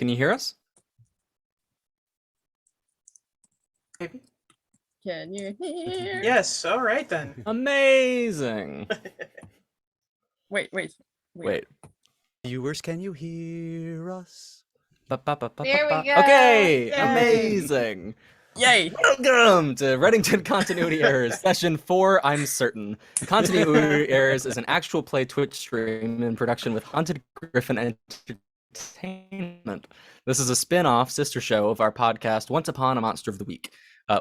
can you hear us? Maybe. Can you hear? Yes, all right then. Amazing. Wait. Viewers, can you hear us? There we go. Okay, Yay. amazing. Yay! Welcome to Reddington Continuity Errors, Session 4, I'm certain. Continuity Errors is an actual play Twitch stream in production with Haunted Griffin Entertainment. This is a spin-off sister show of our podcast Once Upon a Monster of the Week,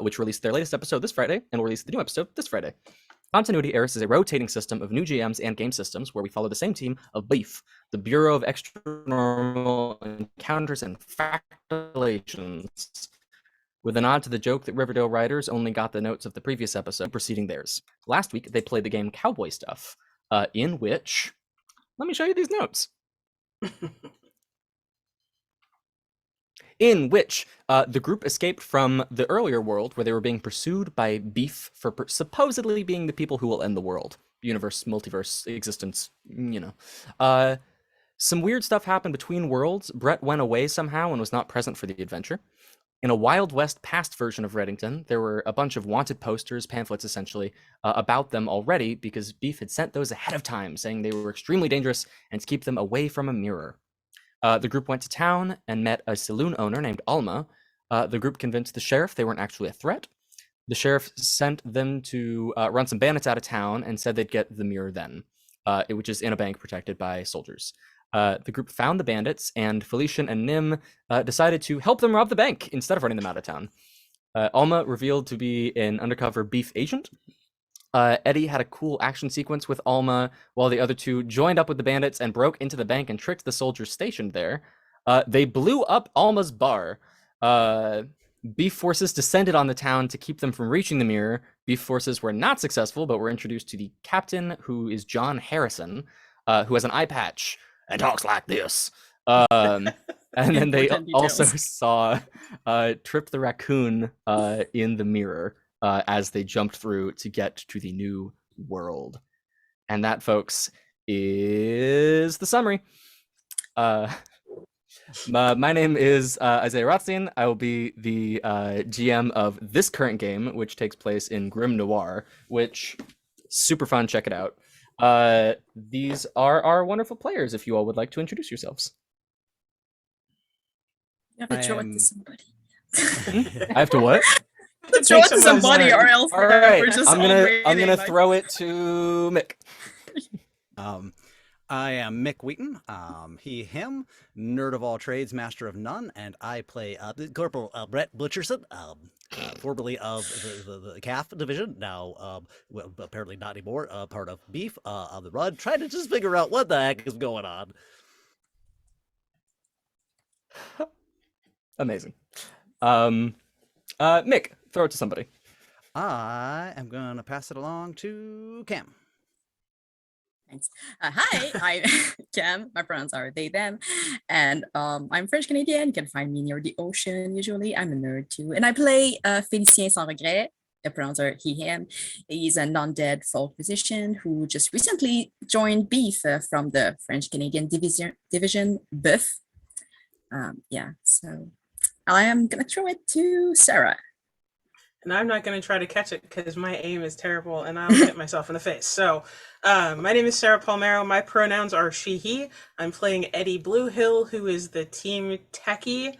which released their latest episode this Friday and will release the new episode this Friday. Continuity Errors is a rotating system of new GMs and game systems where we follow the same team of BEEF, the Bureau of Extranormal Encounters and Fractalations, with a nod to the joke that Riverdale writers only got the notes of the previous episode preceding theirs. Last week, they played the game Cowboy Stuff, in which... Let me show you these notes. In which the group escaped from the earlier world where they were being pursued by BEEF for supposedly being the people who will end the world. Universe, multiverse, existence, you know. Some weird stuff happened between worlds. Brett went away somehow and was not present for the adventure. In a Wild West past version of Reddington, there were a bunch of wanted posters, pamphlets essentially, about them already because BEEF had sent those ahead of time, saying they were extremely dangerous and to keep them away from a mirror. The group went to town and met a saloon owner named Alma. The group convinced the sheriff they weren't actually a threat. The sheriff sent them to run some bandits out of town and said they'd get the mirror then, which is in a bank protected by soldiers. The group found the bandits, and Felician and Nim decided to help them rob the bank instead of running them out of town. Alma revealed to be an undercover BEEF agent. Eddie had a cool action sequence with Alma, while the other two joined up with the bandits and broke into the bank and tricked the soldiers stationed there. They blew up Alma's bar. BEEF forces descended on the town to keep them from reaching the mirror. BEEF forces were not successful, but were introduced to the captain, who is John Harrison, who has an eye patch and talks like this. And then they also saw Trip the Raccoon in the mirror as they jumped through to get to the new world. And that, folks, is the summary. My name is Isaiah Rothstein. I will be the GM of this current game, which takes place in Grim Noir, which super fun. Check it out. These are our wonderful players, if you all would like to introduce yourselves. You have to show it to somebody. I have to what? Show it to somebody, or else all right, we're just I'm gonna throw it to Mick. I am Mick Wheaton, he, him, nerd of all trades, master of none, and I play Corporal Brett Butcherson, formerly of the CAF division, now well, apparently not anymore, part of BEEF, on the run, trying to just figure out what the heck is going on. Amazing. Mick, throw it to somebody. I am going to pass it along to Cam. Thanks. Hi, I'm Cam. My pronouns are they, them. And I'm French Canadian. You can find me near the ocean usually. I'm a nerd too. And I play Félicien Sans Regret. The pronouns are he, him. He's a non-dead folk musician who just recently joined BEEF from the French Canadian division BEEF. Yeah, so I am going to throw it to Sarah. And I'm not going to try to catch it because my aim is terrible and I'll hit myself in the face. So my name is Sarah Palmero. My pronouns are she, he. I'm playing Eddie Bluehill, who is the team techie.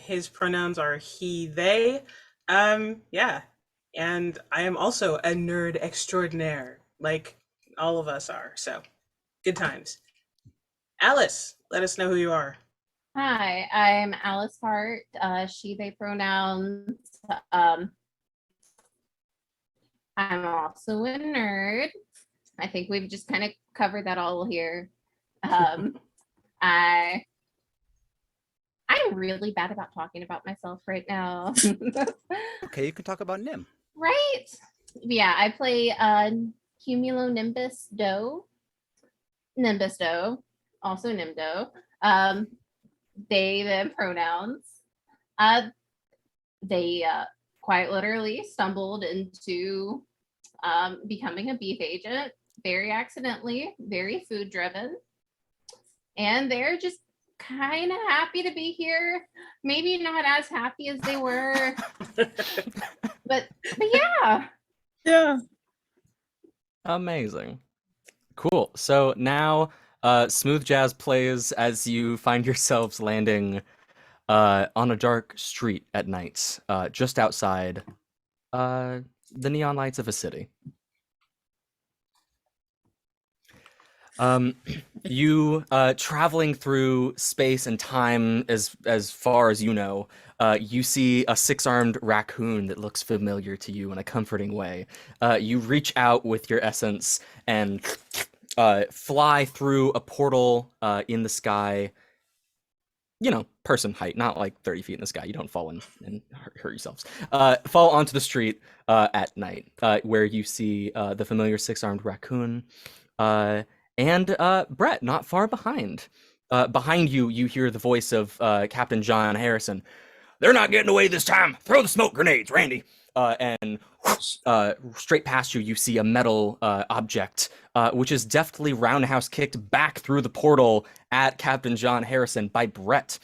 His pronouns are he, they. Yeah. And I am also a nerd extraordinaire, like all of us are. So good times. Alice, let us know who you are. Hi, I'm Alice Hart, she, they pronouns. I'm also a nerd. I think we've just kind of covered that all here. I'm really bad about talking about myself right now. Okay, you can talk about Nim. Right? Yeah, I play Cumulonimbus Doe. Nimbus Doe, also Nimdo. They, them pronouns. They quite literally stumbled into becoming a BEEF agent very accidentally, very food driven. And they're just kind of happy to be here. Maybe not as happy as they were, but yeah. Yeah. Amazing. Cool. So now, smooth jazz plays as you find yourselves landing on a dark street at night, just outside the neon lights of a city. You traveling through space and time as far as you know, you see a six-armed raccoon that looks familiar to you in a comforting way. You reach out with your essence and fly through a portal in the sky. You know, person height, not like 30 feet in the sky. You don't fall in and hurt yourselves. Fall onto the street at night, where you see the familiar six-armed raccoon. And Brett, not far behind. Behind you, you hear the voice of Captain John Harrison. They're not getting away this time. Throw the smoke grenades, Randy. And straight past you, you see a metal object, which is deftly roundhouse kicked back through the portal at Captain John Harrison by Brett.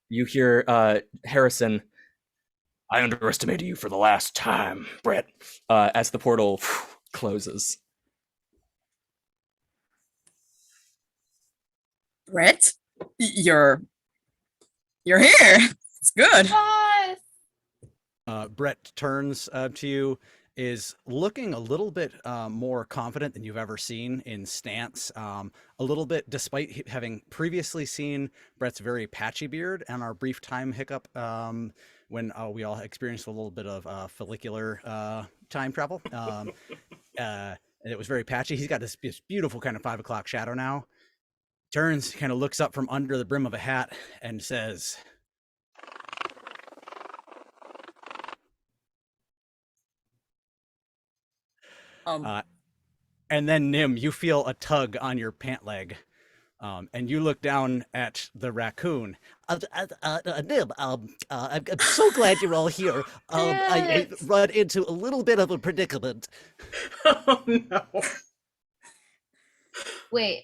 You hear Harrison, I underestimated you for the last time, Brett, as the portal closes. Brett, you're here. It's good. Boss. Brett turns to you, is looking a little bit more confident than you've ever seen in stance. A little bit, despite having previously seen Brett's very patchy beard and our brief time hiccup when we all experienced a little bit of follicular time travel. And it was very patchy. He's got this beautiful kind of 5 o'clock shadow now. Turns, kind of looks up from under the brim of a hat and says, and then Nim, you feel a tug on your pant leg, and you look down at the raccoon. Nim, I'm so glad you're all here. I Yes. run into a little bit of a predicament. Oh no. Wait.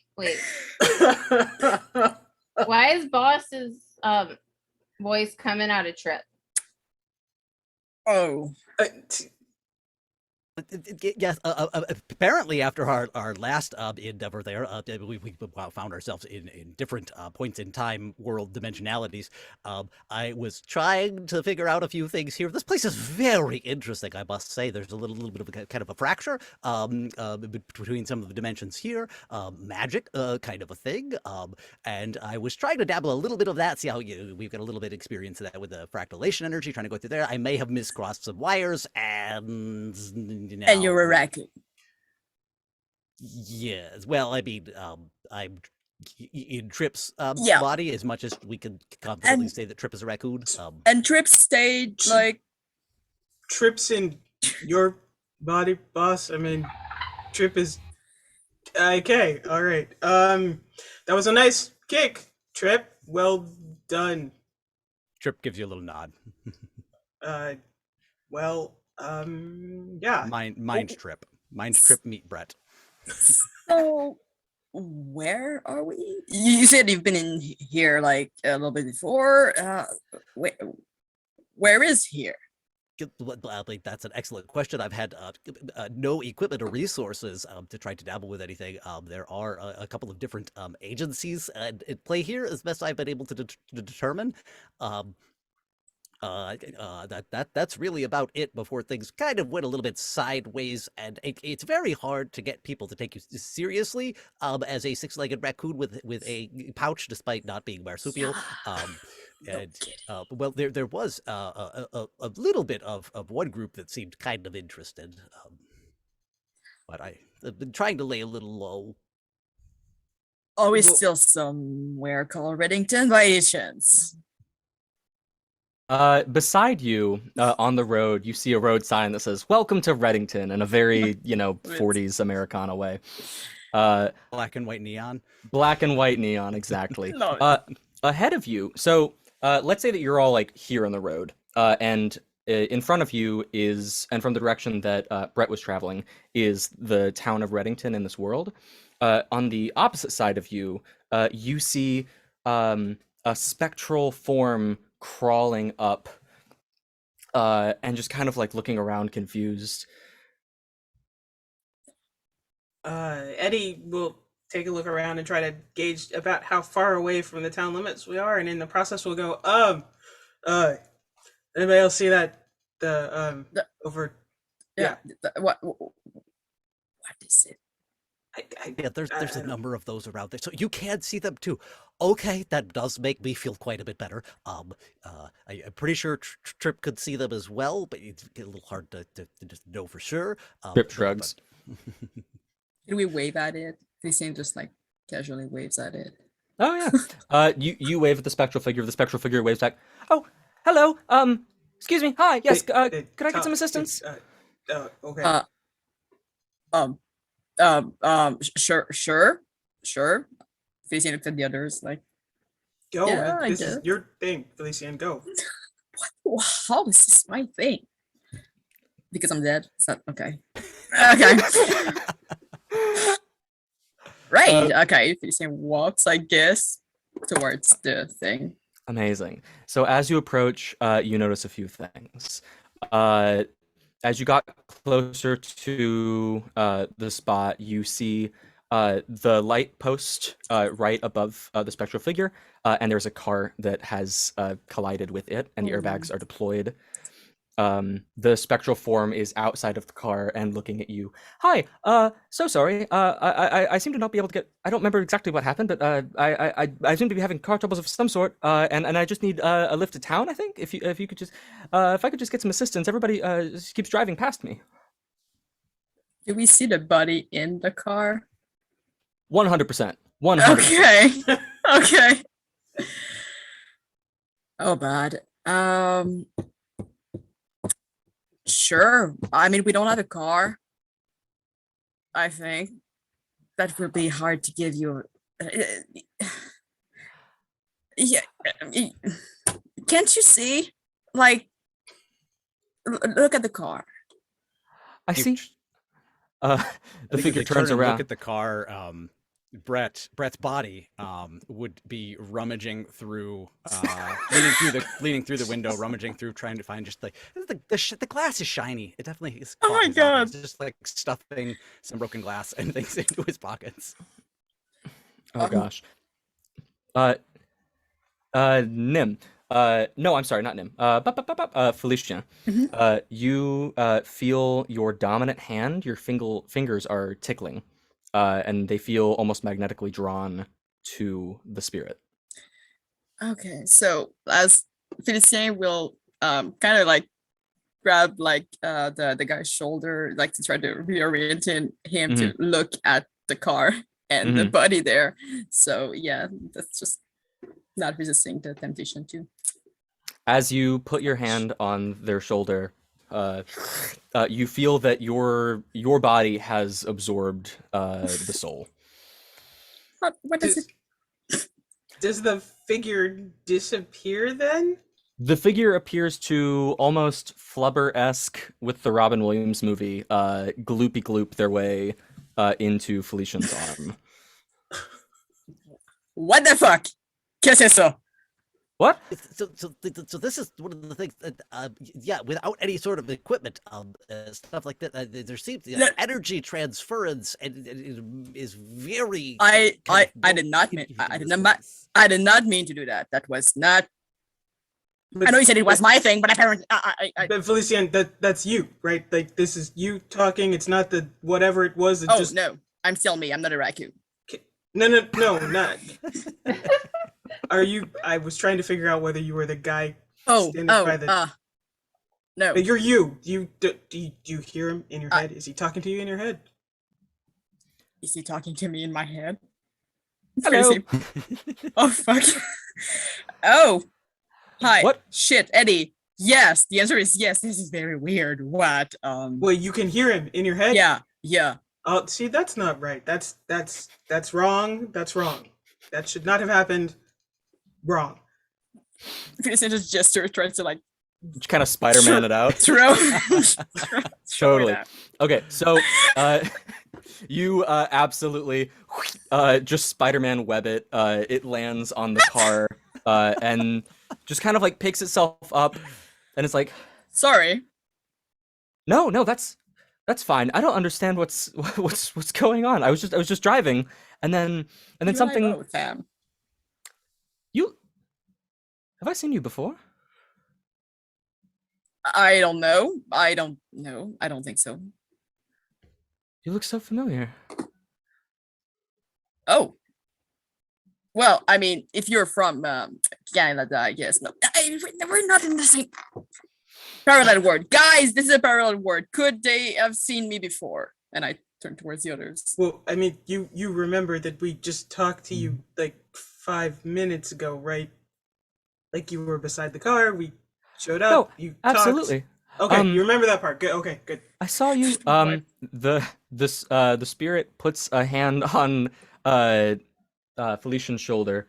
Why is Boss's voice coming out of Trip? Oh, Yes, apparently after our last endeavor there, we found ourselves in different points in time, world dimensionalities. I was trying to figure out a few things here. This place is very interesting, I must say. There's a little bit of a kind of a fracture between some of the dimensions here, magic kind of a thing. And I was trying to dabble a little bit of that, see how we've got a little bit of experience of that with the fractalation energy, trying to go through there. I may have miscrossed some wires and and you're a raccoon. Yes. Well, I mean, I'm in Trip's Yeah. body as much as we can confidently And- say that Trip is a raccoon. And Trip stayed like Trips in your body, boss. I mean, Trip is okay. All right. That was a nice kick, Trip. Well done. Trip gives you a little nod. Well, yeah. Mind Trip. Mind Trip meet Brett. so. Where are we? You said you've been in here like a little bit before. Where is here? That's an excellent question. I've had no equipment or resources to try to dabble with anything. There are a couple of different agencies at play here, as best I've been able to determine. That's really about it before things kind of went a little bit sideways, and it's very hard to get people to take you seriously as a six-legged raccoon with a pouch, despite not being marsupial. Well, there was a little bit of one group that seemed kind of interested, but I've been trying to lay a little low. Are we Well- still somewhere called Reddington by any chance? Beside you, on the road, you see a road sign that says "Welcome to Reddington" in a very, 40s Americana way. Black and white neon. Black and white neon, exactly. No. Ahead of you, so let's say that you're all like here on the road, and in front of you is, and from the direction that Brett was traveling, is the town of Reddington in this world. On the opposite side of you, you see a spectral form crawling up, and just kind of like looking around confused. Eddie will take a look around and try to gauge about how far away from the town limits we are, and in the process we'll go, anybody else see that over? Yeah. What is it? Yeah, there's a number of those around there, so you can see them too. Okay, that does make me feel quite a bit better. I'm pretty sure Trip could see them as well, but it's a little hard to just know for sure. Trip shrugs. Can we wave at it? Felician just like casually waves at it. Oh yeah. You wave at the spectral figure. The spectral figure waves back. Oh, hello. Excuse me. Hi. Yes. Could I get some assistance? Okay. Sure. Felician looks at the others like, Go. yeah, I This guess. is your thing, Felician. Go. How is this my thing? Because I'm dead. Is that okay? Okay. Right. Okay. Felician walks, I guess, towards the thing. Amazing. So as you approach, you notice a few things. As you got closer to the spot, you see the light post right above the spectral figure, and there's a car that has collided with it, and the airbags are deployed. The spectral form is outside of the car and looking at you. Hi, so sorry. I seem to not be able to get. I don't remember exactly what happened, but I seem to be having car troubles of some sort. And I just need a lift to town. I think if you could just if I could just get some assistance. Everybody just keeps driving past me. Do we see the body in the car? 100%. 100%. Okay. Okay. Oh, bad. Sure. I mean, we don't have a car. I think that would be hard to give you. Yeah. Can't you see? Like, look at the car. I see. The I think if figure they turn turns and around. Look at the car. Brett's body would be rummaging through, leaning through the window, rummaging through, trying to find just like the glass is shiny. It definitely is. Oh my God. It's just like stuffing some broken glass and things into his pockets. Oh gosh. Nim. No, I'm sorry, not Nim. Felicia. Mhm. You feel your dominant hand, your fingers are tickling, and they feel almost magnetically drawn to the spirit. Okay, so as Felicien will kind of like grab like the guy's shoulder, like to try to reorient him to look at the car and the body there. So yeah, that's just not resisting the temptation too. As you put your hand on their shoulder, you feel that your body has absorbed the soul. What does it? Does the figure disappear then? The figure appears to almost Flubber-esque with the Robin Williams movie, gloopy gloop their way into Felician's arm. What the fuck? Qu'est-ce que c'est ça? What? So this is one of the things that, yeah, without any sort of equipment, stuff like that, there seems energy transference and is very. I did not mean I did not mean to do that. That was not. I know you said it was my thing, but apparently But Felician, that's you, right? Like this is you talking. It's not the whatever it was. It Oh just no, I'm still me. I'm not a raccoon. no, not. Are you? I was trying to figure out whether you were the guy. standing by the. No. But you're you. Do you hear him in your head? Is he talking to you in your head? Is he talking to me in my head? Hello. Oh fuck. Oh. Hi. What? Shit, Eddie. Yes. The answer is yes. This is very weird. What? Well, you can hear him in your head. Yeah. Oh, see, that's not right. That's wrong. That's wrong. That should not have happened. Wrong. Peterson just gesture, tries to like Just kind of Spider-Man it out. throw. Totally. Okay, so You absolutely just Spider-Man web it. It lands on the car and just kind of like picks itself up, and it's like, Sorry. no, that's fine. I don't understand what's going on. I was just driving, and then You and I something. both, Sam. You have I seen you before? I don't know. I don't know. I don't think so. You look so familiar. Oh. Well, I mean, if you're from Canada, I guess. No, we're not in the same parallel world. Guys, this is a parallel world. Could they have seen me before? And I turned towards the others. Well, I mean, you remember that we just talked to you like 5 minutes ago, right? Like you were beside the car. We showed up. No, You talked. absolutely. Okay, you remember that part. Good. Okay, good. I saw you. The spirit puts a hand on Felician's shoulder.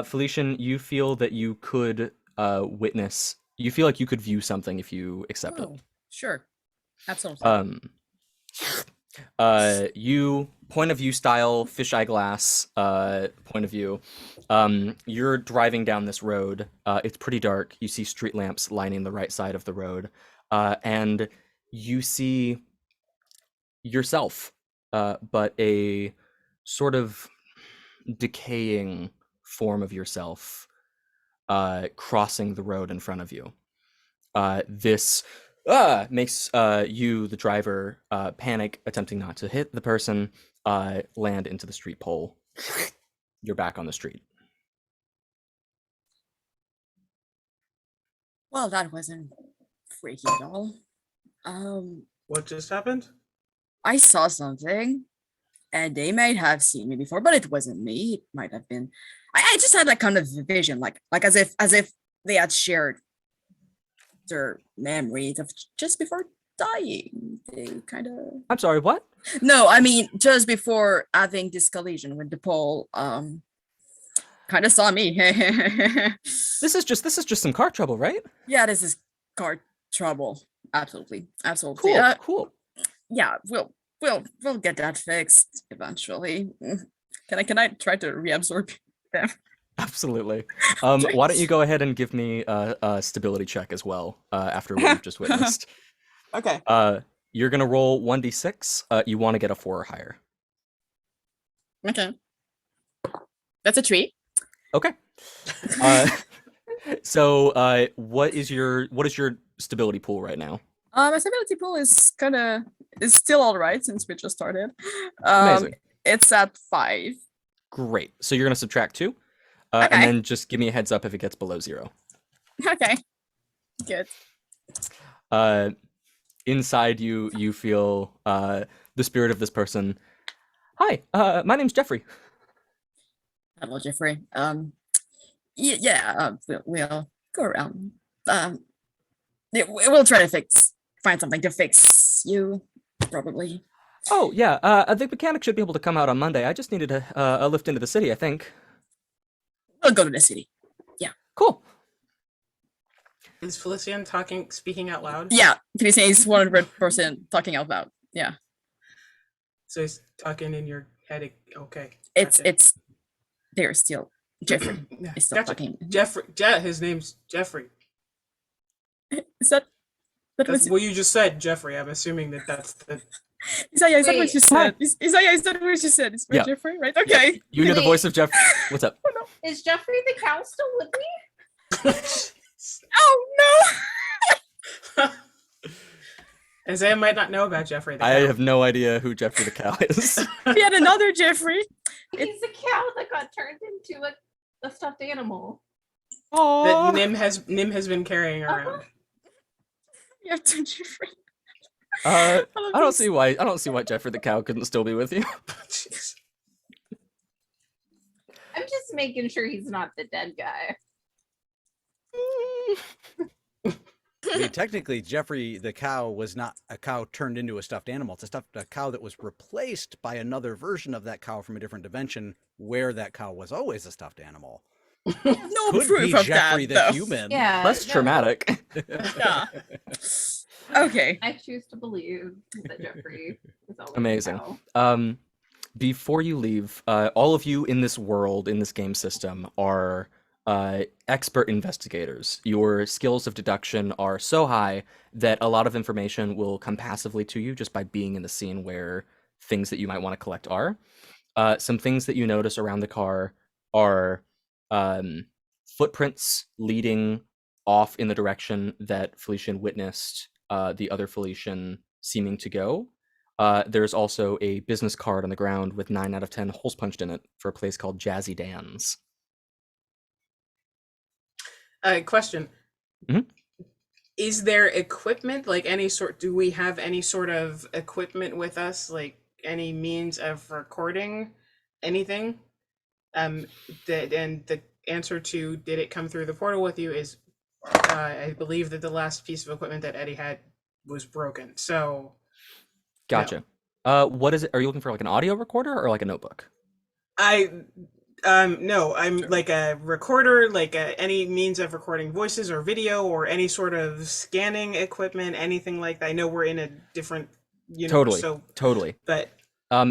Felician, you feel that you could witness. You feel like you could view something if you accept it. Oh, sure. Absolutely. You point of view style fisheye glass point of view. You're driving down this road. It's pretty dark. You see street lamps lining the right side of the road, and you see yourself, but a sort of decaying form of yourself crossing the road in front of you. This makes you, the driver, panic, attempting not to hit the person, land into the street pole. You're back on the street. Well, that wasn't freaky at all. What just happened? I saw something, and they might have seen me before, but it wasn't me. It might have been. I just had that kind of vision, like as if they had shared their memories of just before dying. They kind of. I'm sorry, what? No, I mean just before having this collision with the pole. Kind of saw me. This is just some car trouble, right? Yeah, this is car trouble. Absolutely. Absolutely. Cool. Yeah, we'll get that fixed eventually. Can I try to reabsorb them? Absolutely. Why don't you go ahead and give me a stability check as well after what you've just witnessed. Okay. You're gonna roll 1d6. You want to get a 4 or higher. Okay. That's a treat. Okay. So what is your stability pool right now? My stability pool is still all right since we just started. Amazing. It's at 5. Great. So you're gonna subtract 2, Okay. and then just give me a heads up if it gets below 0. Okay. Good. Inside you feel the spirit of this person. Hi, my name's Jeffrey. Hello, Jeffrey. We'll go around. We'll try to find something to fix you, probably. Oh yeah, the mechanic should be able to come out on Monday. I just needed a lift into the city, I think. We'll go to the city. Cool. Is Felician speaking out loud? Yeah, Felician is 100% talking out loud. Yeah, So he's talking in your head. Okay. it's gotcha. they're still Jeffrey Yeah, is still gotcha. talking. Jeffrey. His name's Jeffrey. Is that That's was what you just said, Jeffrey. I'm assuming that's the. Isaiah? Is that what Wait. you said? Isaiah, is that what you said? Is Yeah. Jeffrey, right? Okay. You hear the Wait. voice of Jeff. What's up? Is Jeffrey the cow still with me? Oh no! Isaiah might not know about Jeffrey. The I cow. have no idea who Jeffrey the cow is. We had another Jeffrey. He's the cow that got turned into a stuffed animal. that Oh, Nim has been carrying around. You have two Jeffrey. I love don't this. see why Jeffrey the cow couldn't still be with you. Jeez. I'm just making sure he's not the dead guy. I mean, technically, Jeffrey the cow was not a cow turned into a stuffed animal. It's a cow that was replaced by another version of that cow from a different dimension, where that cow was always a stuffed animal. No Could proof be of Jeffrey that, the though. human. Yeah. Less no, traumatic. Yeah. Okay. I choose to believe that Jeffrey is always Amazing. how. Before you leave, all of you in this world, in this game system, are expert investigators. Your skills of deduction are so high that a lot of information will come passively to you just by being in the scene where things that you might want to collect are. Some things that you notice around the car are um, footprints leading off in the direction that Felician witnessed the other Felician seeming to go. There's also a business card on the ground with 9 out of 10 holes punched in it for a place called Jazzy Dan's. Question. Mhm. Is there equipment, like any sort, do we have any sort of equipment with us, like any means of recording anything? And the answer to did it come through the portal with you is I believe that the last piece of equipment that Eddie had was broken. So Gotcha. What is it? Are you looking for like an audio recorder or like a notebook? I no, I'm like a recorder, like any means of recording voices or video or any sort of scanning equipment, anything like that. I know we're in a different universe, Totally. so Totally. but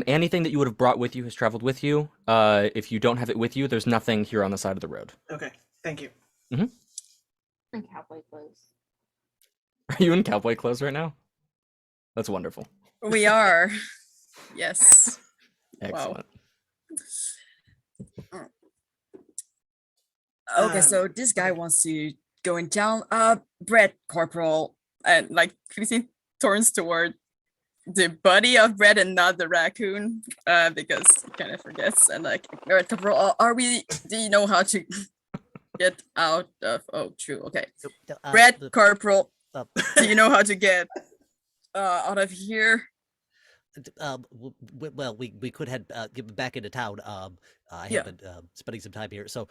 Anything that you would have brought with you has traveled with you. If you don't have it with you, there's nothing here on the side of the road. okay, thank you. And cowboy clothes. Are you in cowboy clothes right now? That's wonderful. We are. Yes. Excellent. Okay, so this guy wants to go in town. Brett, Corporal, and like Christine turns toward the body of Brett and not the raccoon, because he kind of forgets. And like, Brett, Corporal, do you know how to get out of? Oh, true. Okay, Brett, Corporal, do you know how to get out of here? Well, we could head get back into town. I Yeah. have been spending some time here. So,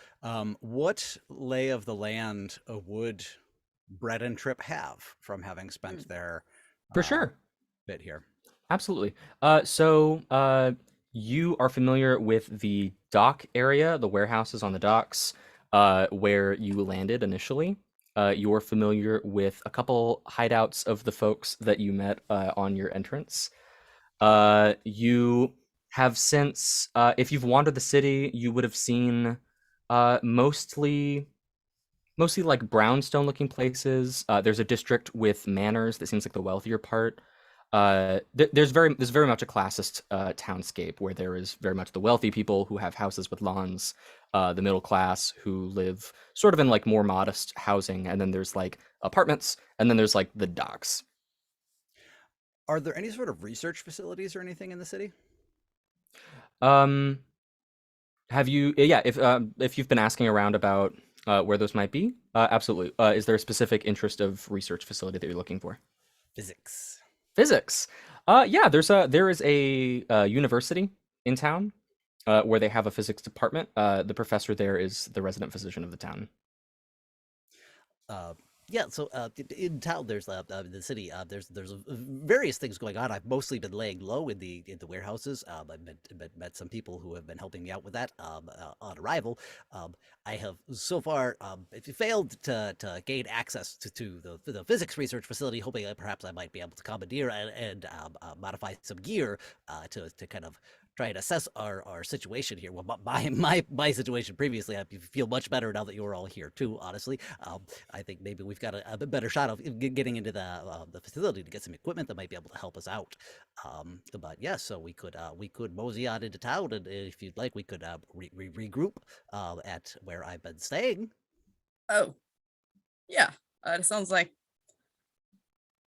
what lay of the land would Brett and Trip have from having spent their For sure. bit here? Absolutely. You are familiar with the dock area, the warehouses on the docks, where you landed initially. You're familiar with a couple hideouts of the folks that you met on your entrance. You have since, if you've wandered the city, you would have seen mostly like brownstone-looking places. There's a district with manors that seems like the wealthier part. There's very much a classist townscape where there is very much the wealthy people who have houses with lawns, the middle class who live sort of in like more modest housing, and then there's like apartments, and then there's like the docks. Are there any sort of research facilities or anything in the city? Have you? Yeah, if you've been asking around about where those might be, absolutely. Is there a specific interest of research facility that you're looking for? Physics. Physics. Yeah, there is a university in town where they have a physics department. The professor there is the resident physician of the town. Yeah, so in town, there's the city. There's various things going on. I've mostly been laying low in the warehouses. I've met some people who have been helping me out with that on arrival. I have so far failed to gain access to the physics research facility, hoping that perhaps I might be able to commandeer and modify some gear to kind of try and assess our situation here. Well, my situation previously, I feel much better now that you're all here too. Honestly, I think maybe we've got a bit better shot of getting into the facility to get some equipment that might be able to help us out. But yeah, so we could mosey on into town, and if you'd like, we could regroup at where I've been staying. Oh, yeah. That sounds like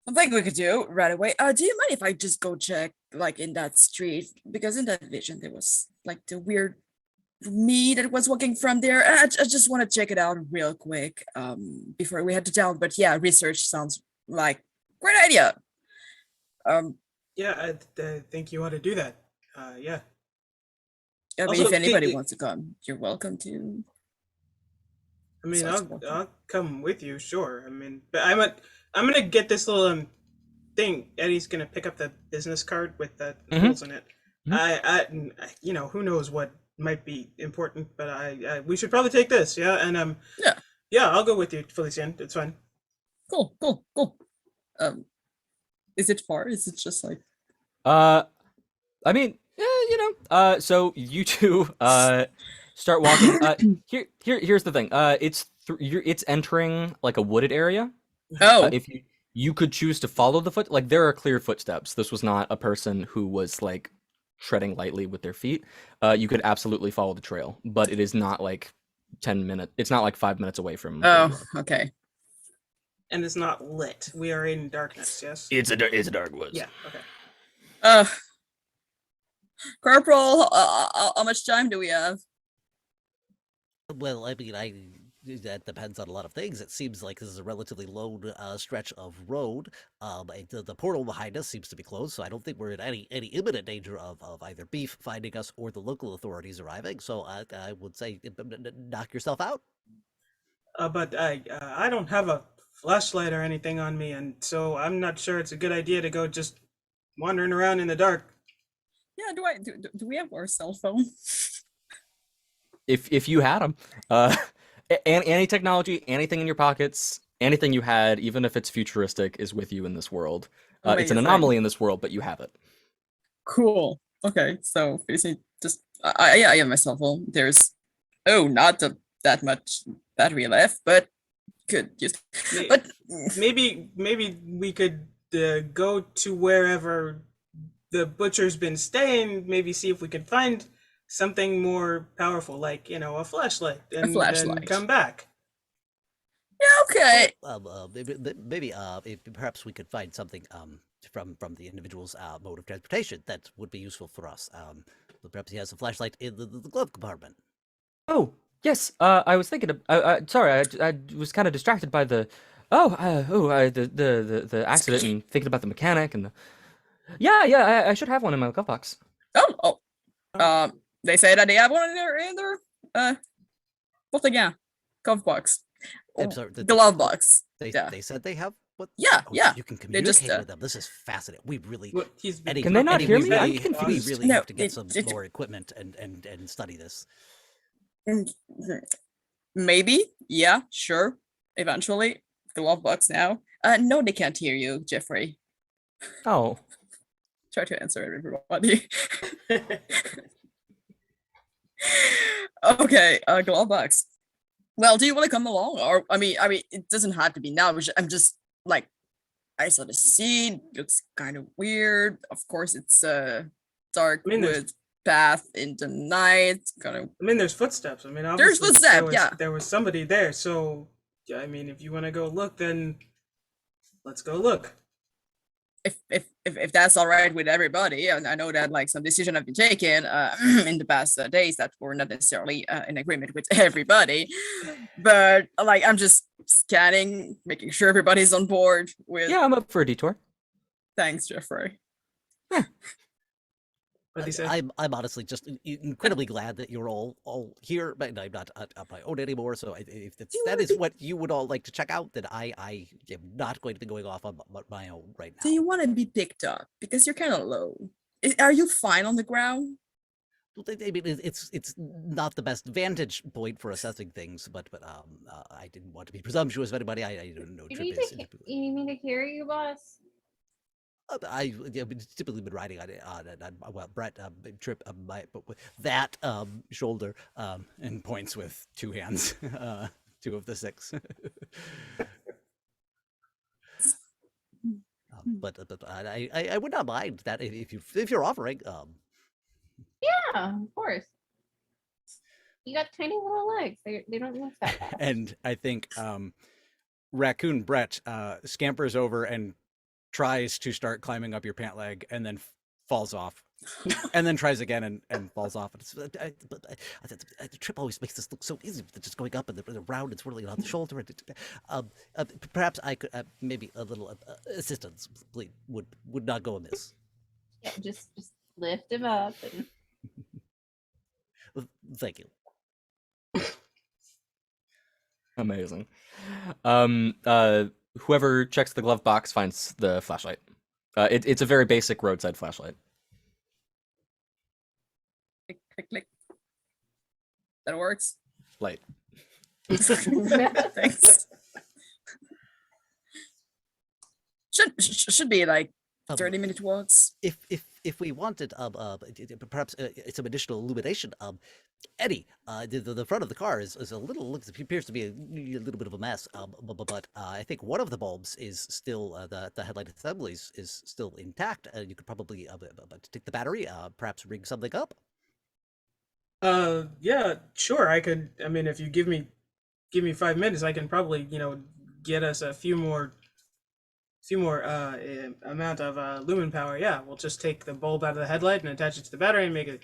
something we could do right away. Do you mind if I just go check, like, in that street? Because in that vision, there was, like, the weird me that was walking from there. I just want to check it out real quick before we head to town. But yeah, research sounds like great idea. Yeah, I think you ought to do that. Yeah. I mean, Also, if anybody wants to come, you're welcome to. I mean, Sounds I'll come with you, sure. I mean, but I'm gonna get this little thing. Eddie's gonna pick up the business card with the holes in it. Mhm. I who knows what might be important, but we should probably take this. Yeah, and Yeah. yeah, I'll go with you, Felician. It's fine. Cool. Um, is it far? Is it just like I mean, so you two start walking. Here's the thing. It's entering like a wooded area. oh If you could choose to follow the foot, like there are clear footsteps. This was not a person who was like treading lightly with their feet. You could absolutely follow the trail, but it is not like 10 minutes. It's not like 5 minutes away from where you are. okay. And it's not lit. We are in darkness. Yes. It's a dark woods. Yeah. Okay. Uh, Corporal, how much time do we have? Well, I mean, that depends on a lot of things. It seems like this is a relatively long stretch of road. The portal behind us seems to be closed, so I don't think we're in any imminent danger of either Beef finding us or the local authorities arriving. So I would say knock yourself out. But I don't have a flashlight or anything on me, and so I'm not sure it's a good idea to go just wandering around in the dark. Yeah, do we have our cell phone? If you had them, any technology, anything in your pockets, anything you had, even if it's futuristic, is with you in this world. It's an Amazing. anomaly in this world, but you have it. Cool. Okay, so basically just yeah, I have my cell phone. There's not that much battery left, but good. Just May- but Maybe we could go to wherever the butcher's been staying. Maybe see if we could find something more powerful, like a flashlight, and flashlight. come back. yeah, okay. Maybe perhaps we could find something from the individual's mode of transportation that would be useful for us. Perhaps he has a flashlight in the glove compartment. Oh, yes. I was thinking of. Sorry, I was kind of distracted by the. The accident and thinking about the mechanic and the. Yeah. I should have one in my glove box. They say that they have one in their what again? Glove box. I'm sorry, Glove box. They Yeah. they said they have what? Yeah, Oh, yeah. You can They just, communicate with them. This is fascinating. We really. What he's Eddie, Can they not Eddie, hear we me? I'm really- confused. We really No, have to get it- some it- more equipment and study this. Maybe. Yeah, sure. Eventually. Glove box now. No, they can't hear you, Jeffrey. Oh, Try to answer everybody. Okay, glove box. Well, do you want to come along? Or I mean, it doesn't have to be now. I'm just like, I saw the scene. Looks kind of weird. Of course, it's a dark I mean, there's- wood path in the night. Kind of. I mean, there's footsteps. I mean, There's obviously footsteps, yeah. there was somebody there. So, yeah, I mean, if you want to go look, then let's go look. If that's all right with everybody, and I know that like some decisions have been taken in the past days that were not necessarily in agreement with everybody, but like I'm just scanning, making sure everybody's on board with. yeah, I'm up for a detour. Thanks, Jeffrey. What he say? I'm honestly just incredibly glad that you're all here, but I'm not on my own anymore. So if that is what you would all like to check out, then I am not going to be going off on my own right now. Do you want to be picked up because you're kind of low? Are you fine on the ground? I mean, it's not the best vantage point for assessing things, but I didn't want to be presumptuous of anybody. I don't know. You Trip need is to, you need me to carry you, boss? I've typically been riding on well, Brett Trip but with that shoulder and points with two hands, 2 of the 6. But I would not mind that if you're offering. Yeah, of course. You got tiny little legs. They don't move that fast. And I think Raccoon Brett scampers over and tries to start climbing up your pant leg and then falls off. And then tries again and falls off. The Trip always makes this look so easy, just going up and around and swirling on the shoulder. Perhaps I could maybe a little assistance, please, would not go amiss. Yeah, just lift him up and Thank you. Amazing. Whoever checks the glove box finds the flashlight. It's a very basic roadside flashlight. Click, click, click. That works. Light. Thanks. Should be like Um, 30-minute walks. if we wanted perhaps some additional illumination, Eddie, the front of the car is a little appears to be a little bit of a mess. But I think one of the bulbs is still the headlight assemblies is still intact. You could probably take the battery, perhaps rig something up. Yeah, sure. I could. I mean, if you give me 5 minutes, I can probably get us a few more amount of lumen power. Yeah, we'll just take the bulb out of the headlight and attach it to the battery and make it.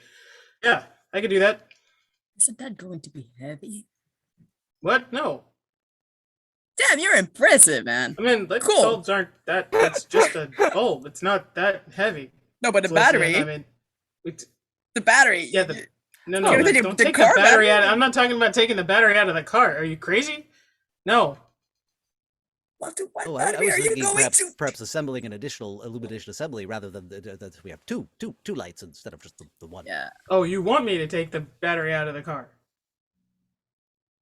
Yeah, I could do that. Isn't that going to be heavy? What? No. Damn, you're impressive, man. I mean, light Cool. bulbs aren't that. That's just a bulb. It's not that heavy. No, but the Felicity, battery. I mean, the battery. yeah. No. You're taking Don't the take car the battery battery? out. I'm not talking about taking the battery out of the car. Are you crazy? No. What Oh, I battery was are you thinking going perhaps to? assembling an additional illumination assembly rather than that we have two lights instead of just the one. Yeah. Oh, you want me to take the battery out of the car?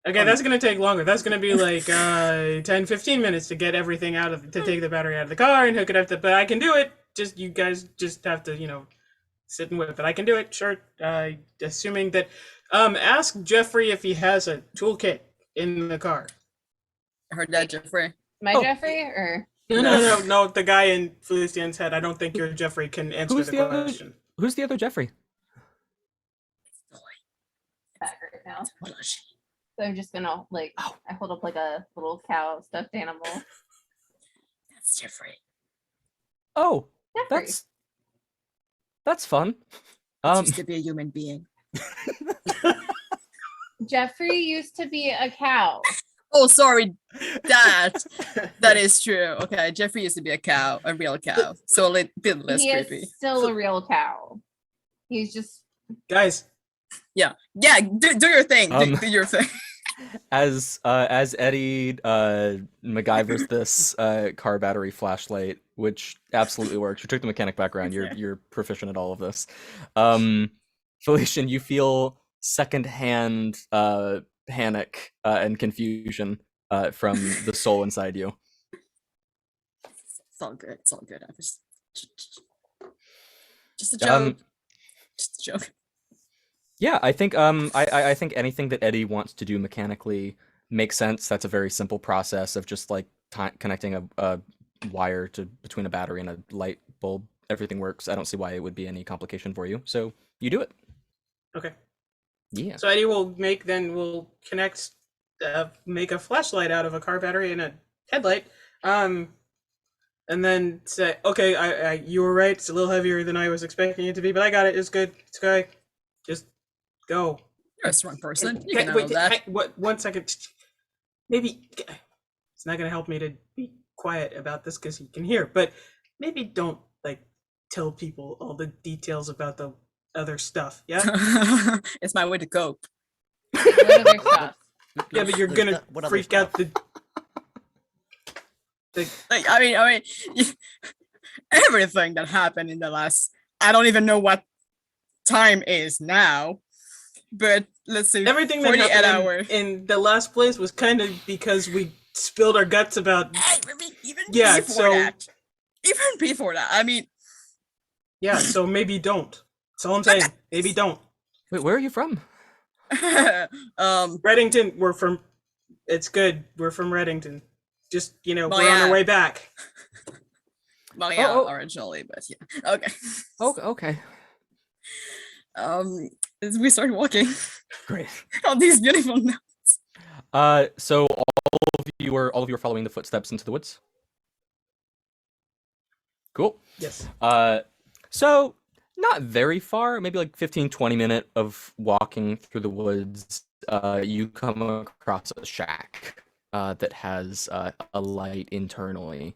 Okay, that's gonna take longer. That's gonna be like 10, 15 minutes to get everything to take the battery out of the car and hook it up to. But I can do it. Just you guys just have to sit and wait. But I can do it. Sure. Assuming that. Ask Jeffrey if he has a toolkit in the car. Heard that, Jeffrey. My Oh. Jeffrey or No. The guy in Felician's head. I don't think your Jeffrey can answer Who's the the other? question. Who's the other Jeffrey? back right now. What is she? So I'm just gonna I hold up like a little cow stuffed animal. That's Jeffrey. Oh, Jeffrey. that's fun. Used to be a human being. Jeffrey used to be a cow. Oh, sorry. That is true. Okay, Jeffrey used to be a cow, a real cow. So a bit less He creepy. is still a real cow. He's just Guys, Yeah, do your thing. Do your thing. As Eddie MacGyver's this car battery flashlight, which absolutely works. You took the mechanic background. You're proficient at all of this. Felician, you feel secondhand panic and confusion from the soul inside you. It's all good. It's all good. I was just a joke. Just a joke. Yeah, I think I think anything that Eddie wants to do mechanically makes sense. That's a very simple process of just like connecting a wire between a battery and a light bulb. Everything works. I don't see why it would be any complication for you. So you do it. okay. Yeah. So Eddie will connect, make a flashlight out of a car battery and a headlight, and then say, okay, you were right. It's a little heavier than I was expecting it to be, but I got it. It's good. It's okay. Just go. You're a strong person. You Okay, can wait, handle that. what? 1 second. Maybe it's not gonna help me to be quiet about this because he can hear. But maybe don't tell people all the details about the other stuff. Yeah. It's my way to cope. what other stuff. Yeah, but you're gonna What other freak out stuff? Like, I mean, everything that happened in the last. I don't even know what time is now, but let's say everything that 48 happened hours. in the last place was kind of because we spilled our guts about. Even Yeah, before so- that. Even before that, I mean, Yeah, so maybe don't. That's all I'm saying. Maybe don't. Wait, where are you from? Reddington, we're from. It's good. We're from Reddington. Just we're on yeah. our way back. well, yeah, Oh. originally, but yeah, okay. Okay. As we start walking Great. on these beautiful notes. So all of you are following the footsteps into the woods. Cool. Yes. So not very far, maybe like 15-20 minute of walking through the woods. You come across a shack that has a light internally.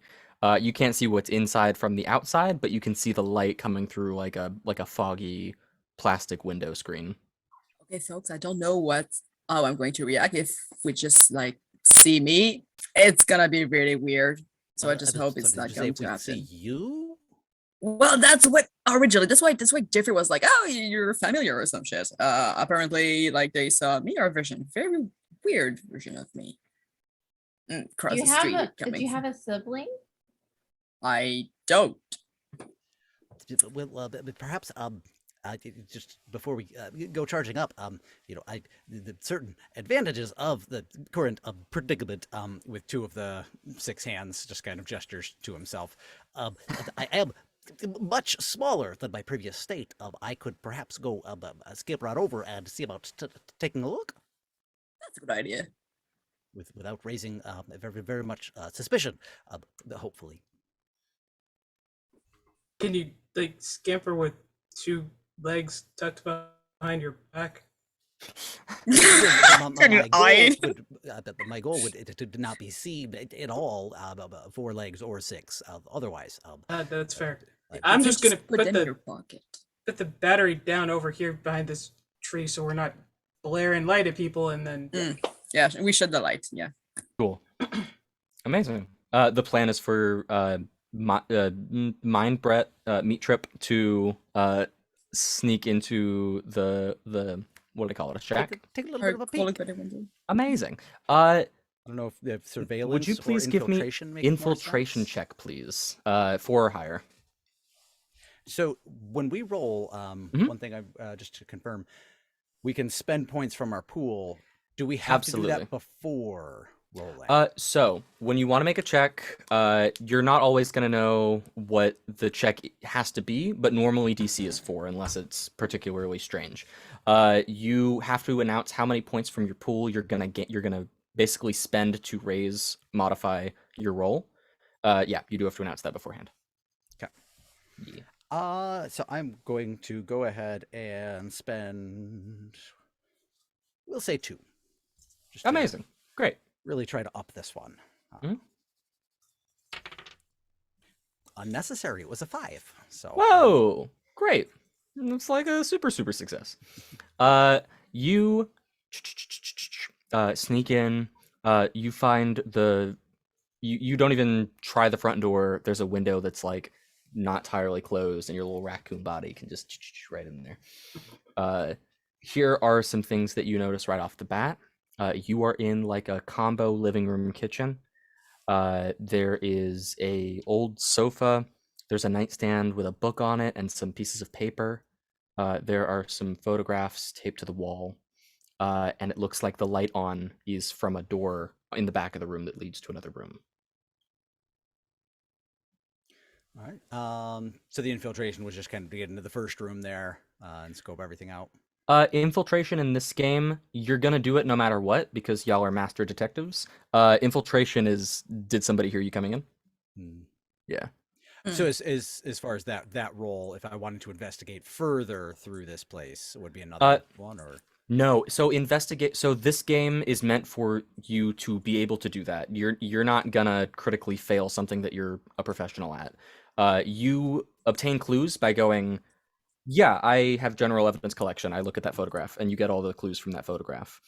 You can't see what's inside from the outside, but you can see the light coming through like a foggy plastic window screen. Okay, folks, I don't know how I'm going to react if we just see me. It's gonna be really weird. So I just hope it's not going to See happen. you. Well, that's what originally. That's why Jeffrey was like, "Oh, you're familiar or some shit." Apparently, like they saw me or version, very weird version of me Do across you the have street a coming. have a sibling? I don't. Well, but perhaps just before we go charging up, the certain advantages of the current predicament with two of the six hands just kind of gestures to himself. I am much smaller than my previous state. I could perhaps go skip right over and see about taking a look That's a good idea. without raising very much suspicion. Hopefully. Can you like scamper with two legs tucked behind your back? Can you hide? My goal would to not be seen at all. 4 legs or 6. Otherwise, That's fair. like, I'm You just can gonna put put them in the your pocket. battery down over here behind this tree, so we're not blaring light at people, and then Yeah, we shut the light. Yeah. Cool. Amazing. The plan is for Mind Brett Meat Trip to sneak into the what do they call it, a shack? take a little Or bit of a call peek. it what it will do. Amazing. I don't know if surveillance Would you please or give me infiltration make more infiltration sense. check, please? 4 or higher. So when we roll, Mhm. one thing I just to confirm, we can spend points from our pool. Do we have to do Absolutely. that before rolling? So when you want to make a check, you're not always going to know what the check has to be, but normally DC is 4 unless it's particularly strange. You have to announce how many points from your pool you're gonna get. You're gonna basically spend to modify your roll. Yeah, you do have to announce that beforehand. Okay. Yeah. So I'm going to go ahead and spend, we'll say 2. Just to Amazing. Great. really try to up this one. Mhm. Unnecessary. It was a 5. So Whoa! Great. It's like a super success. You sneak in. You find you don't even try the front door. There's a window that's like not entirely closed, and your little raccoon body can just right in there. Here are some things that you notice right off the bat. You are in like a combo living room kitchen. There is a old sofa. There's a nightstand with a book on it and some pieces of paper. There are some photographs taped to the wall. And it looks like the light on is from a door in the back of the room that leads to another room. all right. So the infiltration was just kind of to get into the first room there and scope everything out. Infiltration in this game, you're gonna do it no matter what because y'all are master detectives. Infiltration is, did somebody hear you coming in? Hmm. Yeah. So as far as that role, if I wanted to investigate further through this place, it would be another one or No, so investigate. So this game is meant for you to be able to do that. You're not gonna critically fail something that you're a professional at. You obtain clues by going, yeah, I have general evidence collection. I look at that photograph, and you get all the clues from that photograph.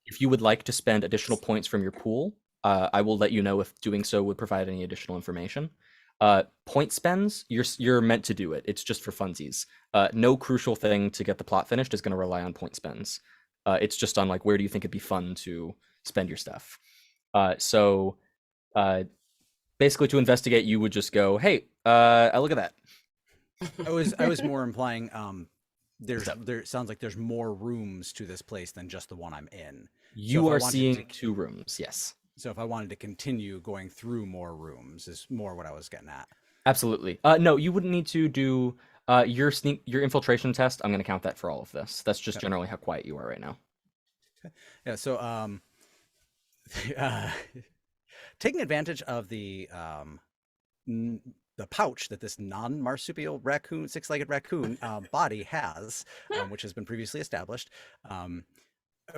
If you would like to spend additional points from your pool, I will let you know if doing so would provide any additional information. Point spends, you're meant to do it. It's just for funsies. No crucial thing to get the plot finished is going to rely on point spends. It's just on like where do you think it'd be fun to spend your stuff. So basically, to investigate, you would just go, "Hey, I look at that." I was more implying there sounds like there's more rooms to this place than just the one I'm in. You if I are wanted seeing to- 2 rooms. Yes, So if I wanted to continue going through more rooms is more what I was getting at. absolutely. No, you wouldn't need to do your infiltration test. I'm going to count that for all of this. That's just Okay. generally how quiet you are right now. Yeah, so uh, taking advantage of the pouch that this non-marsupial raccoon, 6-legged raccoon body has, which has been previously established,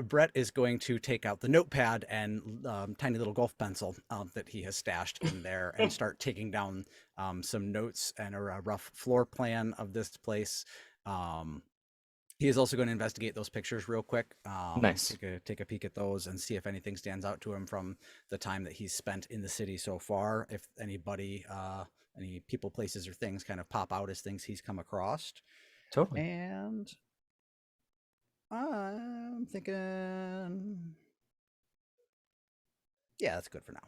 Brett is going to take out the notepad and tiny little golf pencil that he has stashed in there and start taking down some notes and a rough floor plan of this place. He is also going to investigate those pictures real quick. Nice. Take a peek at those and see if anything stands out to him from the time that he's spent in the city so far. If anybody any people, places, or things kind of pop out as things he's come across. Totally. And I'm thinking, yeah, that's good for now.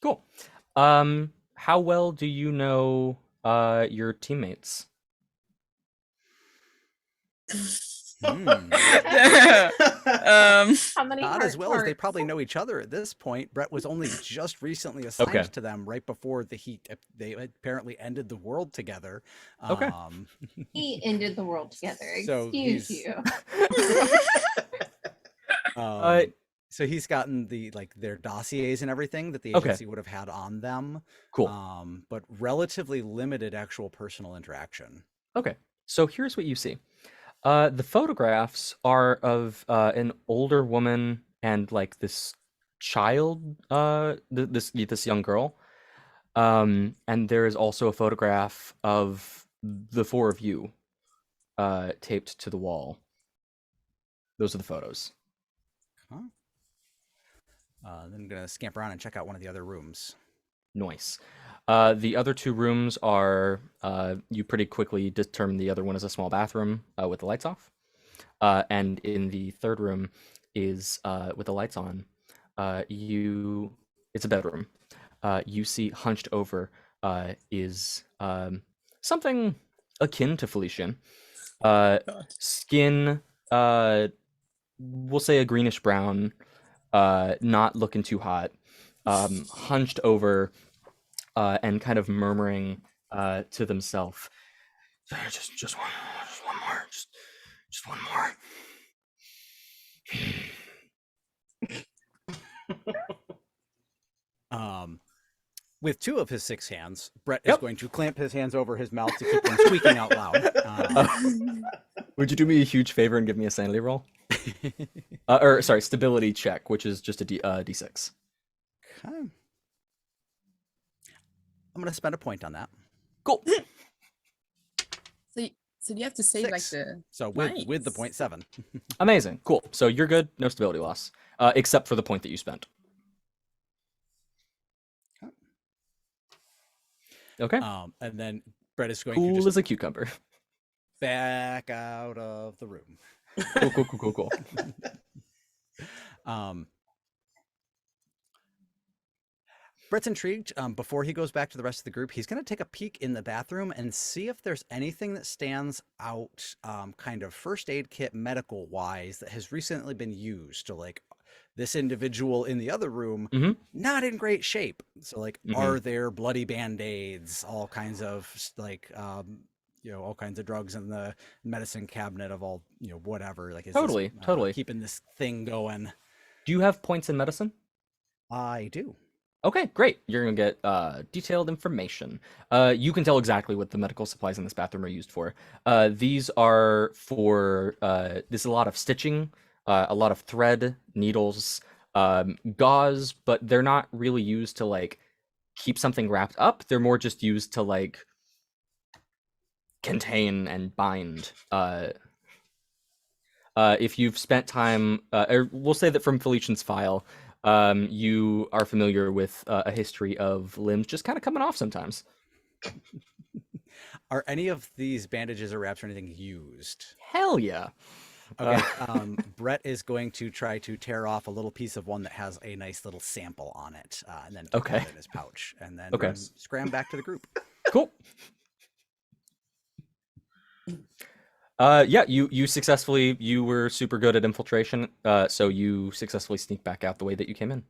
Cool. How well do you know your teammates? um, How many Not as heart well as they parts? probably know each other at this point. Brett was only just recently assigned Okay. to them right before they apparently ended the world together. Okay. He ended the world together. So Excuse he's- you. So he's gotten their dossiers and everything that the Okay. agency would have had on them. Cool. But relatively limited actual personal interaction. Okay. So here's what you see. The photographs are of an older woman and like this child, this young girl. And there is also a photograph of the four of you taped to the wall. Those are the photos. Huh? Then I'm gonna scamper around and check out one of the other rooms. Nice. The other two rooms are, you pretty quickly determine the other one is a small bathroom with the lights off. And in the third room is, with the lights on, it's a bedroom. You see hunched over is something akin to Felician. Skin, we'll say a greenish brown, not looking too hot, hunched over and kind of murmuring to themselves. Just one more, just one more. With two of his 6 hands, Brett is Yep. going to clamp his hands over his mouth to keep them squeaking out loud. Would you do me a huge favor and give me a sanity roll? Sorry, stability check, which is just a D6. Okay. I'm going to spend a point on that. Cool. so you have to say like 6. the So with the Nice. 0.7. Amazing. Cool. So you're good. No stability loss, except for the point that you spent. Okay. And then Brett is going to Cool just as a cucumber. back out of the room. Cool. Brett's intrigued. Before he goes back to the rest of the group, he's going to take a peek in the bathroom and see if there's anything that stands out, kind of first aid kit medical wise, that has recently been used. So, like, this individual in the other room, Mhm. not in great shape. So, like, Mhm. are there bloody band-aids, all kinds of all kinds of drugs in the medicine cabinet of all, whatever. Like, is Totally. this, keeping this thing going? Do you have points in medicine? I do. Okay, great. You're gonna get detailed information. You can tell exactly what the medical supplies in this bathroom are used for. These are for there's a lot of stitching, a lot of thread, needles, gauze, but they're not really used to like keep something wrapped up. They're more just used to like contain and bind. If you've spent time, or we'll say that from Felician's file, you are familiar with a history of limbs just kind of coming off sometimes. Are any of these bandages or wraps or anything used? Hell yeah. Okay. Brett is going to try to tear off a little piece of one that has a nice little sample on it, and then put that in his pouch, and then Okay. scram back to the group. Cool. Yeah, you were super good at infiltration, so you successfully sneak back out the way that you came in.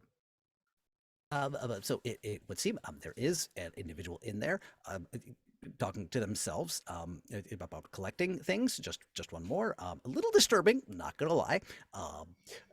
So it would seem there is an individual in there talking to themselves about collecting things. Just one more. A little disturbing, not gonna lie.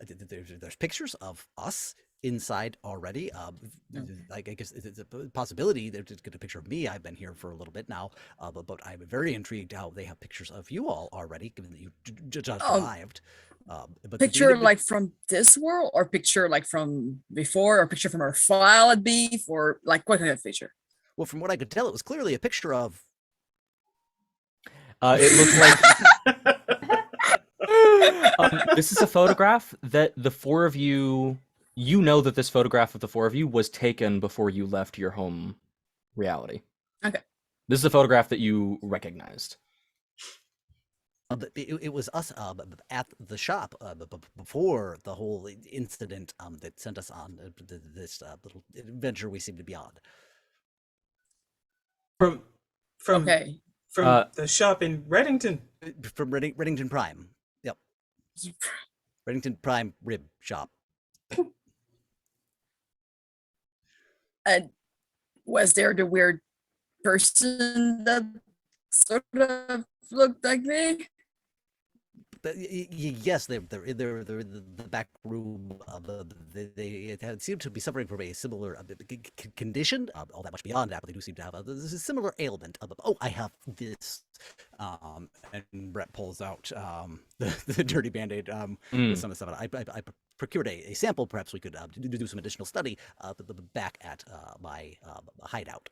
There's pictures of us inside already. I guess it's a possibility there's get a picture of me. I've been here for a little bit now, but I'm very intrigued how they have pictures of you all already, given that you just arrived. But picture like from this world, or picture like from before, or picture from our file at beef, or like what kind of picture? Well, from what I could tell, it was clearly a picture of. It looks like this is a photograph that the four of you. You know that this photograph of the four of you was taken before you left your home reality. Okay. This is a photograph that you recognized. It was us at the shop before the whole incident that sent us on this little adventure we seem to be on. From from Okay. from the shop in Reddington. From Reddington Prime. Yep. Reddington Prime Rib Shop. And was there the weird person that sort of looked like me? Yes, they're in the back room. They seem to be suffering from a similar condition. All that much beyond that, but they do seem to have a similar ailment. Oh, I have this. And Brett pulls out the dirty band-aid with some of the stuff. I procured a sample. Perhaps we could do some additional study back at my hideout.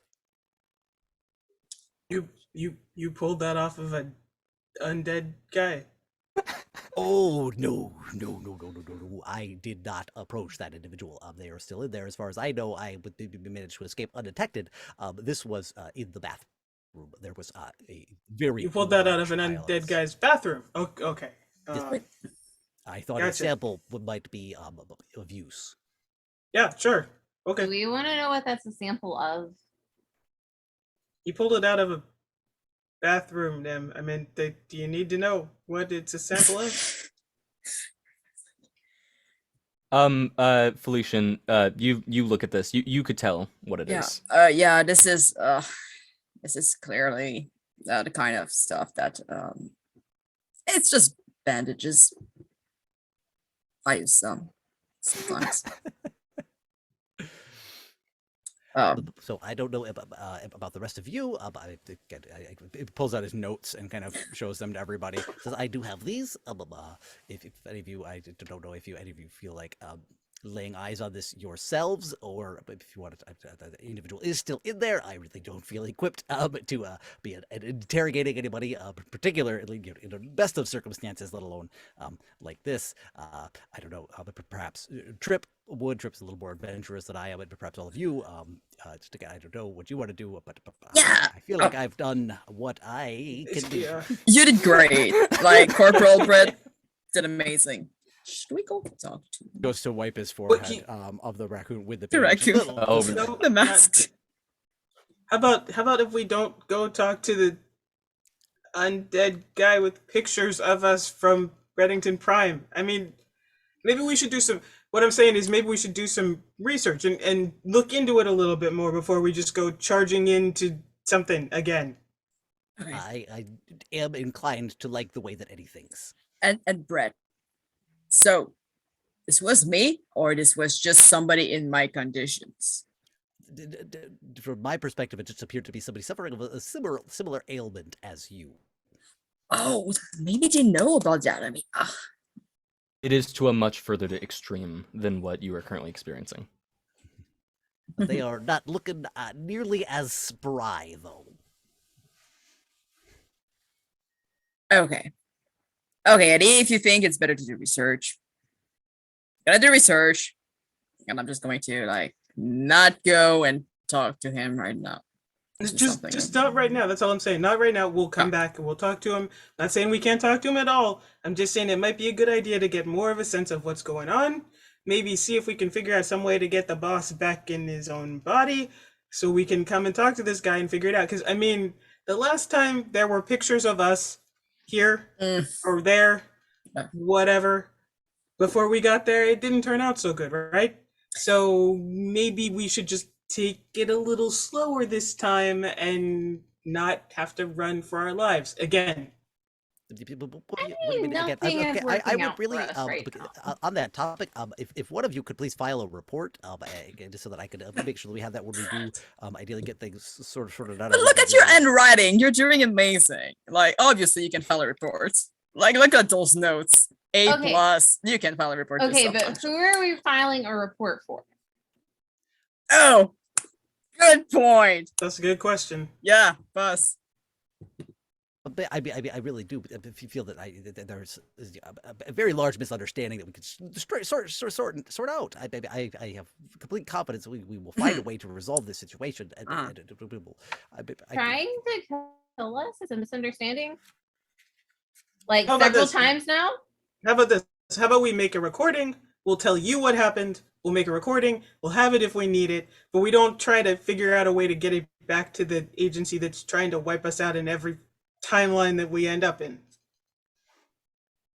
You pulled that off of an undead guy. Oh, no. I did not approach that individual. They are still in there. As far as I know, I managed to escape undetected. This was in the bathroom. There was a very You pulled that out large of an pile undead guy's bathroom. Okay. Yes, I thought a Gotcha. sample might be of use. Yeah, sure. Do Okay. we want to know what that's a sample of? You pulled it out of a bathroom, Nim. I mean, do you need to know what it's a sample of? Felician, you look at this. You could tell what it is. Yeah, this is clearly the kind of stuff that it's just bandages. I use some sometimes. So I don't know about the rest of you. It pulls out his notes and kind of shows them to everybody. Says, "I do have these. If any of you, I don't know if any of you feel like laying eyes on this yourselves, or if you want to, the individual is still in there. I really don't feel equipped to be interrogating anybody, particularly in the best of circumstances, let alone like this. I don't know, but perhaps Trip's a little more adventurous than I am, but perhaps all of you, I don't know what you want to do, but Yeah. I feel like I've done what I can do. Yeah. You did great. Like Corporal Brett did amazing. Should we go talk to him? Goes to wipe his But forehead of the raccoon with the The bandage. raccoon. Oh, No, The mask? How about if we don't go talk to the undead guy with pictures of us from Reddington Prime? I mean, maybe we should do some. What I'm saying is maybe we should do some research and look into it a little bit more before we just go charging into something again. Okay. I am inclined to like the way that Eddie thinks. And Brett. So this was me, or this was just somebody in my conditions? From my perspective, it just appeared to be somebody suffering of a similar ailment as you. Oh, maybe they know about that. I mean, it is to a much further extreme than what you are currently experiencing. They are not looking nearly as spry, though. okay. Okay, Eddie, if you think it's better to do research, gonna do research, and I'm just going to like not go and talk to him right now. Just not right now. That's all I'm saying. Not right now. We'll come back and we'll talk to him. Not saying we can't talk to him at all. I'm just saying it might be a good idea to get more of a sense of what's going on. Maybe see if we can figure out some way to get the boss back in his own body so we can come and talk to this guy and figure it out. Because, I mean, the last time there were pictures of us here or there, whatever, before we got there, it didn't turn out so good, right? So maybe we should just take it a little slower this time and not have to run for our lives again. Nothing is working out for us right now. On that topic, if one of you could please file a report, just so that I could make sure that we have that when we do, ideally get things sort of sorted out. But look at your handwriting. You're doing amazing. Like, obviously, you can file a report. Like, look at those notes. A+. You can file a report. Okay, but who are we filing a report for? Oh, good point. That's a good question. Yeah, Buzz. But I really do feel that that there's a very large misunderstanding that we could sort out. I have complete confidence that we will find a way to resolve this situation. And we will. Trying to kill us is a misunderstanding. Like How about several this? times now. How about this? How about we make a recording? We'll tell you what happened. We'll make a recording. We'll have it if we need it, but we don't try to figure out a way to get it back to the agency that's trying to wipe us out in every timeline that we end up in.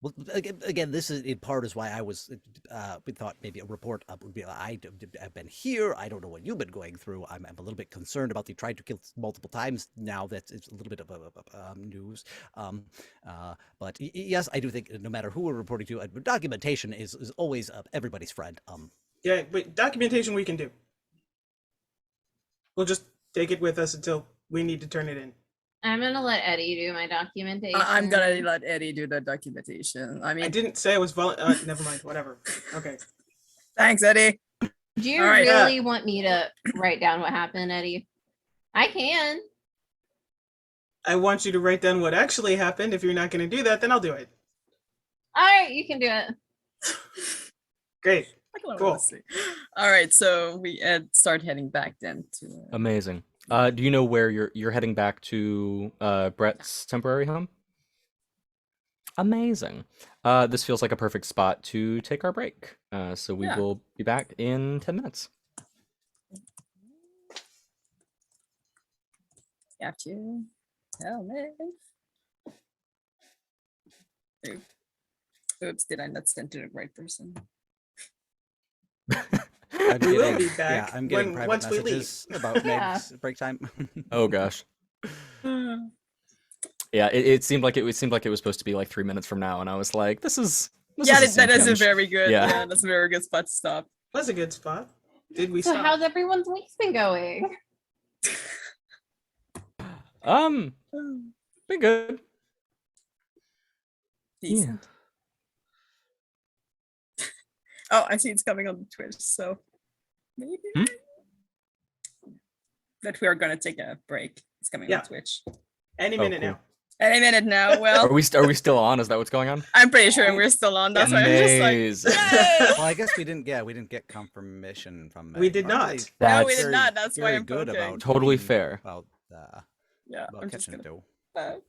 Well, again, this is in part is why I was. We thought maybe a report would be. I've been here. I don't know what you've been going through. I'm a little bit concerned about the tried to kill multiple times. Now that it's a little bit of news. But yes, I do think no matter who we're reporting to, documentation is always everybody's friend. Yeah, but documentation we can do. We'll just take it with us until we need to turn it in. I'm gonna let Eddie do my documentation. I'm gonna let Eddie do the documentation. I mean, I didn't say I was never mind. Whatever. Okay. thanks, Eddie. Do you All right. really want me to write down what happened, Eddie? I can. I want you to write down what actually happened. If you're not going to do that, then I'll do it. All right, you can do it. Great. Cool. All right, so we start heading back then to. Amazing. Do you know where you're heading back to? Brett's temporary home. Amazing. This feels like a perfect spot to take our break. So we will be back in 10 minutes. Got you. Hell man. Oops, did I not send to the right person? We will be back Yeah, I'm getting private once we leave. messages about Yeah. Meg's break time. Oh gosh. Yeah, it seemed like it was supposed to be like 3 minutes from now, and I was like, this is Yeah, a that is a cinch. very good. Yeah. Yeah, that's a very good spot to stop. That's a good spot. Did we So stop? how's everyone's week's been going? Been good. Decent. Oh, I see it's coming on Twitch, so maybe. But we are gonna take a break. It's coming Yeah. on Twitch. Any Oh, minute cool. now. Any minute now. Well, Are we still on? Is that what's going on? I'm pretty sure we're still on. That's why I'm just like, Amazing. yay! Well, I guess we didn't get confirmation from Meg. We did Normally, not. No, we That's did not. That's why very I'm good poking. about Totally being- fair. About Yeah, about I'm just catching gonna. dough.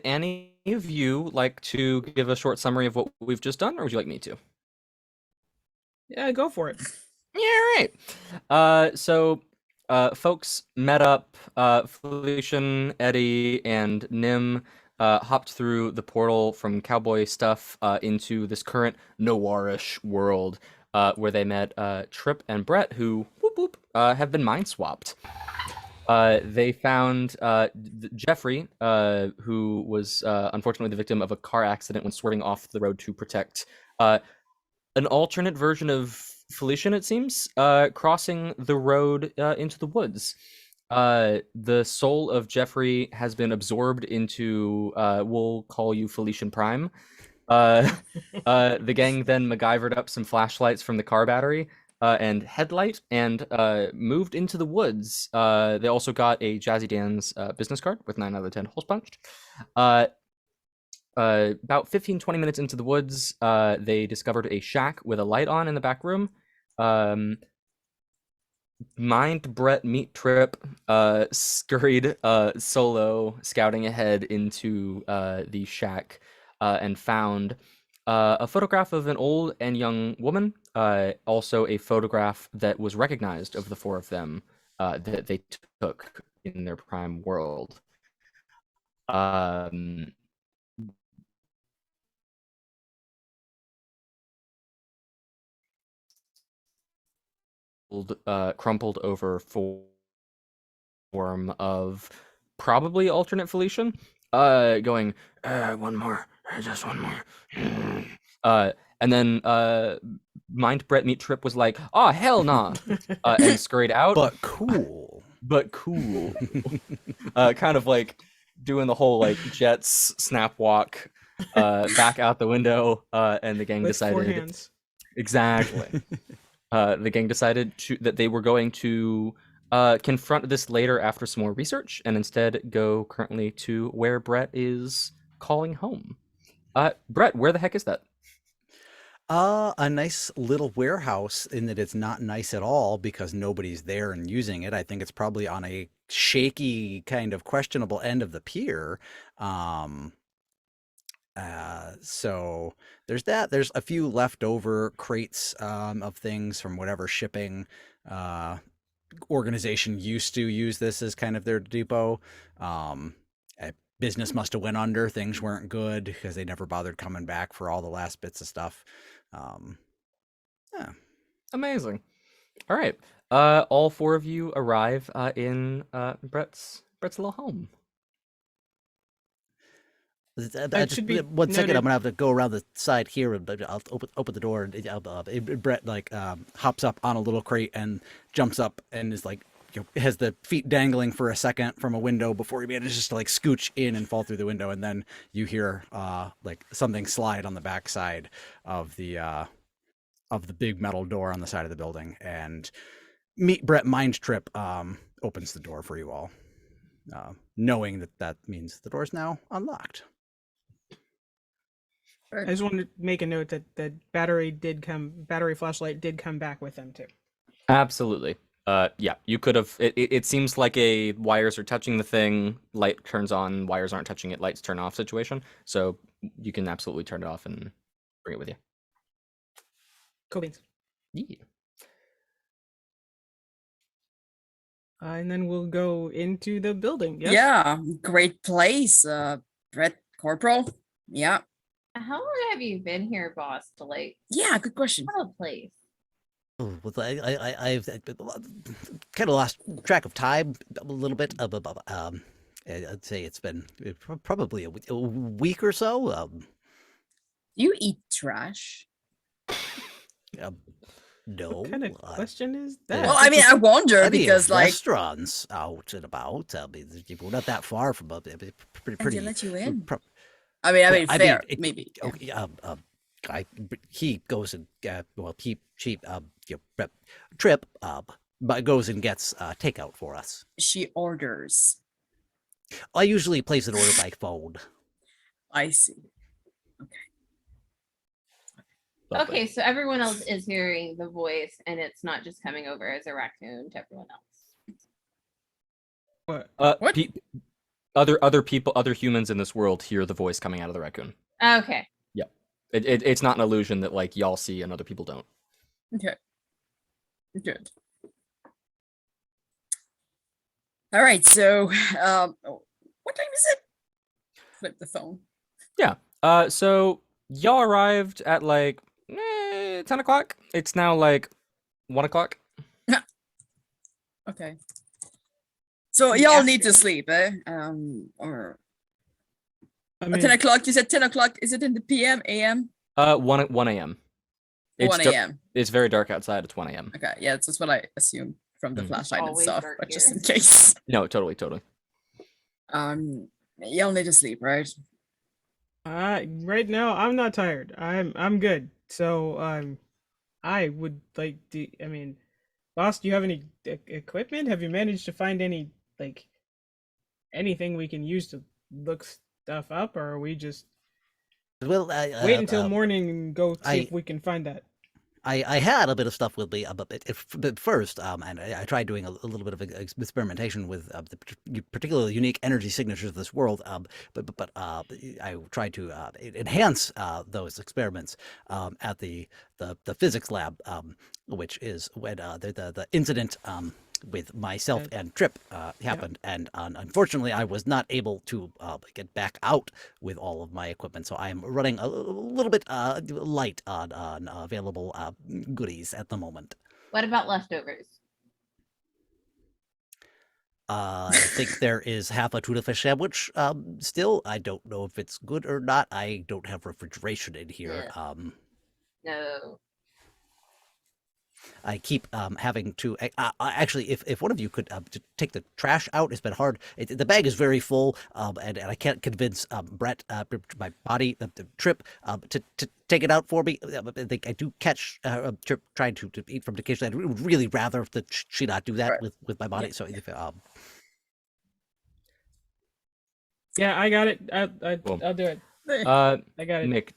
any of you like to give a short summary of what we've just done, or would you like me to? Yeah, go for it. Yeah, right. Folks met up. Felician, Eddie, and Nim hopped through the portal from cowboy stuff into this current noirish world where they met Trip and Brett, who whoop, whoop, have been mind swapped. They found Jeffrey, who was unfortunately the victim of a car accident when swerving off the road to protect an alternate version of Felician, it seems, crossing the road into the woods. The soul of Jeffrey has been absorbed into, we'll call you Felician Prime. The gang then MacGyvered up some flashlights from the car battery and headlight and moved into the woods. They also got a Jazzy Dan's business card with 9 out of 10 holes punched. About 15-20 minutes into the woods, they discovered a shack with a light on in the back room. Mind Brett meet Trip scurried solo scouting ahead into the shack and found a photograph of an old and young woman, also a photograph that was recognized of the 4 of them that they took in their prime world. Crumpled over form of probably alternate Felician, going, one more, just one more. And then Mind Brett meet Trip was like, oh, hell nah, and scurried out. But cool. But cool. Kind of like doing the whole like Jets snap walk back out the window, and the gang With decided 4 hands. exactly. The gang decided that they were going to confront this later after some more research, and instead go currently to where Brett is calling home. Brett, where the heck is that? A nice little warehouse, in that it's not nice at all because nobody's there and using it. I think it's probably on a shaky, kind of questionable end of the pier. So there's that. There's a few leftover crates of things from whatever shipping organization used to use this as kind of their depot. A business must have went under. Things weren't good because they never bothered coming back for all the last bits of stuff. Yeah. Amazing. All right. All 4 of you arrive in Brett's little home. should be One second, noted- I'm gonna have to go around the side here, and I'll open the door. And Brett like hops up on a little crate and jumps up and is like, has the feet dangling for a second from a window before he manages to like scooch in and fall through the window, and then you hear like something slide on the backside of the big metal door on the side of the building, and Meet Brett Mind Trip opens the door for you all, knowing that means the door's now unlocked. I just wanted to make a note that the battery flashlight did come back with them too. Absolutely. Yeah, you could have. It seems like a wires are touching the thing, light turns on, wires aren't touching it, lights turn off situation. So you can absolutely turn it off and bring it with you. Cool beans. Yeah. And then we'll go into the building. Yes? Yeah, great place. Brett Corporal. Yeah. How long have you been here, boss? To like, Yeah, good question. what a place. Oh, well, I've kind of lost track of time a little bit. I'd say it's been probably a week or so. You eat trash? No. What kind of question is yeah. that? Well, I mean, I wonder Plenty because of like restaurants out and about. I mean, we're not that far from pretty. they let you in. pro- I mean, Well, fair, it- maybe. Yeah. Okay, he goes and Trip but goes and gets takeout for us. She orders. I usually place an order by phone. I see. Lovely. Okay, so everyone else is hearing the voice, and it's not just coming over as a raccoon to everyone else. What? What? Other people, other humans in this world hear the voice coming out of the raccoon. Okay. Yeah, it's not an illusion that like y'all see and other people don't. Okay. Good. All right. So, what time is it? Flip the phone. Yeah. So y'all arrived at like 10 o'clock. It's now like 1 o'clock. Okay. So In the y'all need to afternoon. sleep, eh? Or I 10 mean, o'clock. You said 10 o'clock. Is it in the PM, AM? 1 a.m. 1 a.m. It's very dark outside. It's 1 a.m. Okay, yeah, that's just what I assumed from the Mhm. flashlight and Always stuff, dark but just here. in case. No, totally. Y'all need to sleep, right? right now I'm not tired. I'm good. So I would like to. I mean, boss, do you have any equipment? Have you managed to find any like anything we can use to look stuff up, or are we just Well, wait until morning and go see I- if we can find that? I had a bit of stuff with me, but first, and I tried doing a little bit of experimentation with the particularly unique energy signatures of this world. But I tried to enhance those experiments at the physics lab, which is when the incident with myself Yeah. and Trip happened, and unfortunately, I was not able to get back out with all of my equipment, so I'm running a little bit light on available goodies at the moment. What about leftovers? I think there is half a tuna fish sandwich still. I don't know if it's good or not. I don't have refrigeration in here. Yeah. No. I keep having to actually, if one of you could to take the trash out, it's been hard. The bag is very full, and I can't convince Brett, my body, the Trip, to take it out for me. I do catch Trip trying to eat from the kitchen. I would really rather that she not do that Right. with my body. Yeah. So if Yeah, I got it. Cool. I'll do it. Uh, I got it. Nick,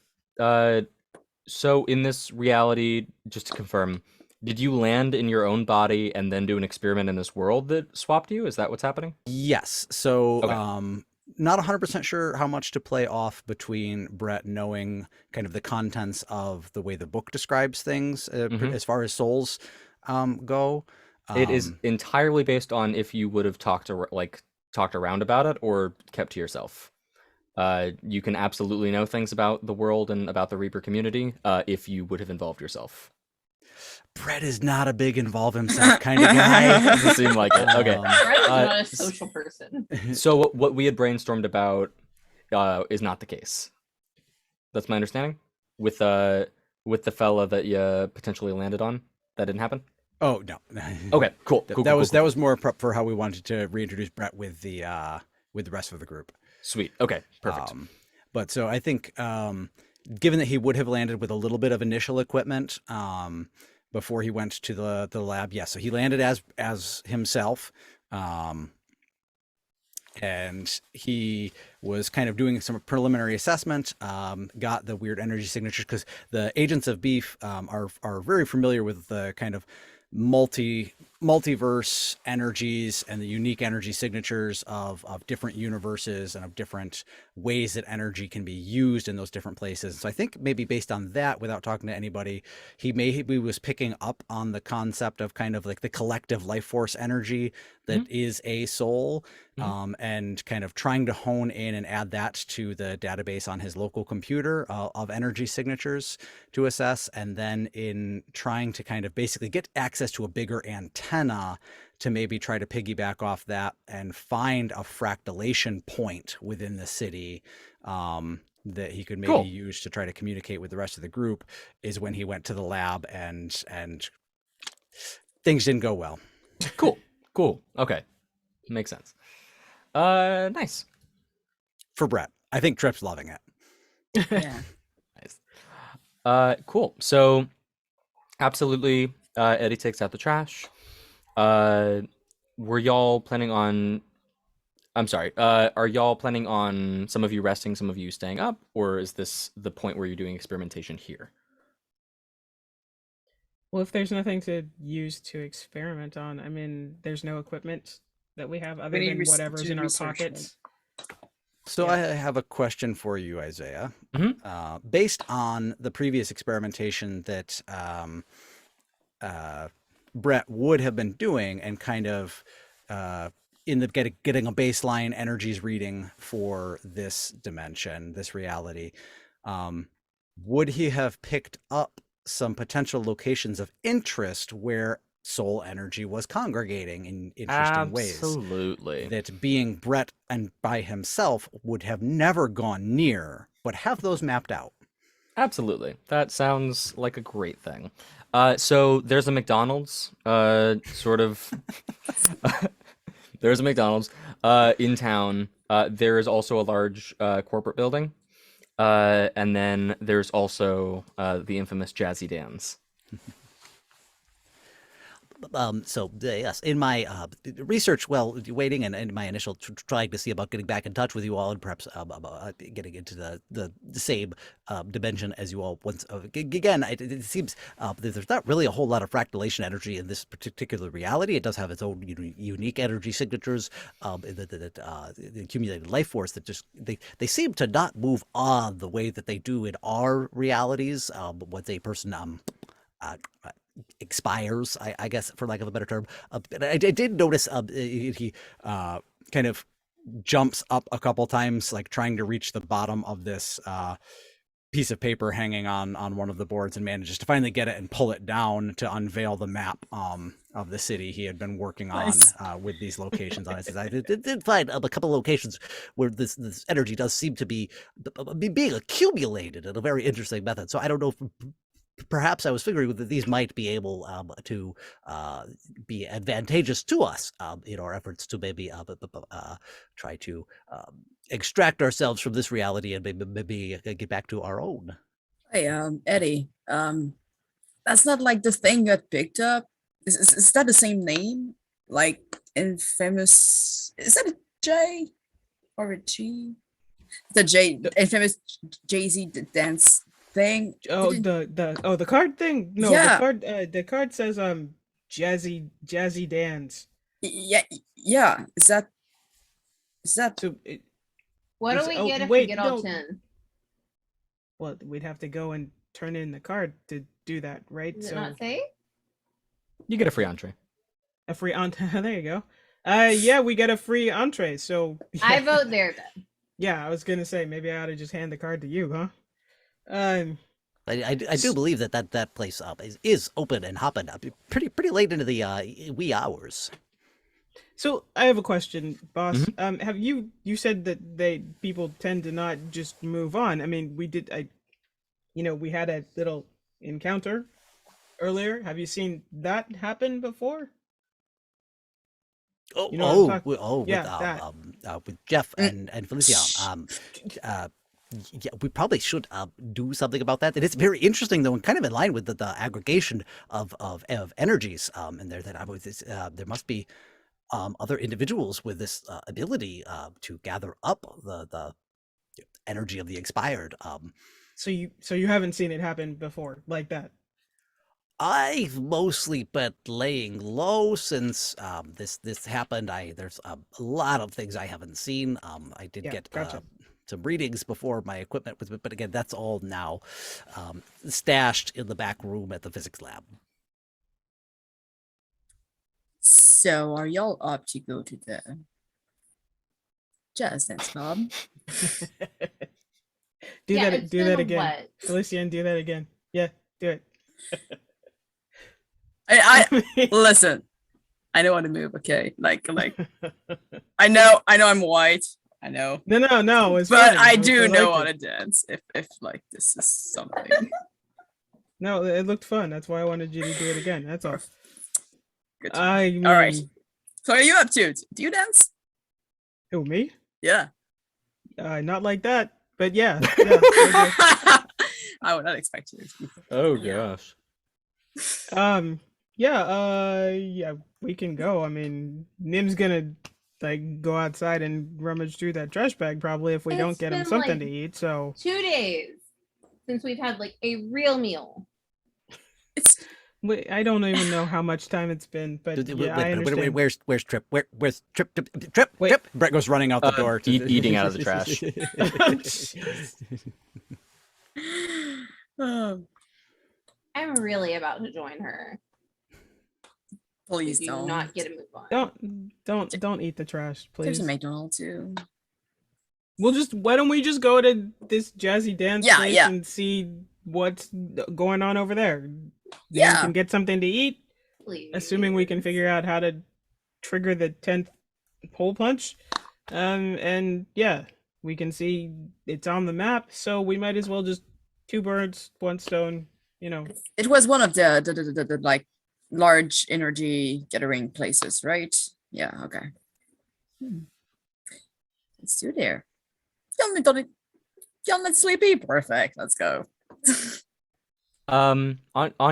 so in this reality, just to confirm, did you land in your own body and then do an experiment in this world that swapped you? Is that what's happening? yes, so Okay. not 100% sure how much to play off between Brett knowing kind of the contents of the way the book describes things Mhm. as far as souls go. It is entirely based on if you would have talked around about it or kept to yourself. You can absolutely know things about the world and about the Reaper community if you would have involved yourself. Brett is not a big involve himself kind of guy. Doesn't seem like it. Okay. Brett is not a s- social person. So what we had brainstormed about is not the case. That's my understanding. With the fella that you potentially landed on, that didn't happen. Oh no. Okay, cool. That was more prep for how we wanted to reintroduce Brett with the rest of the group. Sweet. Okay, perfect. But so I think given that he would have landed with a little bit of initial equipment before he went to the lab, yes. So he landed as himself. And he was kind of doing some preliminary assessment, got the weird energy signatures because the agents of beef are very familiar with the kind of multiverse energies and the unique energy signatures of different universes and of different ways that energy can be used in those different places. So I think maybe based on that, without talking to anybody, he was picking up on the concept of kind of like the collective life force energy that is a soul, and kind of trying to hone in and add that to the database on his local computer of energy signatures to assess, and then in trying to kind of basically get access to a bigger antenna to maybe try to piggyback off that and find a fractalation point within the city that he could maybe Cool. use to try to communicate with the rest of the group, is when he went to the lab and things didn't go well. Cool. Okay, makes sense. Nice. For Brett, I think Trip's loving it. Yeah. Nice. Cool. So, absolutely, Eddie takes out the trash. Were y'all planning on? I'm sorry. Are y'all planning on some of you resting, some of you staying up, or is this the point where you're doing experimentation here? Well, if there's nothing to use to experiment on, I mean, there's no equipment that we have other need than res- whatever's to in our research, pockets. So Yeah. I have a question for you, Isaiah. Mhm. Based on the previous experimentation that Brett would have been doing, and kind of in the getting a baseline energies reading for this dimension, this reality, would he have picked up some potential locations of interest where soul energy was congregating in interesting ways Absolutely. that, being Brett and by himself, would have never gone near, but have those mapped out? Absolutely. That sounds like a great thing. So there's a McDonald's, sort of. There's a McDonald's in town. There is also a large corporate building. And then there's also the infamous Jazzy Dan's. Yes, in my research, well, waiting, and in my initial trying to see about getting back in touch with you all, and perhaps getting into the same dimension as you all once again, it seems that there's not really a whole lot of fractalation energy in this particular reality. It does have its own unique energy signatures, the accumulated life force that just they seem to not move on the way that they do in our realities. Once a person uh, expires, I guess, for lack of a better term. And I did notice he kind of jumps up a couple times, like trying to reach the bottom of this piece of paper hanging on one of the boards, and manages to finally get it and pull it down to unveil the map of the city he had been working Nice. on with these locations on it. I did find a couple locations where this energy does seem to be being accumulated in a very interesting method. So I don't know if perhaps I was figuring that these might be able to be advantageous to us in our efforts to maybe try to extract ourselves from this reality and maybe get back to our own. Hey, Eddie, that's not like the thing you had picked up. Is that the same name? Like infamous? Is that a J or a G? The J, infamous Jay-Z dance thing. Oh, Didn't- the card thing. No, Yeah. the card says Jazzy Dan's. Yeah, yeah. Is that So What do It's- we oh, get if wait, we get all no. 10? well, we'd have to go and turn in the card to do that, right? Does it So not say? You get a free entree. a free entree. There you go. Yeah, we get a free entree. So I vote there then. yeah, I was gonna say maybe I ought to just hand the card to you, huh? Um, I do believe that place is open and hopping up pretty late into the wee hours. so I have a question, boss. Mhm. Have you said that people tend to not just move on? I mean, we had a little encounter earlier. Have you seen that happen before? Oh, You know what I'm talking- with that. with Jeff and Felicia. Yeah, we probably should do something about that. It is very interesting, though, and kind of in line with the aggregation of energies in there. That I was there must be other individuals with this ability to gather up the energy of the expired. So you haven't seen it happen before like that? I've mostly been laying low since this happened. There's a lot of things I haven't seen. I did Yeah, get gotcha. some readings before my equipment was, but again, that's all now stashed in the back room at the physics lab. so? Are y'all up to go to the jazz dance club? Do Yeah, that. it's Do been that a again, what? Felician. Do that again. Yeah, do it. I listen. I know how to move. Okay, like I know I'm white. I know, no. It's but funny. I do know how liked to it. dance. If like this is something. No, it looked fun. That's why I wanted you to do it again. That's all. Good. I mean, All right. So what are you up to? Do you dance? who, me? Yeah. Not like that. But yeah. I I would not expect you. Oh gosh. do. Yeah, we can go. I mean, Nim's gonna like go outside and rummage through that trash bag probably if we don't It's get him been, something like, to eat. So 2 days since we've had like a real meal. It's Wait, I don't even know how much time it's been, but yeah, I understand. Where's Trip? Where's Trip? Wait. Trip! Brett goes running out the door. Eating out of the trash. Oh, I'm really about to join her. please Do don't. not get a move on. Don't eat the trash, There's please. a McDonald's too. Why don't we just go to this jazzy dance Yeah, place yeah. and see what's going on over there? Then we Yeah. can get something to eat, Please. assuming we can figure out how to trigger the 10th hole punch. And yeah, we can see it's on the map, so we might as well just two birds, one stone, you know. It was one of the like large energy gathering places, right? Yeah, okay. Let's do there. Young and sleepy. Perfect. Let's go. On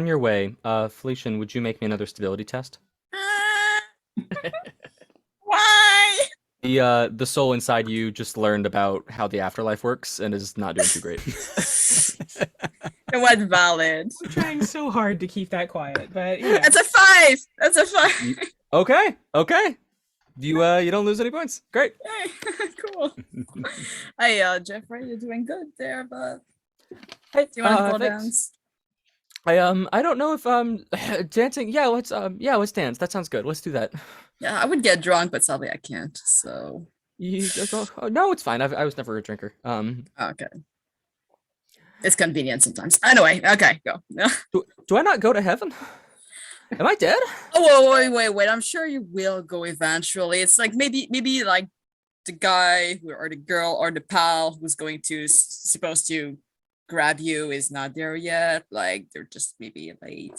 your way, Felician, would you make me another stability test? Why? The soul inside you just learned about how the afterlife works and is not doing too great. It was valid. I'm trying so hard to keep that quiet, but yeah. That's a 5. That's a 5. Okay. You don't lose any points. Great. Cool. Hey, Jeffrey, you're doing good there, but Hey, do you want to go thanks. dance? I don't know if dancing. Yeah, let's dance. That sounds good. Let's do that. Yeah, I would get drunk, but sadly I can't. So No, it's fine. I was never a drinker. okay. It's convenient sometimes. Anyway, okay, go. Do I not go to heaven? Am I dead? Oh, wait. I'm sure you will go eventually. It's like maybe like the guy or the girl or the pal who's going to supposed to grab you is not there yet. Like they're just maybe late.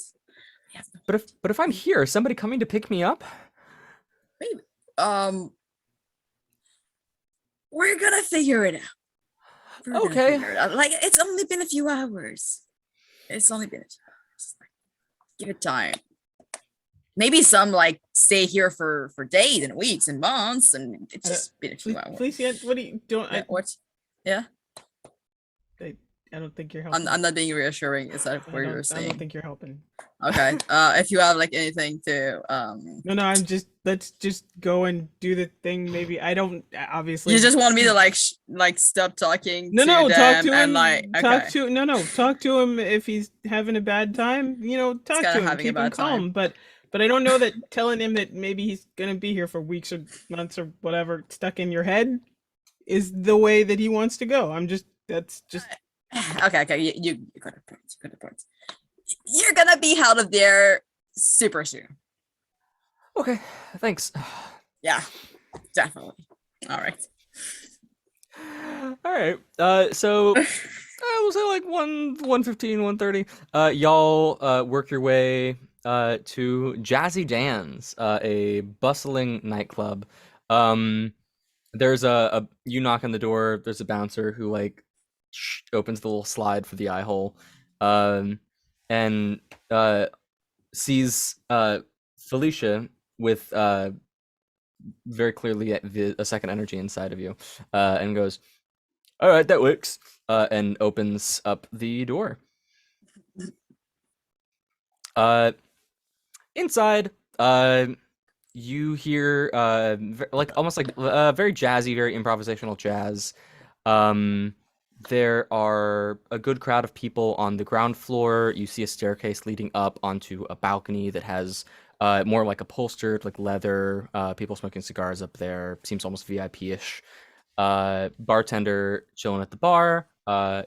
Yeah. But if I'm here, is somebody coming to pick me up? Maybe. We're gonna figure it out. Okay. Like it's only been a few hours. Give it time. Maybe some like stay here for days and weeks and months, and it's just been a few hours. Please, what do you don't? Yeah, what? Yeah. I don't think you're helping. I'm not being reassuring. Is that what you're I saying? don't think you're helping. Okay. If you have like anything to No, I'm just let's just go and do the thing. Maybe I don't obviously. you just want me to like stop talking No, to no, them talk to him. and like okay. Talk to him if he's having a bad time. Talk kinda to him, having a keep him bad calm. time. But I don't know that telling him that maybe he's gonna be here for weeks or months or whatever stuck in your head is the way that he wants to go. That's just. Okay, you got a point. You're gonna be out of there super soon. Okay, thanks. Yeah, definitely. All right. All right. So I will say like 1:15, 1:30. Y'all work your way to Jazzy Dan's, a bustling nightclub. There's you knock on the door. There's a bouncer who like opens the little slide for the eye hole, and sees Felicia with very clearly a second energy inside of you, and goes, "All right, that works," and opens up the door. Inside, you hear like almost like very jazzy, very improvisational jazz. There are a good crowd of people on the ground floor. You see a staircase leading up onto a balcony that has more like upholstered, like leather. People smoking cigars up there. Seems almost VIP-ish. Bartender chilling at the bar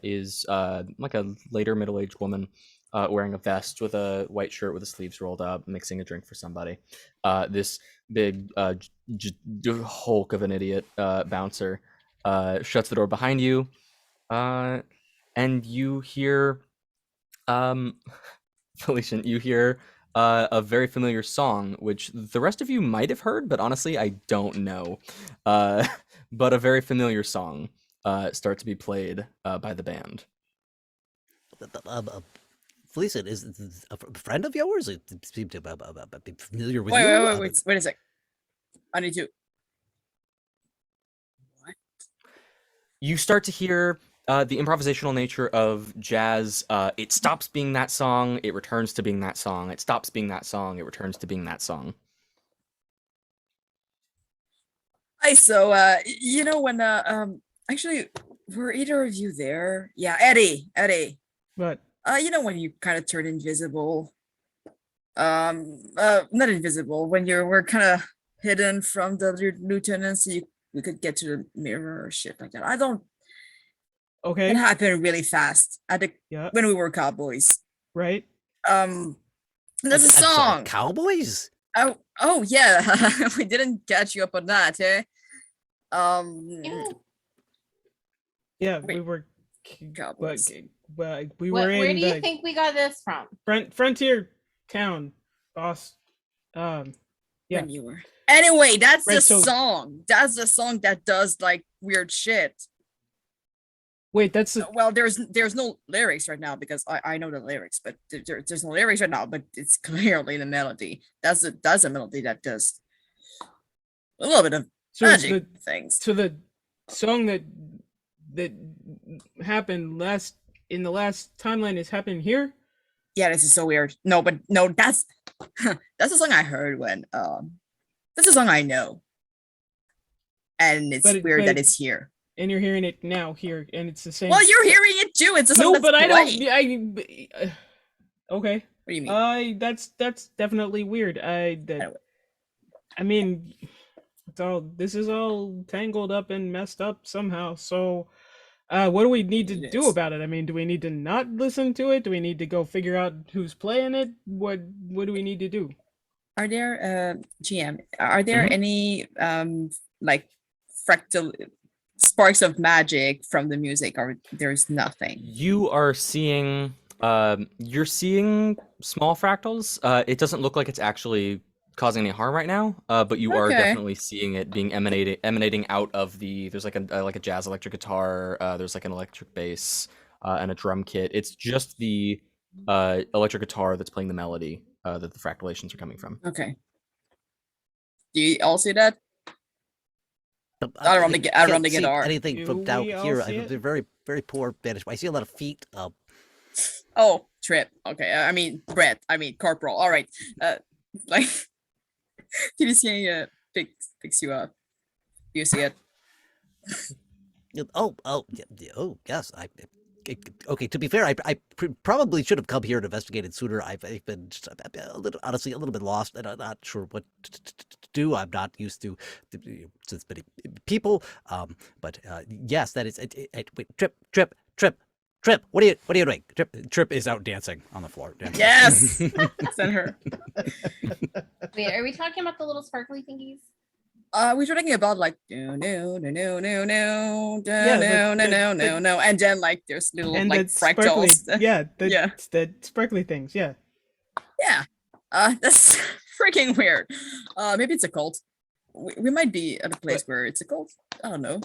is like a later middle-aged woman wearing a vest with a white shirt with the sleeves rolled up, mixing a drink for somebody. This big hulk of an idiot bouncer shuts the door behind you. And you hear, Felician, you hear a very familiar song, which the rest of you might have heard, but honestly, I don't know. But a very familiar song starts to be played by the band. Felicia, is a friend of yours? It seemed to be familiar with you. Wait a sec. I need to. You start to hear the improvisational nature of jazz, it stops being that song, it returns to being that song. It stops being that song, it returns to being that song. Hi, so when actually were either of you there? Yeah, Eddie. But When you kind of turn invisible. Not invisible, when you were kind of hidden from the lieutenants, so you could get to the mirror or shit like that. I don't okay, It happened really fast yeah, when we were cowboys. right. Um there's a I'm sorry, song. Cowboys? Oh yeah. We didn't catch you up on that, eh? Yeah, Wait, we were, Cowboys. but we What, were where in do you the think we got this from? frontier town, boss. Yeah. When you were anyway, that's the Right, so- song. That's the song that does like weird shit. Wait, that's Well, there's no lyrics right now because I know the lyrics, but there's no lyrics right now, but it's clearly the melody. That's a melody that does a little bit of so magic things. the song that happened in the last timeline is happening here. Yeah, this is so weird. No, but no, that's that's the song I heard when that's a song I know, and it's weird that it's here. And you're hearing it now here, and it's the same. Well, you're hearing it too. It's a song. No, that's but I playing. don't. Okay. What do you mean? That's definitely weird. I mean, this is all tangled up and messed up somehow. So, what do we need to do about it? I mean, do we need to not listen to it? Do we need to go figure out who's playing it? What do we need to do? Are there GM? Are there any like fractal sparks of magic from the music, or there's nothing? You are seeing, you're seeing small fractals. It doesn't look like it's actually causing any harm right now, but you are Okay. definitely seeing it being emanating out of there's like a jazz electric guitar, there's like an electric bass, and a drum kit. It's just the electric guitar that's playing the melody that the fractalations are coming from. Okay. Do you all see that? I don't can't run the see guitar. anything Do from down we all here. see it? They're very, very poor vantage. I see a lot of feet. Oh, Trip. Okay. I mean Brett. I mean Corporal. All right. Like TDCA picks you up. You see it? Yes. Okay. To be fair, I probably should have come here and investigated sooner. I've been just, honestly a little bit lost, and I'm not sure what to do. I'm not used to since many people. But yes, that is. Wait, Trip. What are you doing? Trip is out dancing on the floor. Dancing. Yes. Send her. Wait, are we talking about the little sparkly thingies? We're talking about like no, the- and then like there's little And like the sparkly, fractals. yeah, Yeah. the sparkly things, yeah. Yeah. That's freaking weird. Maybe it's a cult. We might be at a place where it's a cult. I don't know.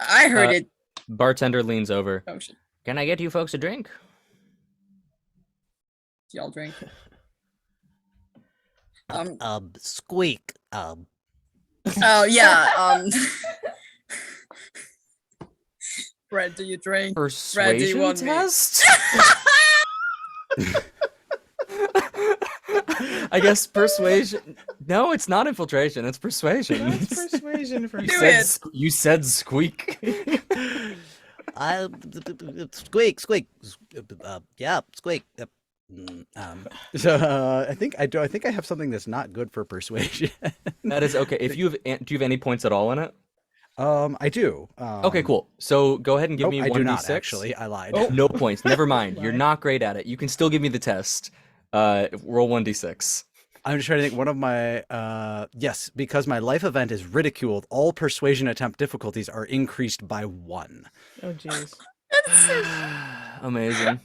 I heard it. Bartender leans over. Oh shit. Can I get you folks a drink? Y'all drink. Squeak. Oh yeah. Brett, do you drink? Brad, do you Persuasion want me? test? I guess persuasion. No, it's not infiltration. It's persuasion. That's persuasion for You Do said, it. you said squeak. Squeak. Yeah, squeak. Yep. So I think I have something that's not good for persuasion. That is okay. If you have, do you have any points at all in it? I do. Okay, cool. So go ahead and give Nope, me I 1d6. do not actually. I lied. Oh. No points. Never mind. You're Right. not great at it. You can still give me the test. Roll 1d6. I'm just trying to think. One of my yes, because my life event is ridiculed. All persuasion attempt difficulties are increased by 1. Oh jeez. Amazing.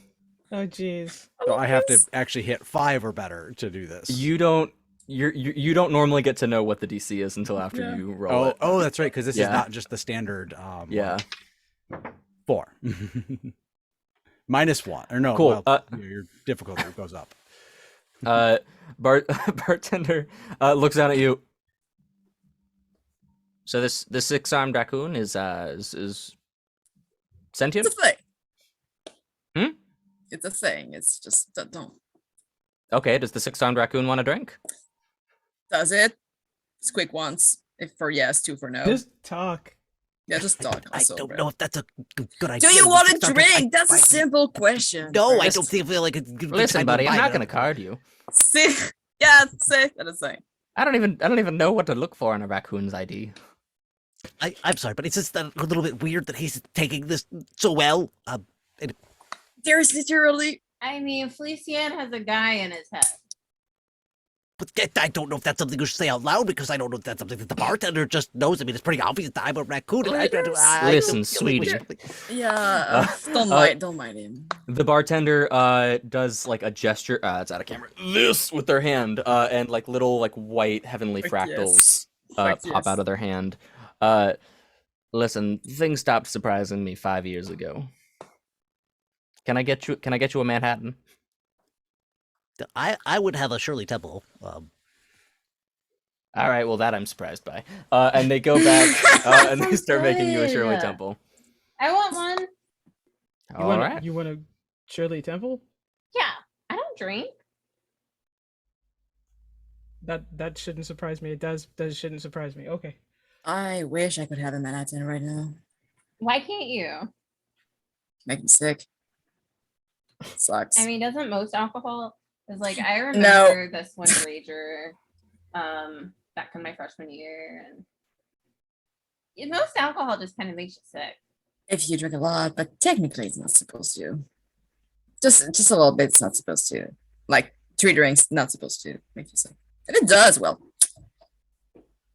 Oh jeez. So I have to actually hit 5 or better to do this. You don't normally get to know what the DC is until after Yeah. you roll it. Oh, that's right, because this is Yeah. not just the standard. Yeah. 4. -1 or no? Cool, Well, your difficulty goes up. Bartender looks down at you. So this 6-armed raccoon is sentient? It's a thing. It's a thing. It's just don't. Okay, does the six-armed raccoon want a drink? Does it? It's quick once. If for yes, two for no. Just talk. Yeah, just talk. I Also, don't bro. know if that's a good idea. Do you want a Start to- drink? That's a simple question. No, I Chris. don't feel like it's good. Listen, buddy, I'm not gonna card you. See, yeah, say that is saying. I don't even know what to look for on a raccoon's ID. I'm sorry, but it's just a little bit weird that he's taking this so well. There's literally. I mean, Felician has a guy in his head. But I don't know if that's something you should say out loud because I don't know if that's something that the bartender just knows. I mean, it's pretty obvious that I'm a raccoon. And Listen, sweetie. Yeah, don't mind him. The bartender does like a gesture. It's out of camera. This with their hand, and like little like white heavenly Fuck fractals Fuck pop yes. out of their hand. Listen, things stopped surprising me 5 years ago. Can I get you a Manhattan? I would have a Shirley Temple. All right, well that I'm surprised by. And they go back and they start making you a Shirley good. Temple. I want one. You All want right. you want a Shirley Temple? Yeah, I don't drink. That shouldn't surprise me. It does shouldn't surprise me. Okay. I wish I could have a Manhattan right now. Why can't you? Make me sick. Sucks. I mean, doesn't most alcohol? Because like I remember this one rager, back in my freshman year, and most alcohol just kind of makes you sick. If you drink a lot, but technically it's not supposed to. Just a little bit. It's not supposed to. Like 3 drinks, not supposed to make you sick. And it does. Well,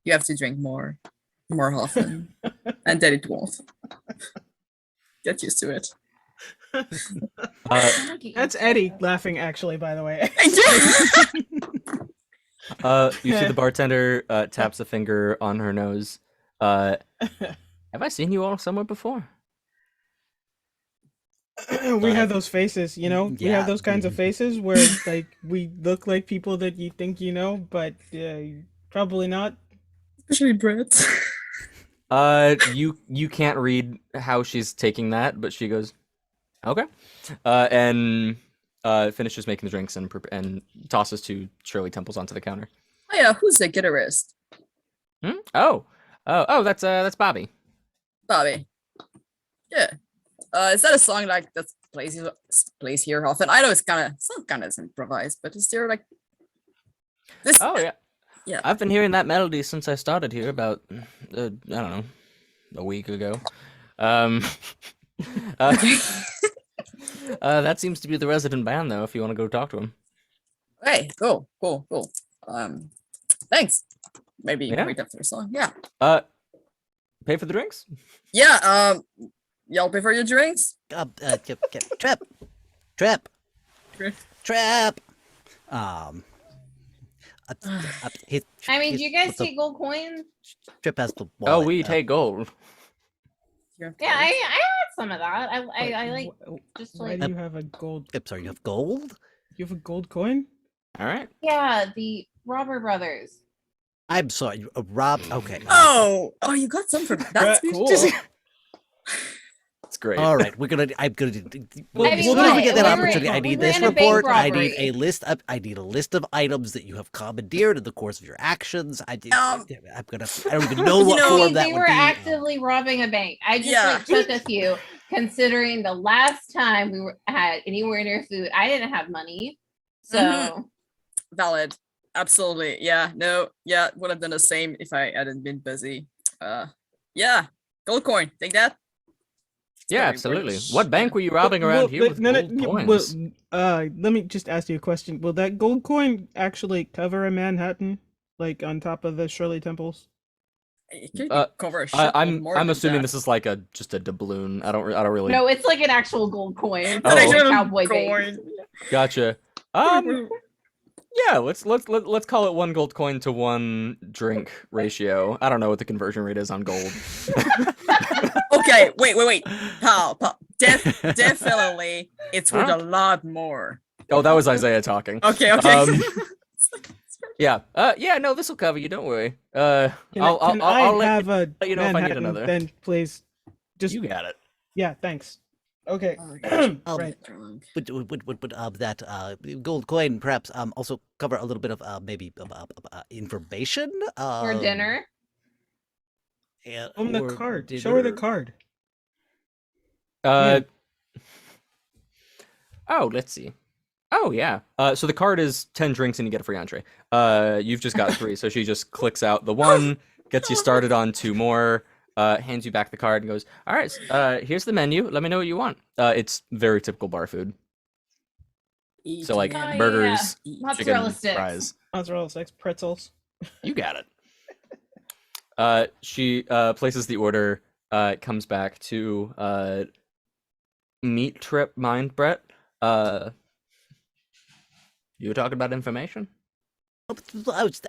you have to drink more often, and then it won't. Get used to it. That's Eddie laughing. Actually, by the way. You see the bartender taps a finger on her nose. Have I seen you all somewhere before? We have those faces, you know. We Yeah. have those kinds of faces where like we look like people that you think you know, but probably not. Especially Brett. You can't read how she's taking that, but she goes, okay, and finishes making the drinks and tosses 2 Shirley Temples onto the counter. Oh yeah, who's the guitarist? Oh, that's Bobby. Bobby. Yeah. Is that a song like that plays here often? I know it's not kind of improvised, but is there like this? Oh yeah, Yeah. I've been hearing that melody since I started here about I don't know, a week ago. That seems to be the resident band though. If you want to go talk to him. Hey, cool. Thanks. Maybe Yeah. wait after the song. Yeah. Pay for the drinks. Yeah. Y'all pay for your drinks? Trap. Trap. I mean, do you guys take gold coins? Trip has the Oh, wallet, we take gold. Yeah, I had some of that. I like just Why like do you have a gold? I'm sorry, you have gold? You have a gold coin? All right. yeah, the Robber Brothers. I'm sorry, Rob. Okay. Oh, you got some from that's cool. It's great. All right, I'm gonna. I mean, We'll look, never get that we were- opportunity. I we need were this in a bank report. I need robbery. a list. I need a list of items that you have commandeered in the course of your actions. I don't even know what know, form that they would were be. actively robbing a bank. I just Yeah. like took a few, considering the last time we had anywhere near food, I didn't have money. So Mhm. Valid. Absolutely. Yeah. No. Yeah. Would have done the same if I hadn't been busy. Yeah. Gold coin. Take that. Yeah, very absolutely. British. What bank were you robbing around here with gold coins? Let me just ask you a question. Will that gold coin actually cover a Manhattan, like on top of the Shirley Temples? It could Uh, cover a shitload I'm more than assuming that. this is like just a doubloon. I don't really. no, it's like an actual gold coin. It's Oh. like An a actual cowboy coin. bank. Gotcha. Yeah, let's call it 1 gold coin to 1 drink ratio. I don't know what the conversion rate is on gold. Okay. Wait. Pal. Definitely. It's worth a lot more. Oh, that was Isaiah talking. Okay. Yeah. Yeah. No, this will cover you. Don't worry. Can I'll I let have a you know if I need Manhattan another. then, please? Just you got it. yeah, thanks. Okay. Oh, gosh, Right. drunk. Would that gold coin perhaps also cover a little bit of maybe information? Or dinner. From the or card. Show her the dinner? card. Uh, Man. oh, let's see. Oh yeah. So the card is 10 drinks and you get a free entree. You've just got 3, so she just clicks out the one, gets you started on 2 more, hands you back the card and goes, "All right, here's the menu. Let me know what you want." It's very typical bar food. So like Eating. Oh, yeah. burgers, Mozzarella chicken, sticks. fries. Mozzarella sticks, pretzels. You got it. She places the order. It comes back to meat trip mind Brett. You were talking about information? I was,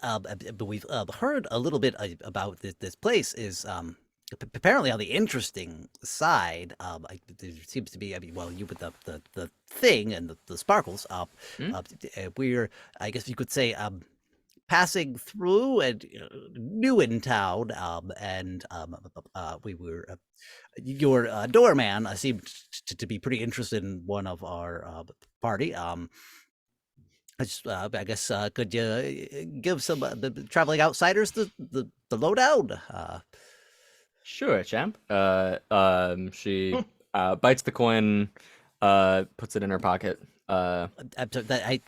we've heard a little bit about this place. Is apparently on the interesting side. There seems to be. I mean, well, you with the thing and the sparkles. We're, I guess you could say, passing through and new in town. And we were. Your doorman seemed to be pretty interested in one of our party. I guess could you give some the traveling outsiders the lowdown? Sure, champ. She bites the coin, puts it in her pocket. I'm sorry,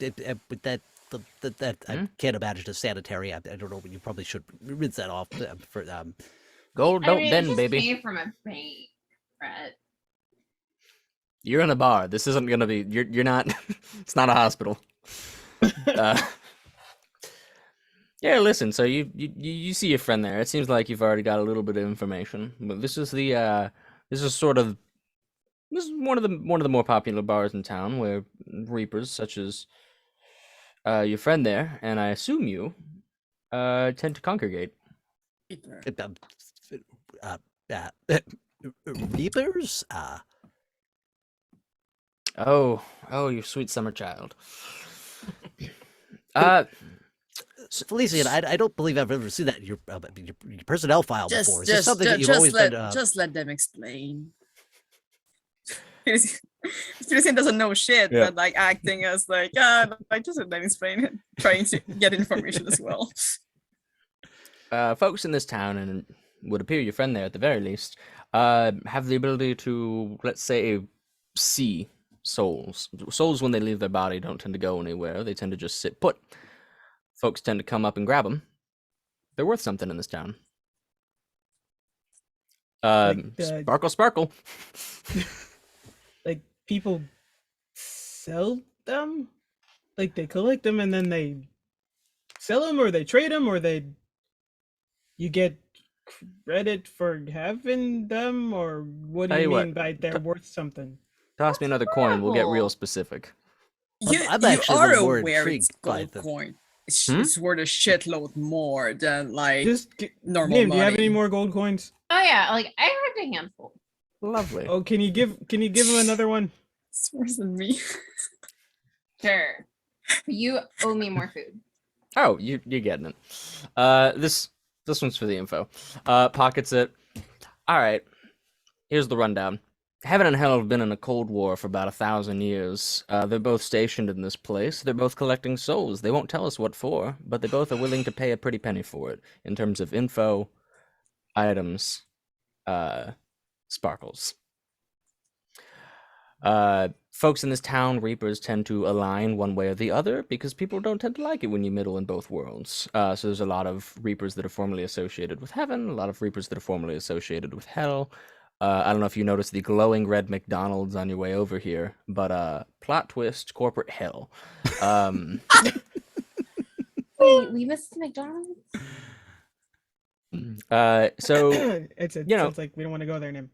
that I Hmm? can't imagine a sanitary. I don't know. You probably should rinse that off for Gold I don't mean, it bend, just baby. came from a bank, Brett. You're in a bar. This isn't gonna be. You're not. It's not a hospital. Yeah, listen. So you see your friend there. It seems like you've already got a little bit of information. But this is the this is sort of this is one of the more popular bars in town where reapers such as your friend there, and I assume you tend to congregate. uh, reapers. Oh, you sweet summer child. Uh, Felician, I don't believe I've ever seen that in your personnel file before. Is this Just, something that you've just always let, been? just let them explain. Felician doesn't know shit, Yeah. but like acting as like, like just let them explain it, trying to get information as well. folks in this town, and would appear your friend there at the very least, have the ability to, let's say, see souls. Souls, when they leave their body, don't tend to go anywhere. They tend to just sit put. Folks tend to come up and grab them. They're worth something in this town. Sparkle, sparkle. Like people sell them? Like they collect them and then they sell them, or they trade them, or you get credit for having them, or what do Tell you you mean what, by they're worth something? Toss me another coin. We'll get real horrible. specific. I'm You actually a are little more aware it's intrigued by gold the. coin. Hmm? It's worth a shitload more than like Just normal Nim, do you have money. any more gold coins? Oh yeah, like I have a handful. Lovely. Oh, can you give him another one? It's worse than me. Sure. But you owe me more food. Oh, you're getting it. This one's for the info. Pockets it. All right. Here's the rundown. Heaven and Hell have been in a cold war for about 1,000 years. They're both stationed in this place. They're both collecting souls. They won't tell us what for, but they both are willing to pay a pretty penny for it in terms of info, items, sparkles. Folks in this town, Reapers, tend to align one way or the other because people don't tend to like it when you middle in both worlds. So there's a lot of Reapers that are formerly associated with Heaven, a lot of Reapers that are formerly associated with Hell. I don't know if you noticed the glowing red McDonald's on your way over here, but plot twist, corporate hell. Wait, we missed McDonald's? So It you know- sounds like we don't want to go there, Nim.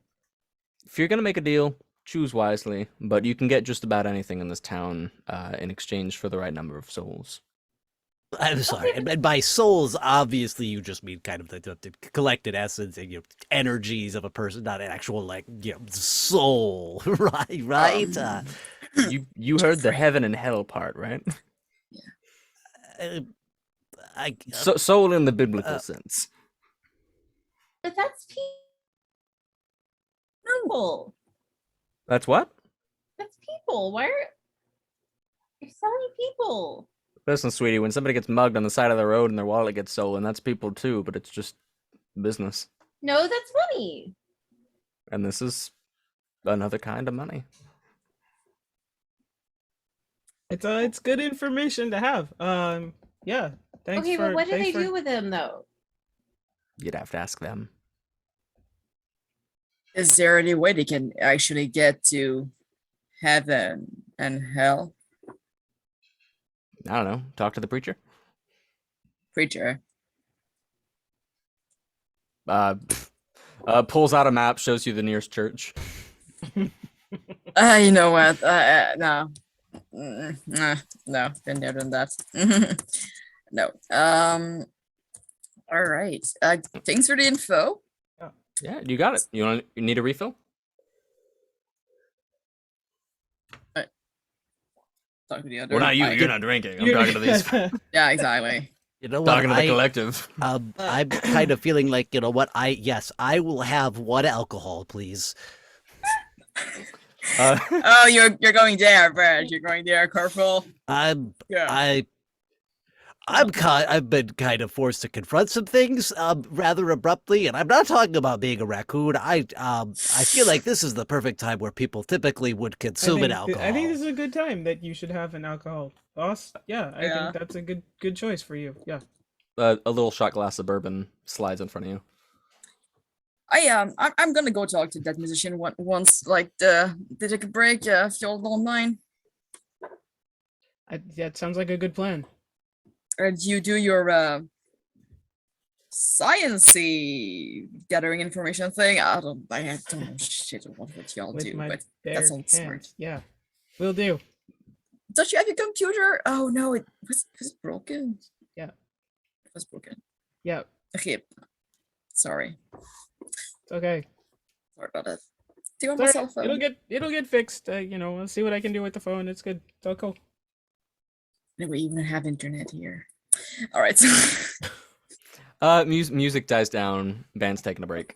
if you're gonna make a deal, choose wisely, but you can get just about anything in this town in exchange for the right number of souls. I'm sorry, and by souls, obviously you just mean kind of the collected essence and energies of a person, not an actual soul, right? Right? You heard the heaven and hell part, right? Soul in the biblical sense. But that's people. That's what? That's people. Why are you're selling people? Listen, sweetie, when somebody gets mugged on the side of the road and their wallet gets stolen, that's people too, but it's just business. No, that's money. And this is another kind of money. It's good information to have. Yeah. Thanks Okay, for but what do thanks they for do with him though? You'd have to ask them. Is there any way they can actually get to heaven and hell? I don't know. Talk to the preacher. Preacher. Pulls out a map, shows you the nearest church. You know what? No. No, been there, done that. No. All right. Thanks for the info. Yeah, you got it. You need a refill? Talk to the other. Well, not you. I- You're not drinking. I'm talking to these. Yeah, exactly. You know what? Talking to the collective. I'm kind of feeling like, you know what? I will have one alcohol, please. Oh, you're going there, Brad. You're going there, Corporal. I've been kind of forced to confront some things rather abruptly, and I'm not talking about being a raccoon. I feel like this is the perfect time where people typically would consume an alcohol. I think this is a good time that you should have an alcohol, boss. Yeah, I Yeah. think that's a good choice for you. Yeah. A little shot glass of bourbon slides in front of you. I'm gonna go talk to that musician once, like they take a break. If you all don't mind. That sounds like a good plan. You do your sciencey gathering information thing. I don't know shit about what y'all With do, my but bare that sounds smart. hands. Yeah. Will do. Don't you have your computer? Oh no, it was broken. Yeah. It was broken. Yeah. Okay. Sorry. It's okay. Sorry about that. Do you want It's my all cell right. phone? It'll get fixed. I'll see what I can do with the phone. It's good. It's all cool. Anyway, even have internet here. All right. Music dies down. Band's taking a break.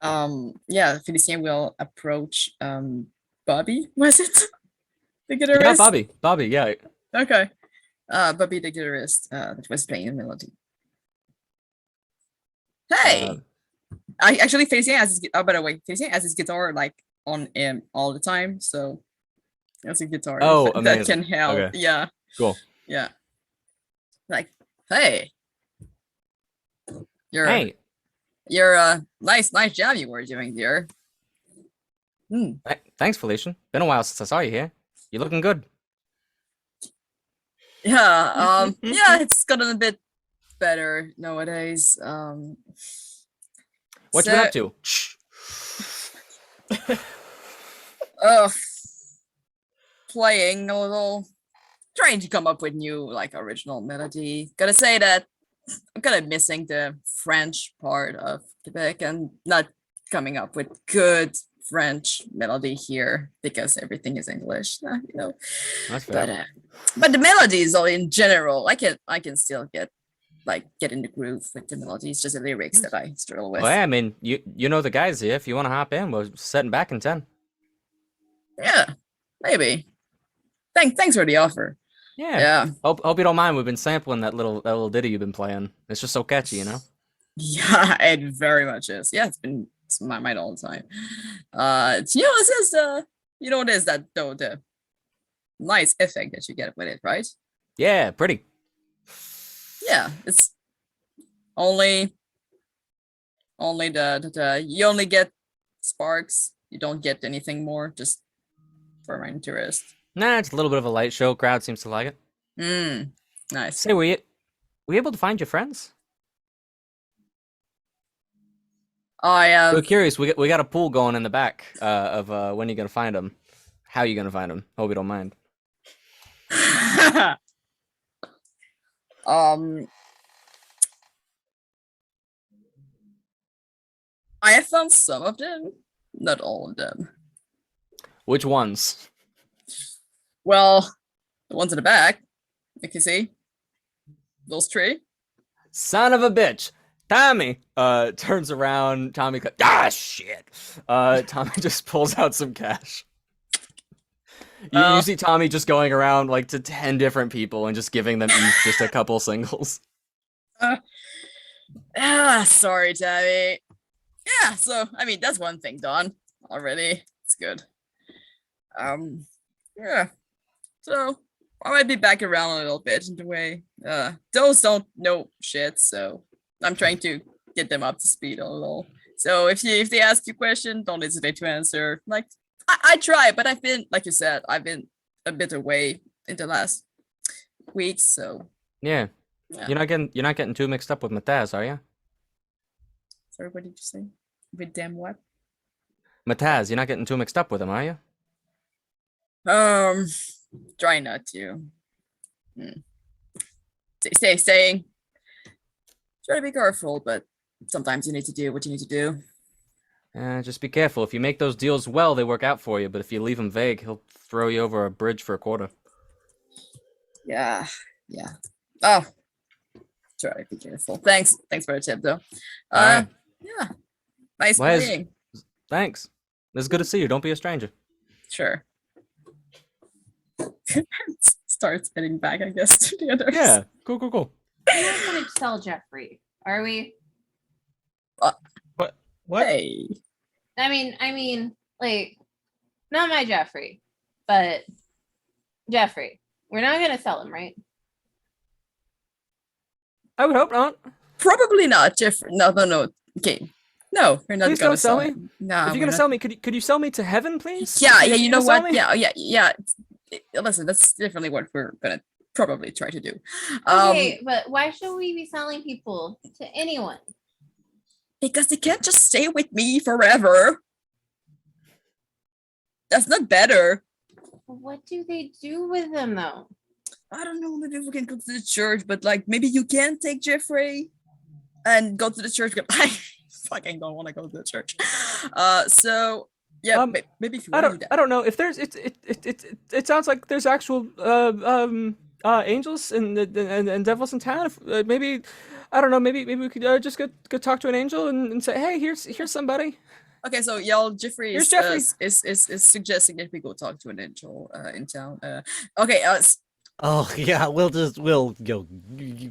Yeah, Felicien will approach Bobby, was it? The guitarist? Yeah, Bobby, yeah. Okay. Bobby the guitarist that was playing the melody. Hey! I actually Felicien has his by the way, Felicien has his guitar like on him all the time, so he has a guitar Oh, that amazing. can help. Okay. Yeah. Cool. Yeah. Like, hey. Hey, You're nice jam you were doing there. thanks, Felician. Been a while since I saw you here. You're looking good. Yeah, yeah, it's gotten a bit better nowadays. What you been up to? Shh. Playing a little, trying to come up with new like original melody. Gotta say that I'm kind of missing the French part of Quebec and not coming up with good French melody here because everything is English, That's fair. But the melodies, all in general, I can still get in the groove with the melodies. Just the lyrics that I struggle with. Well, yeah, I mean, you know the guys here. If you want to hop in, we're setting back in 10. Yeah, maybe. Thanks for the offer. Yeah. Yeah. Hope you don't mind. We've been sampling that little ditty you've been playing. It's just so catchy, you know. Yeah, it very much is. Yeah, it's in my mind all the time. This is what is that though, the nice effect that you get with it, right? Yeah, pretty. Yeah, it's only the you only get sparks. You don't get anything more, just for my interest. Nah, it's a little bit of a light show. Crowd seems to like it. Nice. Say, were you able to find your friends? I We're curious. We got a pool going in the back of when you're gonna find them. How you gonna find them? Hope you don't mind. I have found some of them, not all of them. Which ones? Well, the ones in the back, you can see those three. Son of a bitch! Tommy turns around. Tommy, shit. Tommy just pulls out some cash. You see Tommy just going around like to 10 different people and just giving them each just a couple singles. Sorry, Tommy. Yeah, so I mean that's one thing done already. It's good. Yeah. So I might be back around a little bit in the way. Those don't know shit, so I'm trying to get them up to speed a little. So if they ask you a question, don't hesitate to answer. Like I try, but I've been, like you said, I've been a bit away in the last weeks, so Yeah. Yeah. You're not getting too mixed up with Mataz, are you? sorry, what did you say? With them what? Mataz, you're not getting too mixed up with him, are you? Try not to. Saying. Try to be careful, but sometimes you need to do what you need to do. Just be careful. If you make those deals well, they work out for you. But if you leave him vague, he'll throw you over a bridge for a quarter. Yeah. Oh, try to be careful. Thanks for the tip, though. Alright. Yeah. Nice Wes, playing. Thanks. It's good to see you. Don't be a stranger. Sure. Starts heading back, I guess, to the others. Yeah. Cool. We're not gonna tell Jeffrey, are we? What? Hey. I mean, like, not my Jeffrey, but Jeffrey. We're not gonna sell him, right? I would hope not. Probably not, Jeffrey. No. Okay. No, we're not Please gonna don't sell him. me. No, If you're gonna sell me, could you sell me to heaven, please? Yeah, If you you're know gonna sell what? me? Yeah. Listen, that's definitely what we're gonna probably try to do. Okay, but why should we be selling people to anyone? Because they can't just stay with me forever. That's not better. What do they do with them though? I don't know, maybe we can go to the church, but like maybe you can take Jeffrey and go to the church. But I fucking don't want to go to the church. So yeah, maybe if you want to do that. I don't know if there's it sounds like there's actual angels and devils in town. If, maybe I don't know. Maybe we could just go talk to an angel and say, hey, here's somebody. Okay, so y'all, Jeffrey Here's is, Jeffrey. is suggesting that we go talk to an angel in town. Okay. Oh yeah, we'll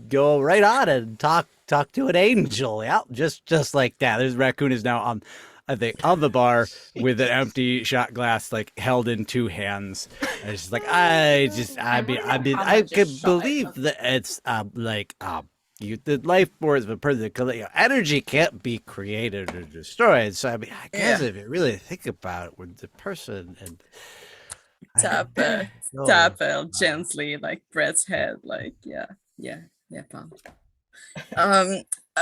go right on and talk to an angel. Yeah, just like that. There's Raccoon is now on, I think, on the bar with an empty shot glass like held in two hands. And it's just like I could believe that it's the life force of a person, energy can't be created or destroyed. So I mean, I guess if you really think about it, with the person and tap gently like Brett's head, like yeah, pal.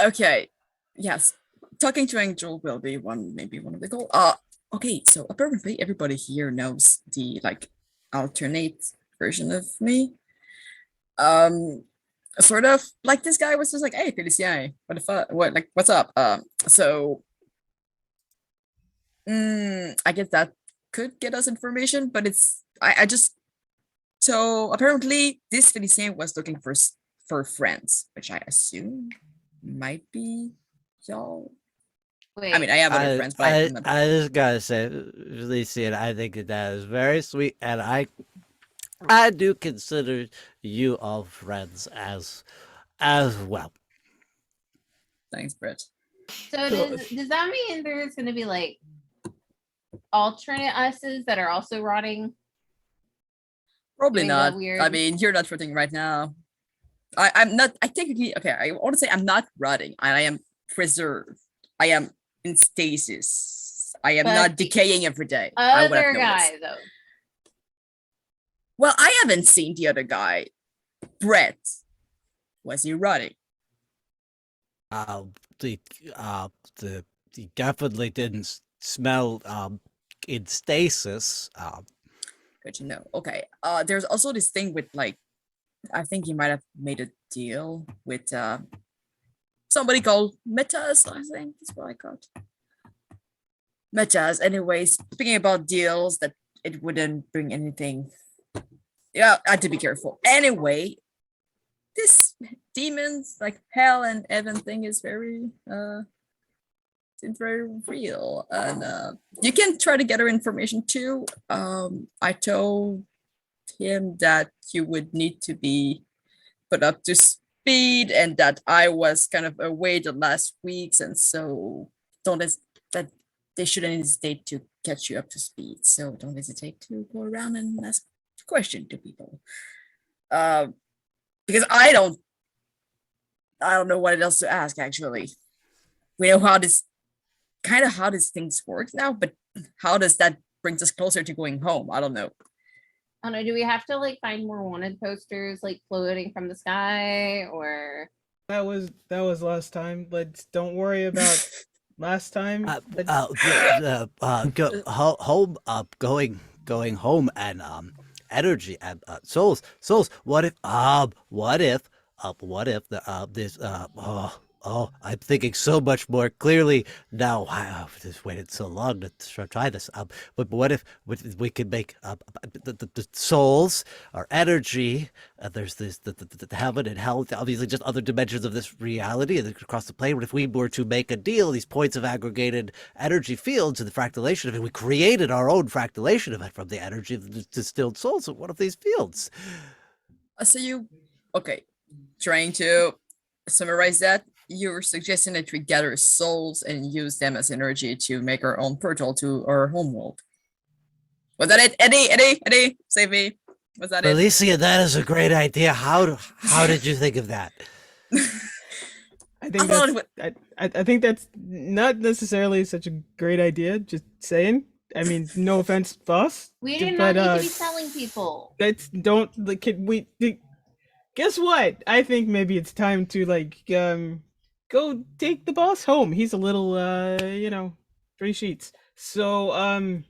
Okay, yes, talking to angel will be maybe one of the goals. Okay, so apparently everybody here knows the like alternate version of me. Sort of like this guy was just like, hey, Felicien, what the fuck, what's up? So I guess that could get us information, but it's I just, so apparently this Felicien was looking for friends, which I assume might be y'all. Wait, I mean, I have other friends, but I just gotta say, Felicien, I think that is very sweet, and I do consider you all friends as well. Thanks, Brett. so does that mean there's gonna be like alternate uses that are also rotting? Probably Doing that not. weird- I mean, you're not rotting right now. I'm not. I technically, okay, I want to say I'm not rotting. I am preserved. I am in stasis. I am But not the decaying every day. I would Other have noticed. guy though. Well, I haven't seen the other guy. Brett, was he rotting? He definitely didn't smell in stasis. Good to know. Okay. There's also this thing with like, I think he might have made a deal with somebody called Metas. I think that's what I got. Metas. Anyways, speaking about deals that it wouldn't bring anything. Yeah, I had to be careful. Anyway, this demons, like hell and heaven thing is very seems very real. And you can try to gather information too. I told him that you would need to be put up to speed and that I was kind of away the last weeks, and so that they shouldn't hesitate to catch you up to speed. So don't hesitate to go around and ask questions to people. Because I don't know what else to ask actually. We know how this things work now, but how does that brings us closer to going home? I don't know. I don't know. Do we have to like find more wanted posters like floating from the sky, or That was last time. Let's don't worry about last time. Going home and energy and souls. What if this I'm thinking so much more clearly now. I've just waited so long to try this. But what if we could make the souls or energy? There's this the heaven and hell, obviously just other dimensions of this reality and across the plane. But if we were to make a deal, these points of aggregated energy fields and the fractalation of it, we created our own fractalation of it from the energy of the distilled souls of one of these fields. So trying to summarize that, you're suggesting that we gather souls and use them as energy to make our own portal to our homeworld. Was that it? Eddie, save me. Was that it? Alicia, that is a great idea. How did you think of that? I think that's not necessarily such a great idea. Just saying. I mean, no offense, boss. we do not need to be selling people? Guess what? I think maybe it's time to go take the boss home. He's a little 3 sheets. So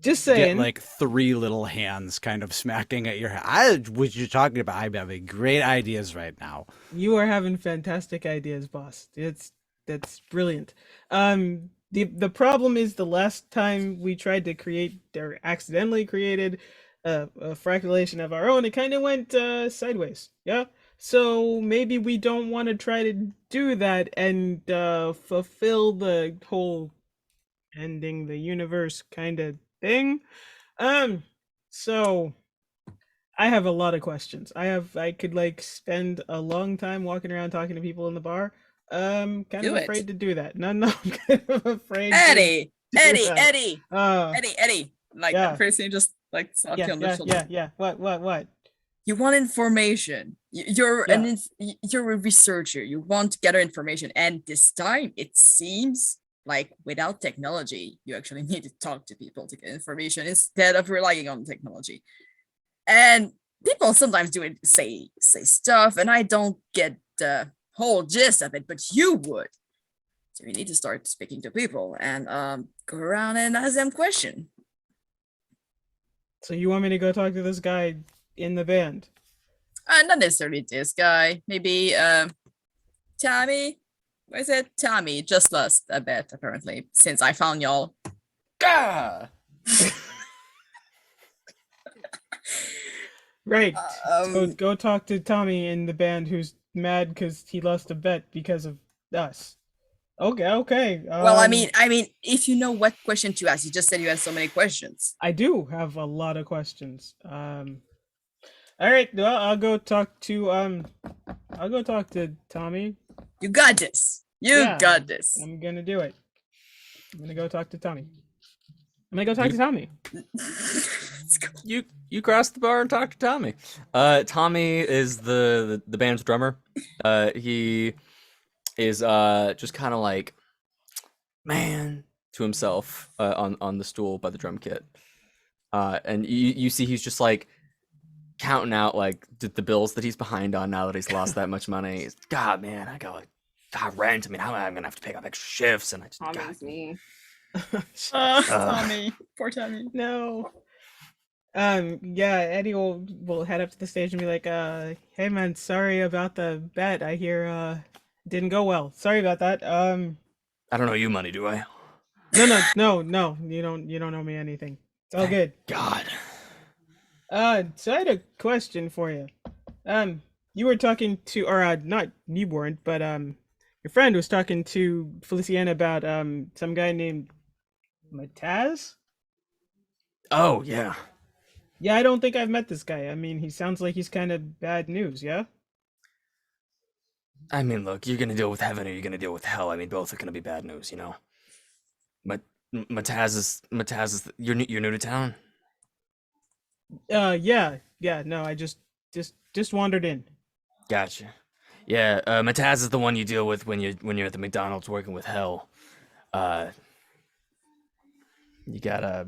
just saying. Get like 3 little hands kind of smacking at your head. What you're talking about? I'm having great ideas right now. You are having fantastic ideas, boss. That's brilliant. The problem is the last time we tried to create or accidentally created a fractalation of our own, it kind of went sideways. Yeah. So maybe we don't want to try to do that and fulfill the whole ending the universe kind of thing. So I have a lot of questions. I could spend a long time walking around talking to people in the bar. Kind of afraid to do that. No, I'm kind of afraid. Eddie. Like Yeah. the person just slapped you on the shoulder. Yeah. What? You want information. You're Yeah. you're a researcher. You want to gather information, and this time it seems like without technology, you actually need to talk to people to get information instead of relying on technology. And people sometimes say stuff, and I don't get the whole gist of it, but you would. So you need to start speaking to people and go around and ask them questions. So you want me to go talk to this guy in the band? Not necessarily this guy. Maybe Tommy. What is it? Tommy just lost a bet apparently since I found y'all. Gah! Right. So go talk to Tommy in the band who's mad because he lost a bet because of us. Okay. Well, I mean, if you know what question to ask, you just said you had so many questions. I do have a lot of questions. All right. Well, I'll go talk to Tommy. You got this. You Yeah. got this. I'm gonna do it. I'm gonna go talk to Tommy. Tommy. Let's go. You cross the bar and talk to Tommy. Tommy is the band's drummer. He is just kind of like, man, to himself on the stool by the drum kit. And you see he's just like counting out like the bills that he's behind on now that he's lost that much money. He's, God, man, I got rent. I mean, I'm gonna have to pick up extra shifts, and I just Tommy's me. Tommy, poor Tommy. No. Yeah, Eddie will head up to the stage and be like, hey man, sorry about the bet. I hear didn't go well. Sorry about that. I don't owe you money, do I? No. You don't owe me anything. It's all good. God. So I had a question for you. you were talking to, or not you weren't, but your friend was talking to Feliciana about some guy named Mataz. Oh yeah. Yeah, I don't think I've met this guy. I mean, he sounds like he's kind of bad news. Yeah. I mean, look, you're gonna deal with heaven or you're gonna deal with hell. I mean, both are gonna be bad news, you know. But Mataz is you're new to town. Yeah, yeah. No, I just wandered in. Gotcha. Yeah, Mataz is the one you deal with when you're at the McDonald's working with hell. Uh, you got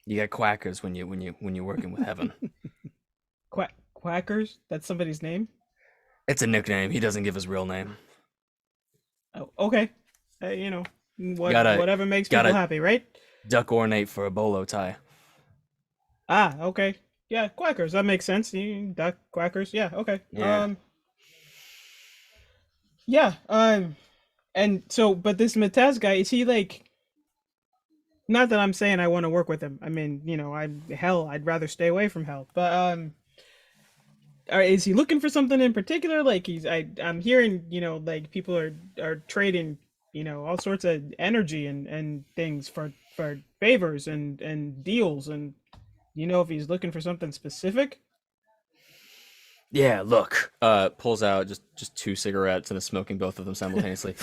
you got quackers when you're working with heaven. Quackers? That's somebody's name. It's a nickname. He doesn't give his real name. Oh, okay. Gotta Whatever makes people gotta happy, right? duck ornate for a bolo tie. Ah, okay. Yeah, quackers. That makes sense. Duck quackers. Yeah, okay. Yeah. Yeah. And so, but this Matez guy, is he like? Not that I'm saying I want to work with him. I mean, I'd rather stay away from hell. But is he looking for something in particular? Like I'm hearing, like people are trading, all sorts of energy and things for favors and deals, and if he's looking for something specific. Yeah, look. Pulls out just two cigarettes and is smoking both of them simultaneously.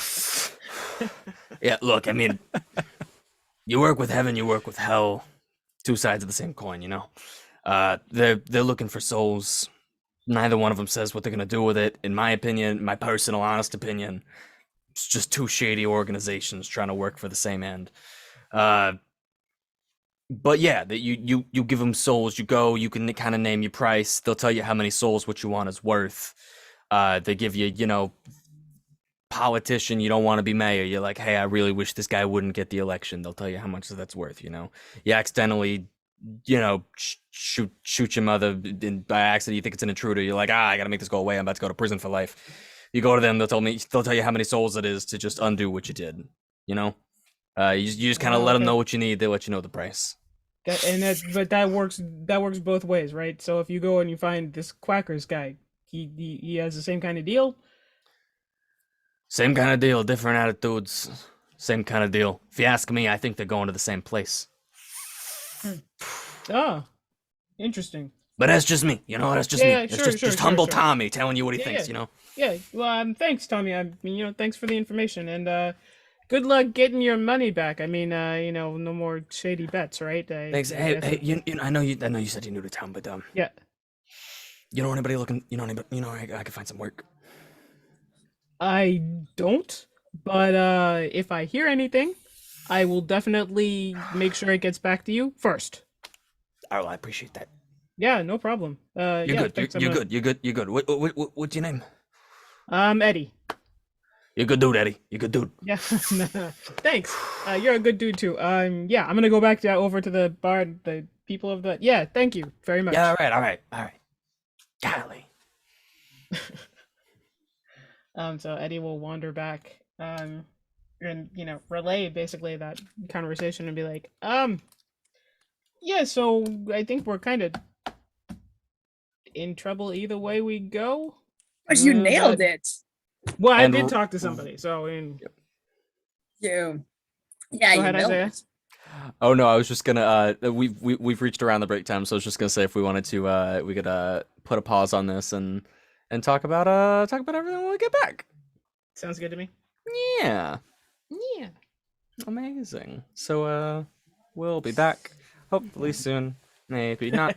Yeah, look, I mean, you work with heaven, you work with hell. Two sides of the same coin, you know. They're looking for souls. Neither one of them says what they're gonna do with it. In my opinion, my personal honest opinion, it's just two shady organizations trying to work for the same end. But yeah, that you give them souls. You go, you can kind of name your price. They'll tell you how many souls what you want is worth. They give you, politician, you don't want to be mayor. You're like, hey, I really wish this guy wouldn't get the election. They'll tell you how much that's worth. You accidentally, shoot your mother by accident. You think it's an intruder. You're like, I gotta make this go away. I'm about to go to prison for life. You go to them. They'll tell you how many souls it is to just undo what you did. You know, you just kind of let them Okay. know what you need. They let you know the price. But that works both ways, right? So if you go and you find this quackers guy, he has the same kind of deal. Same kind of deal, different attitudes. Same kind of deal. If you ask me, I think they're going to the same place. Ah, interesting. But that's just me, That's just Yeah, me. yeah, It's sure, just sure, just sure, humble sure. Tommy telling you what he Yeah, thinks. yeah. Well, thanks, Tommy. I mean, thanks for the information, and good luck getting your money back. I mean, no more shady bets, right? Thanks. I Hey, guess hey, I know you said you're new to town, but yeah. you know anybody looking? You know anybody? I could find some work. I don't, but if I hear anything, I will definitely make sure it gets back to you first. Oh, well, I appreciate that. Yeah, no problem. You're Yeah, good. thanks. You're good. You're good. You're good. What's your name? Eddie. You're a good dude, Eddie. You're a good dude. Yeah, thanks. You're a good dude too. Yeah, I'm gonna go back over to the bar. The people of the yeah. Thank you very much. Yeah. All right. Golly. So Eddie will wander back. And relay basically that conversation and be like, yeah. So I think we're kind of in trouble either way we go. But you But nailed it. well, I And did r- talk to somebody. So You. Yeah, go you ahead, nailed Isaiah. it. Oh no, I was just gonna. We've reached around the break time, so I was just gonna say if we wanted to, we could put a pause on this and talk about everything when we get back. Sounds good to me. Yeah. Yeah. Amazing. So we'll be back hopefully soon. Maybe not.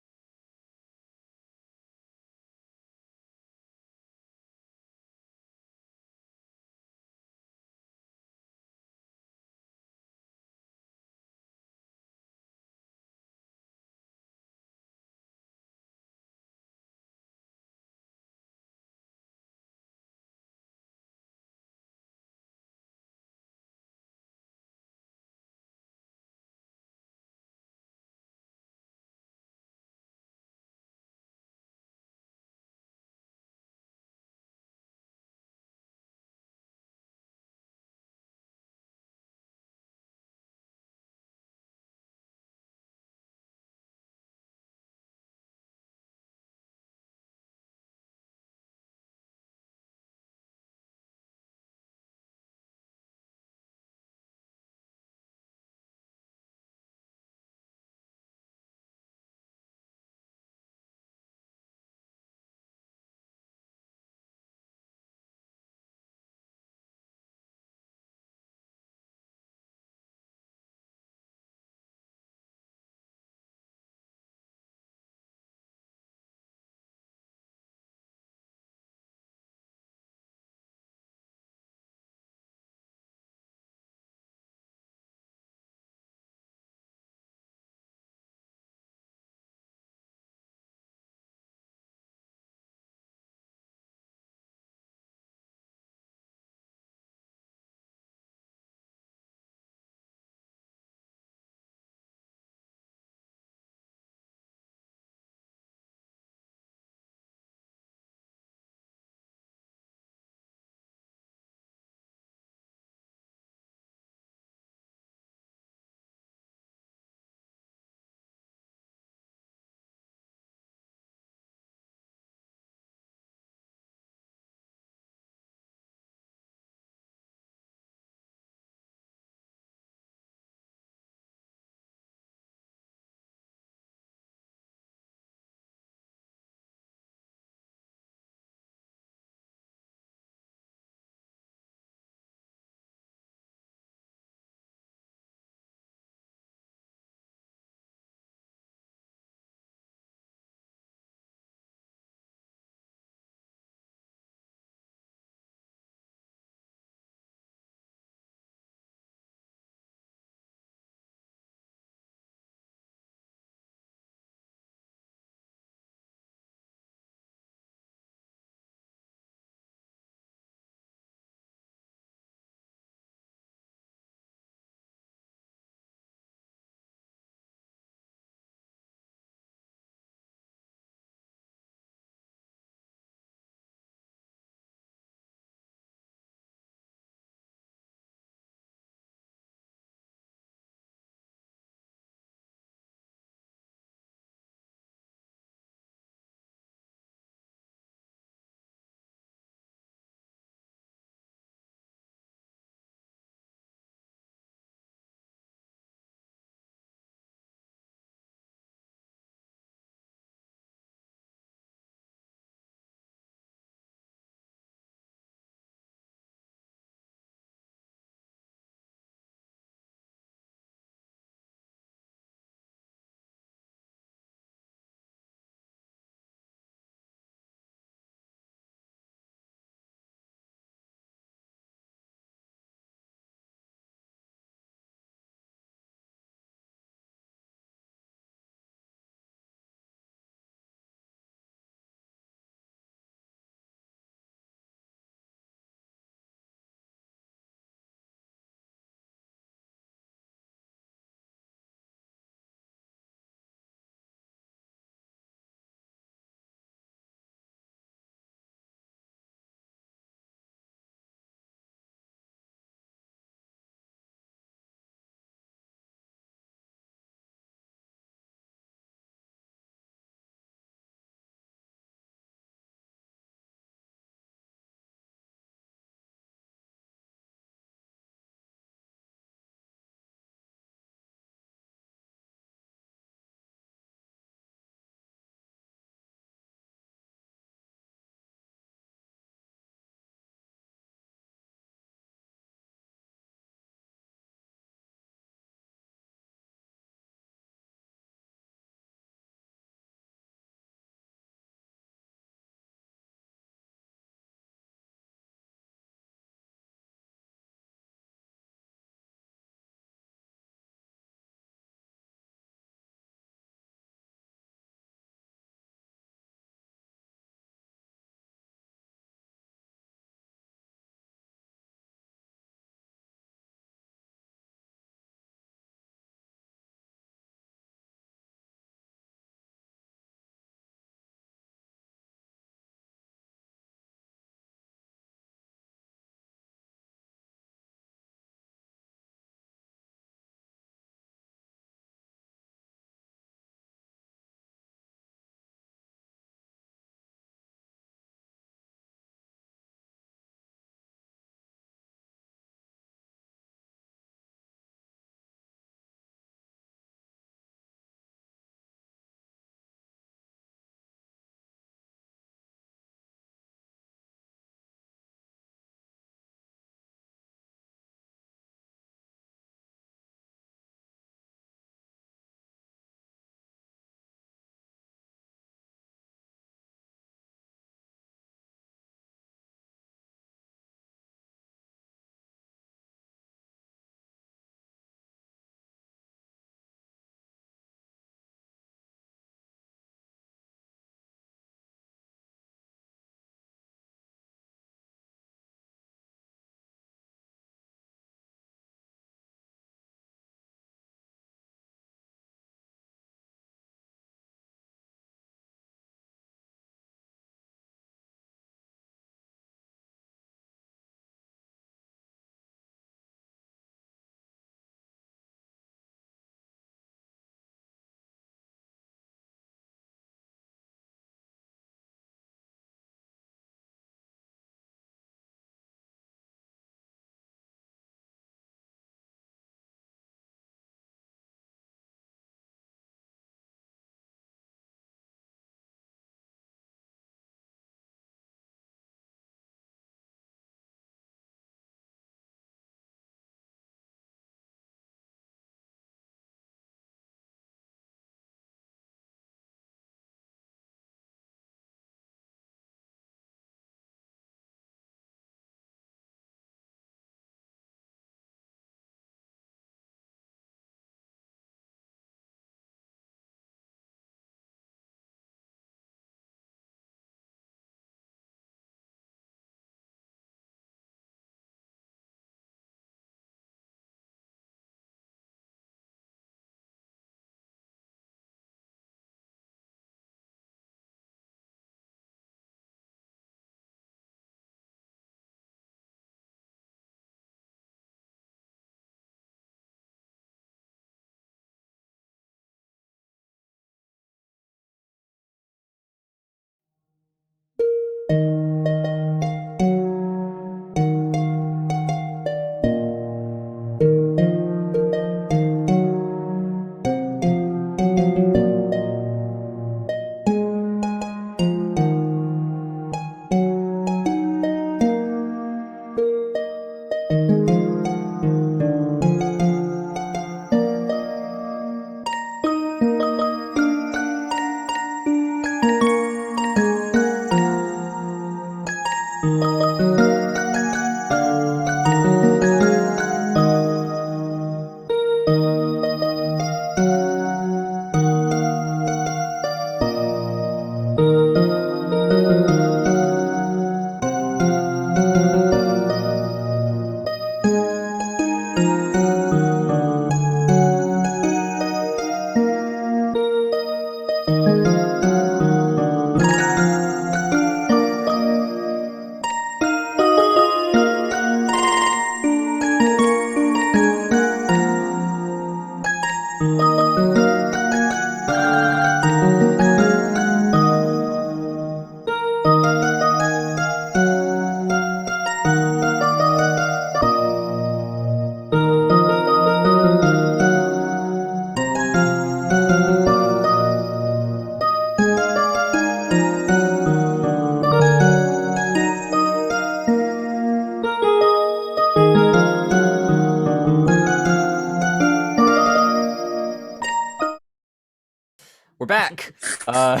Uh,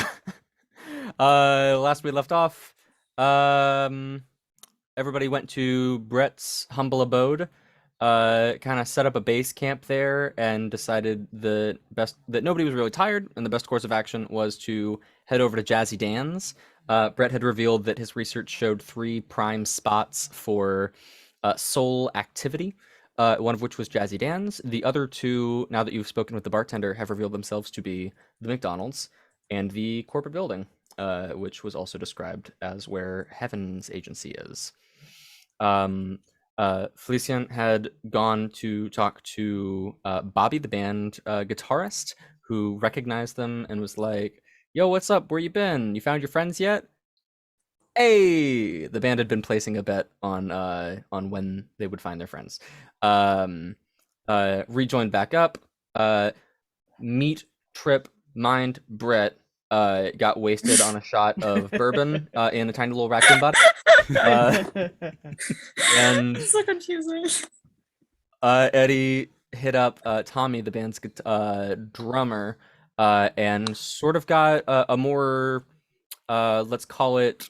last we left off, everybody went to Brett's humble abode, kind of set up a base camp there, and decided that nobody was really tired, and the best course of action was to head over to Jazzy Dan's. Brett had revealed that his research showed 3 prime spots for soul activity. One of which was Jazzy Dan's. The other 2, now that you've spoken with the bartender, have revealed themselves to be the McDonald's and the corporate building, which was also described as where Heaven's agency is. Felician had gone to talk to Bobby, the band guitarist, who recognized them and was like, "Yo, what's up? Where you been? You found your friends yet?" Hey, the band had been placing a bet on when they would find their friends. Rejoined back up. Meet, trip, mind, Brett got wasted on a shot of bourbon in a tiny little raccoon body. And It's so confusing. Eddie hit up Tommy, the band's drummer, and sort of got a more, let's call it,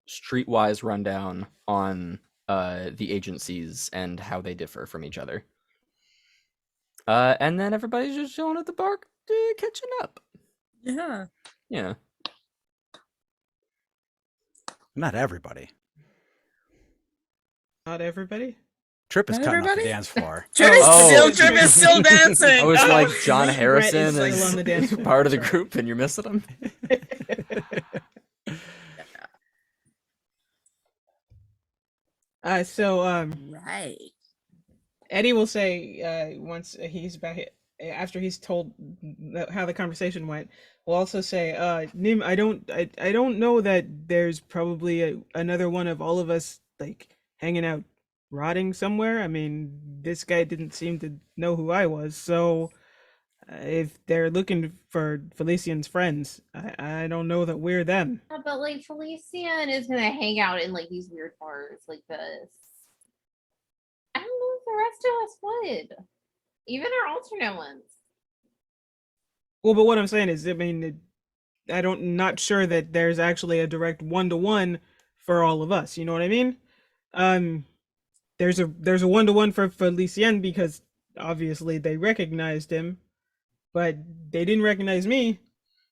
streetwise rundown on the agencies and how they differ from each other. And then everybody's just chilling at the bar, catching up. Yeah. Yeah. Not everybody. Not everybody. Trip is Not cutting up the everybody? dance floor. Trip is still dancing. I was Oh, like, John Brett Harrison is still on the dance is floor. part of the Sorry. group and you're missing him. right. Eddie will say once he's back, after he's told how the conversation went, will also say, Nim, I don't know that there's probably another one of all of us like hanging out rotting somewhere. I mean, this guy didn't seem to know who I was, so if they're looking for Felician's friends, I don't know that we're them. Yeah, but like Felician is gonna hang out in like these weird bars like this. I don't know if the rest of us would. Even our alternate ones. Well, but what I'm saying is, I mean, not sure that there's actually a direct 1-to-1 for all of us. You know what I mean? There's a 1-to-1 for Felicien because obviously they recognized him, but they didn't recognize me.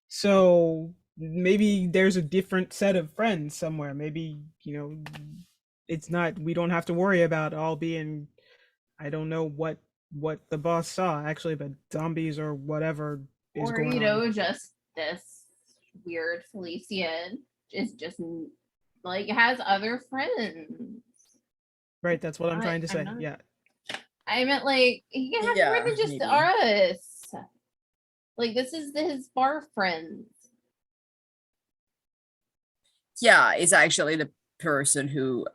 So maybe there's a different set of friends somewhere. Maybe, it's not, we don't have to worry about all being, I don't know what the boss saw actually, but zombies or whatever is Or, going on. just this weird Felician is just like has other friends. Right, that's what I'm trying to say. not- Yeah. I meant like he can have more than just maybe. us. Like this is his bar friends. Yeah, it's actually the person who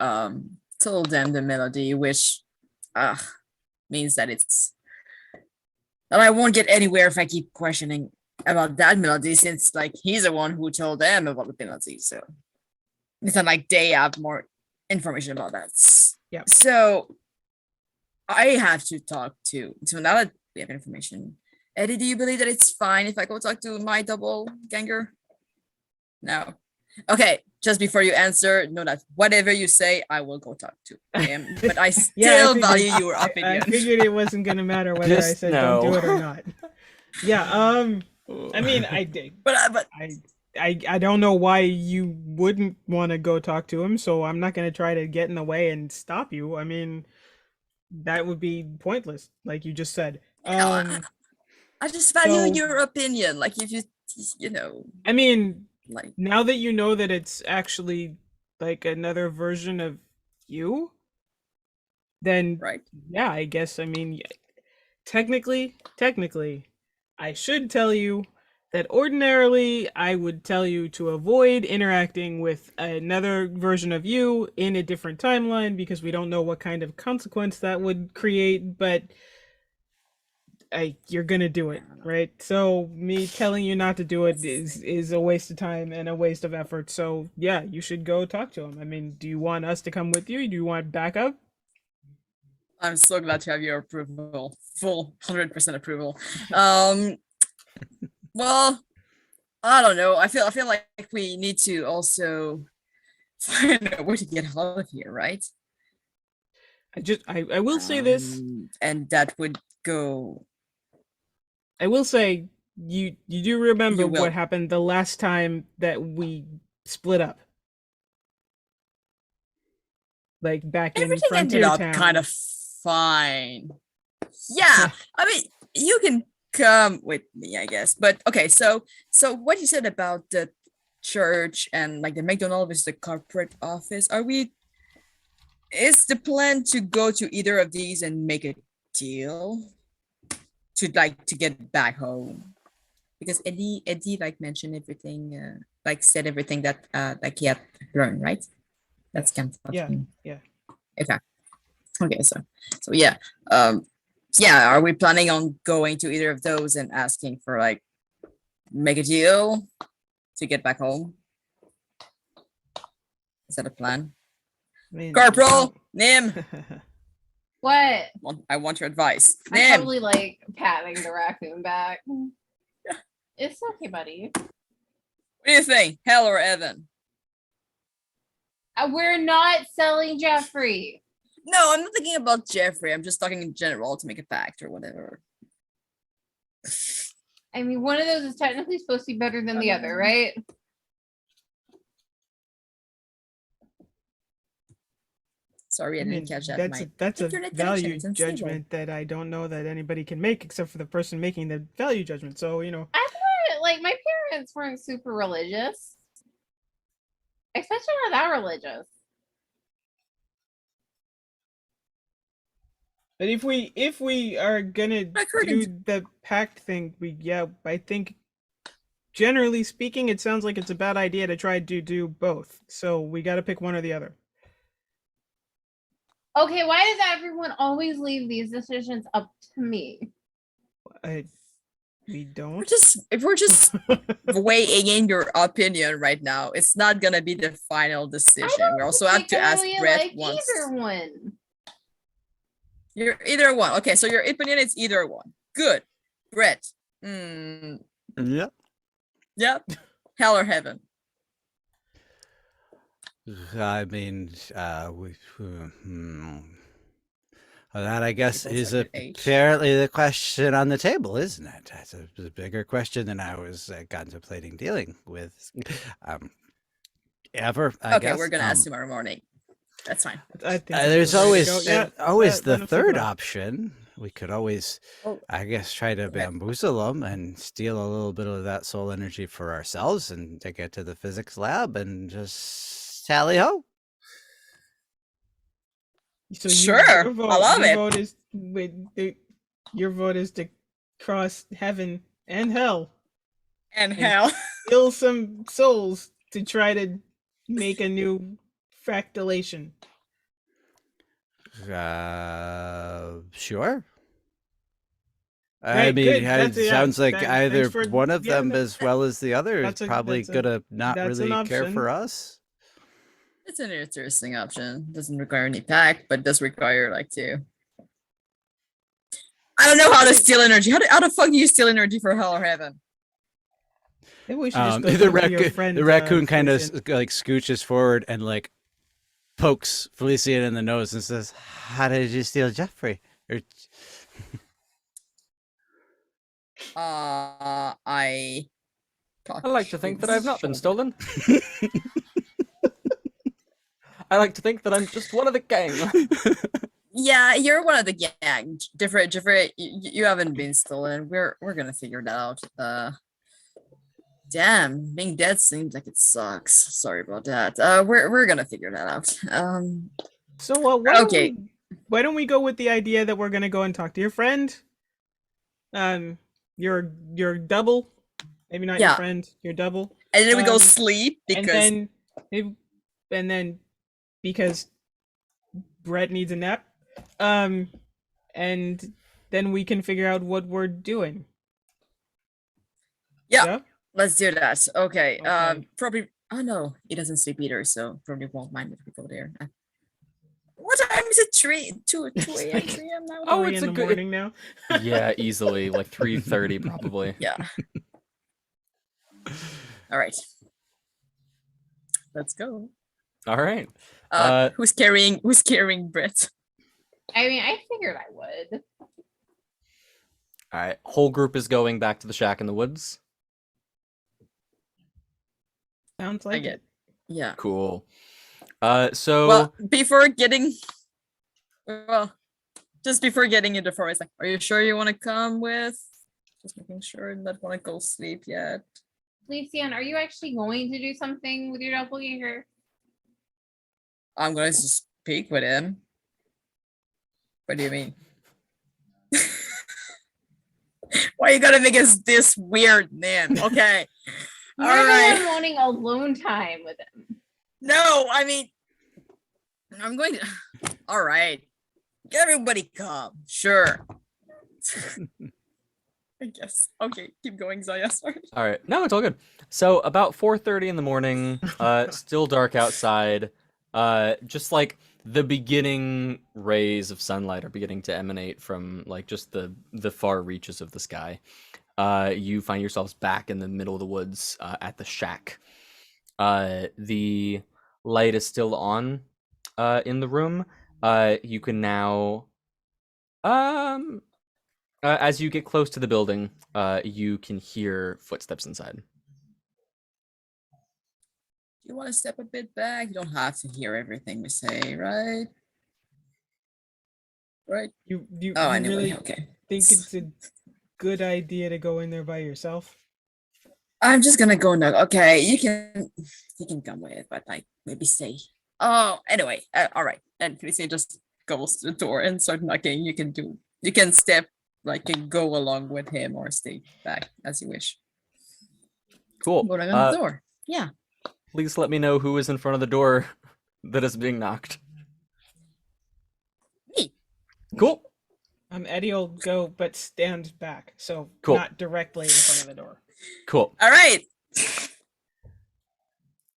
told them the melody, which means that I won't get anywhere if I keep questioning about that melody, since like he's the one who told them about the melody. So it's not like they have more information about that. Yeah. So I have to talk to. So now that we have information, Eddie, do you believe that it's fine if I go talk to my double ganger? No. Okay, just before you answer, know that whatever you say, I will go talk to him. But I still Yeah, I figured- value your opinion. I figured it wasn't gonna matter whether I Just said don't do no. it or not. Yeah, I mean, I did. but I don't know why you wouldn't want to go talk to him, so I'm not gonna try to get in the way and stop you. I mean, that would be pointless, like you just said. I just value so- your opinion. Like if you I mean, like now that you know that it's actually like another version of you, then right. yeah, I guess, I mean, technically, I should tell you that ordinarily I would tell you to avoid interacting with another version of you in a different timeline because we don't know what kind of consequence that would create, but you're gonna do it, right? So me telling you not to do it is a waste of time and a waste of effort. So yeah, you should go talk to him. I mean, do you want us to come with you? Do you want backup? I'm so glad to have your approval, full 100% approval. Well, I don't know. I feel like we need to also find a way to get out of here, right? I will say this. And that would go. I will say you do remember You will. what happened the last time that we split up. Like back in Everything ended Frontier up Town. kind of fine. Yeah, I mean, you can come with me, I guess. But okay, so what you said about the church and like the McDonald's is the corporate office. Is the plan to go to either of these and make a deal to get back home? Because Eddie like mentioned everything, like said everything that like he had learned, right? That's kind of Yeah. Okay. Okay, so yeah. Yeah, are we planning on going to either of those and asking for like make a deal to get back home? Is that a plan? I mean, Corporal, Nim, What? I want your advice. I'm Nim, probably like patting the raccoon back. It's okay, buddy. what do you think? Hell or Evan? We're not selling Jeffrey. No, I'm not thinking about Jeffrey. I'm just talking in general to make a pact or whatever. I mean, one of those is technically supposed to be better than the other, right? Sorry, I didn't catch that. That's a internet value connection is unstable. judgment that I don't know that anybody can make except for the person making the value judgment. So, I thought, like, my parents weren't super religious. Especially not that religious. but if we are gonna do the pact thing, I think generally speaking, it sounds like it's a bad idea to try to do both. So we got to pick one or the other. Okay, why does everyone always leave these decisions up to me? We don't. If we're just weighing in your opinion right now, it's not gonna be the final decision. We also have to ask Brett like once. either one. You're either one. Okay, so your opinion is either one. Good. Brett. Yep. Yep. Hell or heaven. I mean, well, that I guess is fairly the question on the table, isn't it? That's a bigger question than I was contemplating dealing with. Ever, I guess. Okay, we're gonna ask tomorrow morning. That's fine. There's that's always always the third option. We could always, I guess, try to bamboozle them and steal a little bit of that soul energy for ourselves and take it to the physics lab and just tally ho. So sure, I love it. Your vote is to cross heaven and hell. And hell. Steal some souls to try to make a new fractalation. Sure. Right, I mean, good. it sounds like either for- one of yeah, them that- as well as the other is that's a- probably that's a- gonna not that's an really care option. for us. It's an interesting option. Doesn't require any pack, but does require like to. I don't know how to steal energy. How the fuck do you steal energy for hell or heaven? Maybe we should just go The talk to your friend, raccoon kind of Felician. like scooches forward and like pokes Felician in the nose and says, "How did you steal Jeffrey?" Or, I like to think that I've not been stolen. I like to think that I'm just one of the gang. Yeah, you're one of the gang. Different. You haven't been stolen. We're gonna figure that out. Damn, being dead seems like it sucks. Sorry about that. We're gonna figure that out. So why don't we go with the idea that we're gonna go and talk to your friend? Your double, maybe not your friend, your double. And then we go sleep because and then because Brett needs a nap. And then we can figure out what we're doing. Yeah. Let's do that. Okay. Okay. Probably. Oh no, he doesn't sleep either, so probably won't mind if we go there. What time is it? 2 a.m. 3 a.m. now. Oh, Three it's in a the good morning now. Yeah, easily like 3:30 probably. Yeah. All right. Let's go. All right. Who's carrying Brett? I mean, I figured I would. All right. Whole group is going back to the shack in the woods. Sounds I like get. it. Yeah. Cool. So Well, just before getting into the forest, like, are you sure you want to come with? Just making sure not want to go sleep yet. Lucian, are you actually going to do something with your doppelganger? I'm going to speak with him. What do you mean? Why you gotta make us this weird, man? Okay. You're All the right. one wanting alone time with him. No, I mean, I'm going to. All right. Everybody come. Sure. I guess. Okay, keep going, Zaya. Sorry. all right. No, it's all good. So about 4:30 in the morning, still dark outside. Just like the beginning rays of sunlight are beginning to emanate from like just the far reaches of the sky. You find yourselves back in the middle of the woods at the shack. The light is still on in the room. You can now as you get close to the building, you can hear footsteps inside. You want to step a bit back? You don't have to hear everything we say, right? Right? You Oh, you anyway, really okay. think it's a good idea to go in there by yourself? I'm just gonna go now. Okay, you can come with, but like maybe stay. Oh, anyway, all right. And Christine just goes to the door and start knocking. You can step like and go along with him or stay back as you wish. Cool. Go on the door. Yeah. Please let me know who is in front of the door that is being knocked. Me. Cool. Eddie will go, but stand back, so Cool. not directly in front of the door. Cool. All right.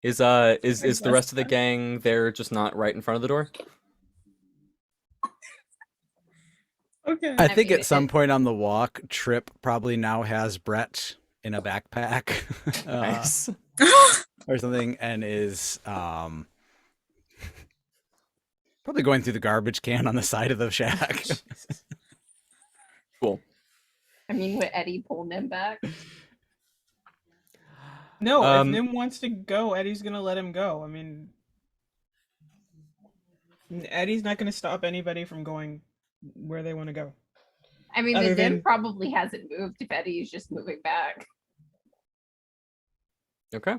Is the rest of the gang there just not right in front of the door? Okay. I think mean, at some point on the walk, Trip probably now has Brett in a backpack Nice. or something, and is probably going through the garbage can on the side of the shack. Cool. I mean, would Eddie pull Nim back? No, if Um, Nim wants to go, Eddie's gonna let him go. I mean, Eddie's not gonna stop anybody from going where they want to go. I mean, Other the Nim than- probably hasn't moved if Eddie's just moving back. Okay.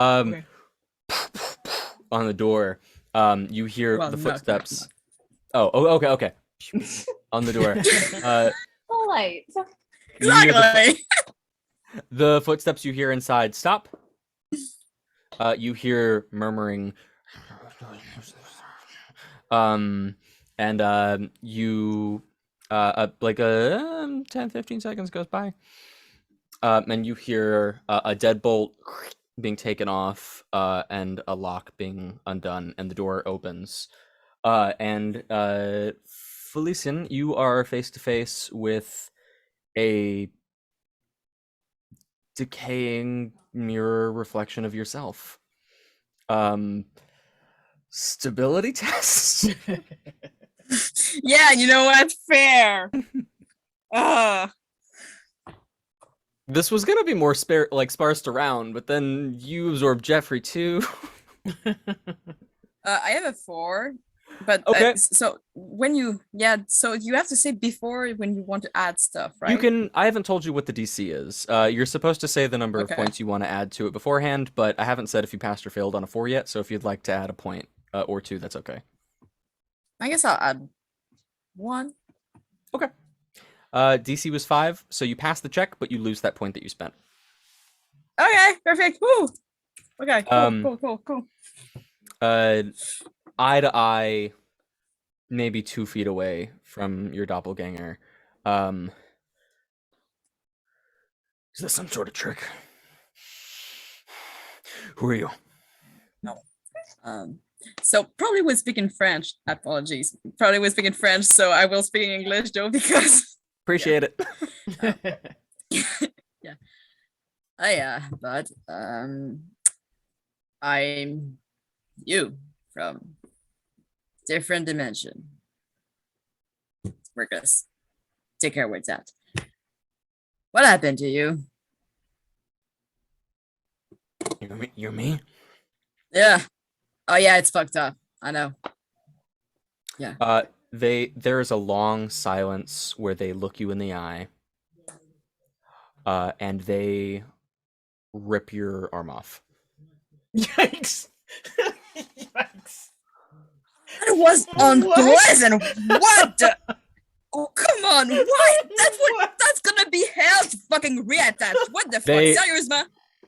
Okay. On the door, you hear Well, the knock, knock, footsteps. knock. Oh, okay. On the door. Light. You hear Exactly. the footsteps you hear inside stop. You hear murmuring. And you like 10 15 seconds goes by. And you hear a deadbolt being taken off and a lock being undone, and the door opens. And Felician, you are face to face with a decaying mirror reflection of yourself. Stability test. Yeah, you know what? Fair. This was gonna be more sparsed around, but then you absorbed Jeffrey too. I have a 4, but Okay. so so you have to say before when you want to add stuff, right? You can. I haven't told you what the DC is. You're supposed to say the number of Okay. points you want to add to it beforehand, but I haven't said if you passed or failed on a 4 yet. So if you'd like to add a point or 2, that's okay. I guess I'll add 1. Okay. DC was 5, so you pass the check, but you lose that point that you spent. Okay, perfect. Woo. Okay, Um, cool. Eye to eye, maybe 2 feet away from your doppelganger. Is this some sort of trick? Who are you? So probably was speaking French. Apologies. Probably was speaking French, so I will speak English though because Appreciate it. Oh yeah, but I'm you from different dimension. Marcus, take care where it's at. What happened to you? You're me? Yeah. Oh yeah, it's fucked up. I know. Yeah. There is a long silence where they look you in the eye, and they rip your arm off. Yikes! Yikes! That was unpleasant. What? Oh come on! What? That's gonna be hell to fucking reattach. What the fuck? Serious, man?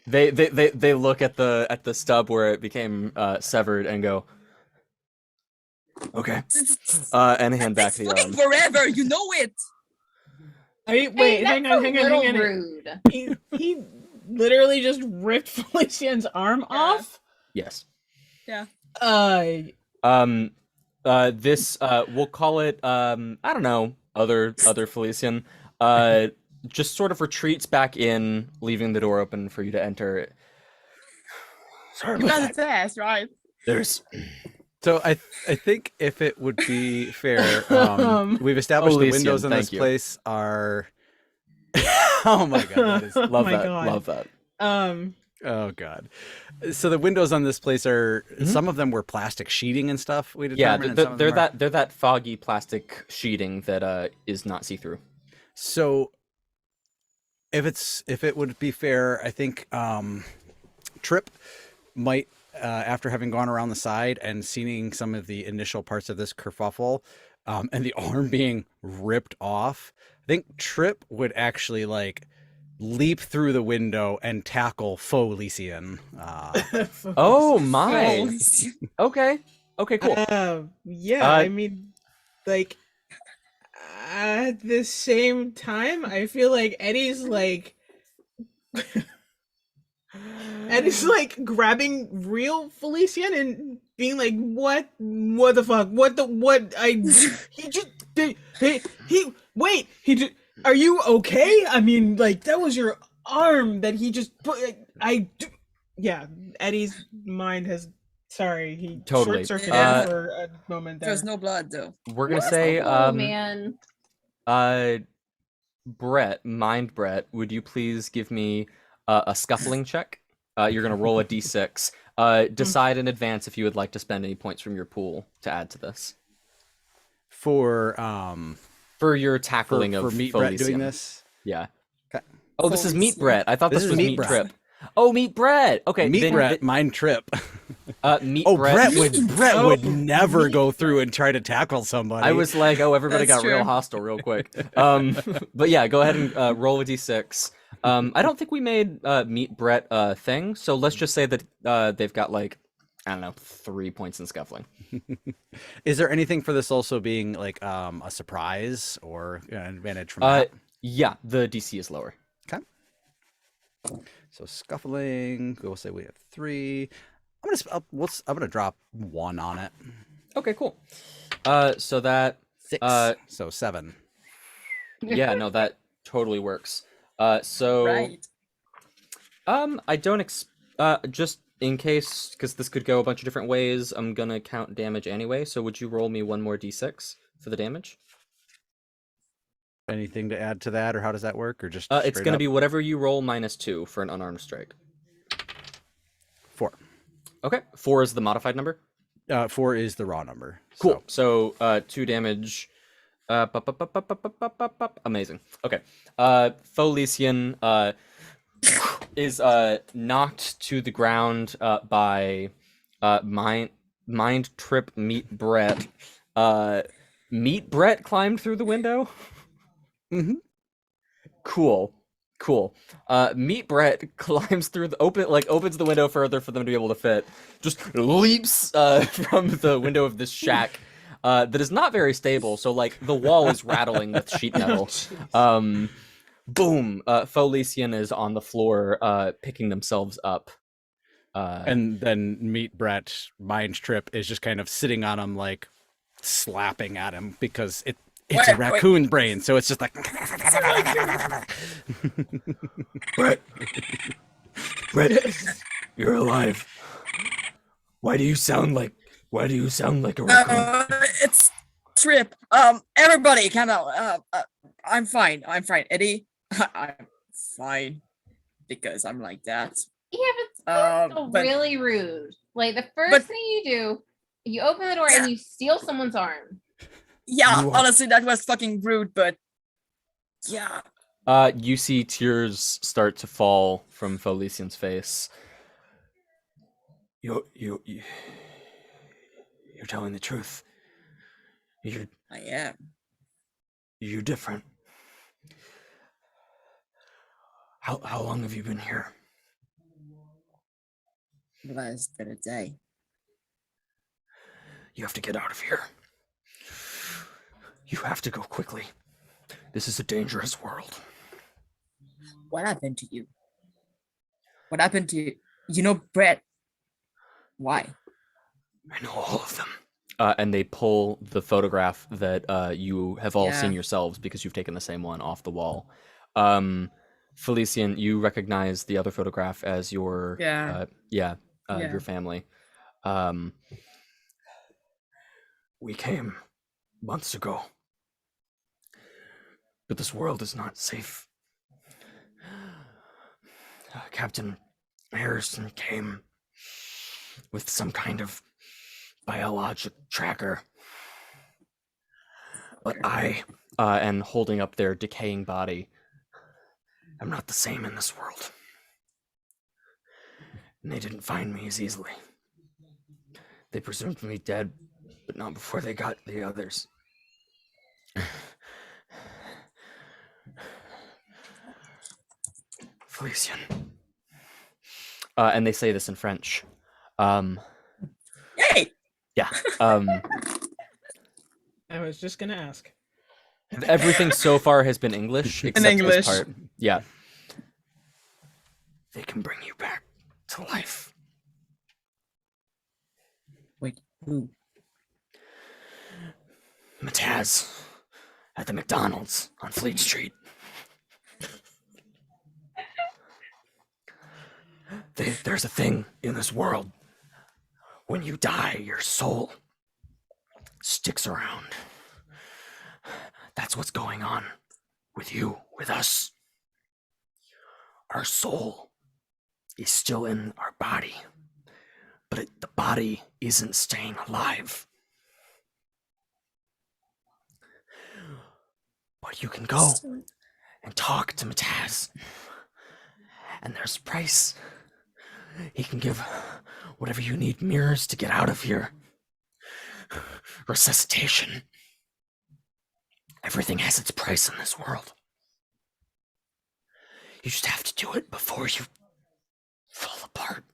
They look at the stub where it became severed and go, okay, and hand back the arm. Forever, you know it. Wait, hang on. Rude. He literally just ripped Felician's arm off. Yes. Yeah. This we'll call it I don't know, other Felician just sort of retreats back in, leaving the door open for you to enter. Sorry You about got that. a test, right? There's So I think if it would be fair, we've established the Elysian, windows in this thank you. place are. Oh my god! That is... love my that. God. Love that. Oh god! So the windows on this place are some of them were plastic sheeting and stuff. We Yeah, determined. and some of they're them are- they're that foggy plastic sheeting that is not see through. So if it would be fair, I think Trip might, after having gone around the side and seeing some of the initial parts of this kerfuffle, and the arm being ripped off, I think Trip would actually like leap through the window and tackle faux Lycian. Oh my. Okay. Okay, cool. Yeah, I mean, like, at the same time, I feel like Eddie's like grabbing real Felician and being like, what the fuck? He just wait, he just, are you okay? I mean, like, that was your arm that he just put, yeah, Eddie's mind has, sorry, he Totally. short-circuited for a moment there. There's no blood though. We're gonna say Oh man. Brett, would you please give me a scuffling check? You're gonna roll a d6. Decide in advance if you would like to spend any points from your pool to add to this. For your tackling for of Meat Brett Felician. doing this. Yeah. Okay. Oh, this is Meat Felician. Brett. I thought This this, is was Meat Meat Brett. Trip. Oh, Meat Brett. Okay. Meat then, Brett, mind Trip. Meat Oh, Brett. Brett would never go through and try to tackle somebody. I was like, oh, everybody That's got real true. hostile real quick. But yeah, go ahead and roll a d6. I don't think we made Meat Brett a thing, so let's just say that they've got like, I don't know, 3 points in scuffling. Is there anything for this also being like a surprise or an advantage from that? Yeah, the DC is lower. Okay. So scuffling, we'll say we have 3. I'm gonna drop 1 on it. Okay, cool. So that 6. So 7. yeah, no, that totally works. So Right. I don't just in case, because this could go a bunch of different ways, I'm gonna count damage anyway. So would you roll me one more d6 for the damage? Anything to add to that, or how does that work, or just It's straight gonna up? be whatever you roll minus 2 for an unarmed strike. 4. Okay, 4 is the modified number. 4 is the raw number. Cool. So 2 damage. Amazing. Okay. Felician is knocked to the ground by mind trip Meat Brett. Meat Brett climbed through the window. Mm-hmm. Cool. Meat Brett climbs through opens the window further for them to be able to fit. Just leaps from the window of this shack that is not very stable. So like the wall is rattling with sheet metal. Boom! Felician is on the floor, picking themselves up. And then Meat Brett, mind trip, is just kind of sitting on him, like slapping at him because It's a raccoon brain, so it's just like. Brett, Brett, you're alive. Why do you sound like a raccoon? It's Trip. Everybody, come out. I'm fine. I'm fine. Eddie, I'm fine because I'm like that. Yeah, but still But really rude. Like the but- first thing you do, you open the door and you steal someone's arm. yeah, You are- honestly, that was fucking rude. But yeah, You see tears start to fall from Felician's face. You're telling the truth. I am. You're different. How long have you been here? Less than a day. You have to get out of here. You have to go quickly. This is a dangerous world. What happened to you? What happened to you? You know, Brett. Why? I know all of them. And they pull the photograph that you have all seen Yeah. yourselves because you've taken the same one off the wall. Felician, you recognize the other photograph as your Yeah. your family. We came months ago, but this world is not safe. Captain Harrison came with some kind of biologic tracker. But I, and holding up their decaying body, I'm not the same in this world. And they didn't find me as easily. They presumed me dead, but not before they got the others. Felician. And they say this in French. Yay! Yeah. I was just gonna ask. Everything so far has been English, except English. this part. Yeah. They can bring you back to life. Wait, who? Mataz at the McDonald's on Fleet Street. There's a thing in this world. When you die, your soul sticks around. That's what's going on with you, with us. Our soul is still in our body, but the body isn't staying alive. But you can go and talk to Mataz. And there's a price. He can give whatever you need, mirrors to get out of here. Resuscitation. Everything has its price in this world. You just have to do it before you fall apart.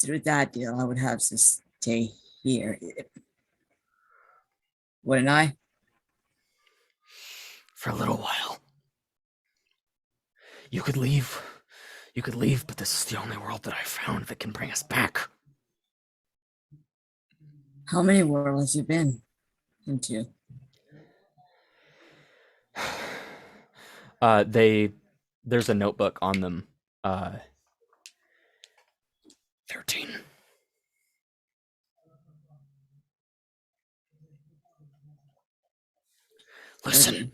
Through that deal, I would have to stay here. Wouldn't I? For a little while. You could leave, but this is the only world that I found that can bring us back. How many worlds you been into? There's a notebook on them. 13. Listen.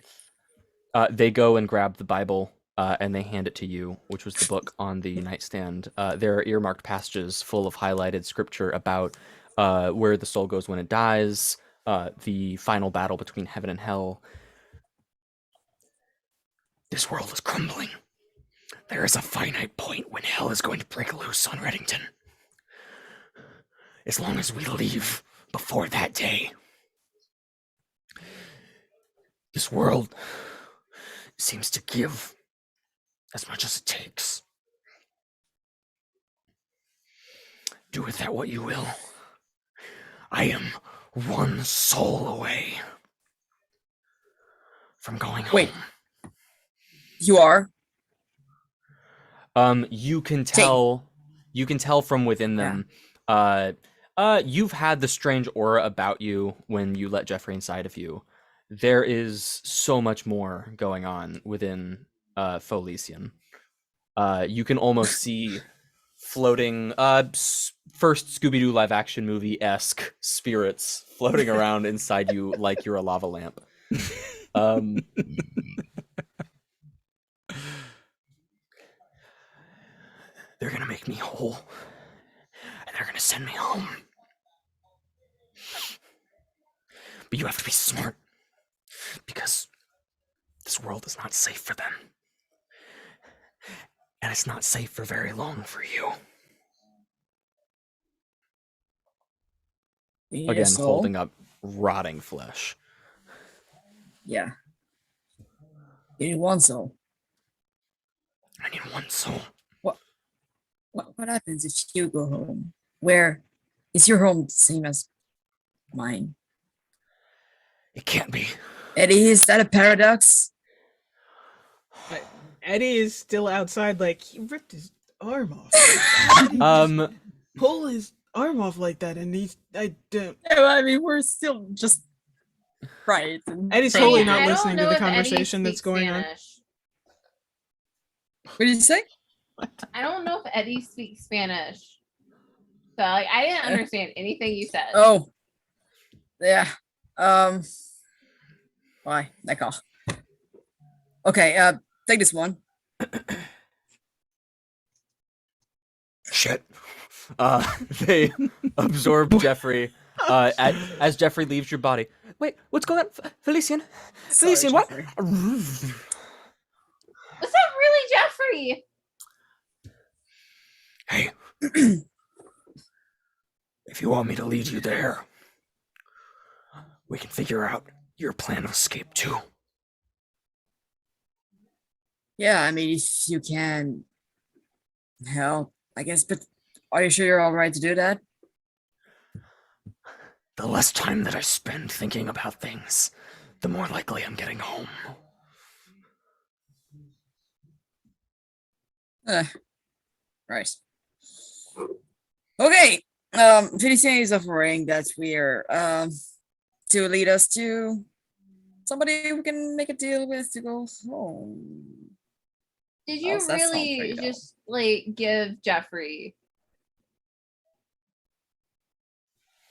They go and grab the Bible, and they hand it to you, which was the book on the nightstand. There are earmarked passages full of highlighted scripture about where the soul goes when it dies, the final battle between heaven and hell. This world is crumbling. There is a finite point when hell is going to break loose on Reddington. As long as we leave before that day, this world seems to give as much as it takes. Do with that what you will. I am one soul away from going Wait. home. You are? You can tell from within them. You've had the strange aura about you when you let Jeffrey inside of you. There is so much more going on within Folesian. You can almost see floating, first Scooby-Doo live action movie-esque spirits floating around inside you like you're a lava lamp. They're gonna make me whole, and they're gonna send me home. But you have to be smart, because this world is not safe for them. And it's not safe for very long for you. You need a Again, soul? holding up rotting flesh. Yeah. You need one soul. I need one soul. What happens if you go home? Where is your home the same as mine? It can't be. Eddie, is that a paradox? Eddie is still outside, like, he ripped his arm off. How did he just pull his arm off like that? And I don't. Yeah, I mean, we're still just right. Eddie's Hey, totally not I don't listening to know the if Eddie conversation that's speaks going on. Spanish. What did you say? I don't know if Eddie speaks Spanish. So like, I didn't understand anything you said. Oh, yeah. Why? D'accord. Okay. Take this one. Shit. They absorb Jeffrey as Jeffrey leaves your body. Wait, what's going on? Felician? Felician, what? Jeffrey. Was that really Jeffrey? Hey. If you want me to lead you there, we can figure out your plan of escape too. Yeah, I mean, if you can help, I guess, but are you sure you're all right to do that? The less time that I spend thinking about things, the more likely I'm getting home. Right. Okay. Felicien is offering that we're to lead us to somebody we can make a deal with to go home. Did you How's that sound for really you, just like give Jeffrey?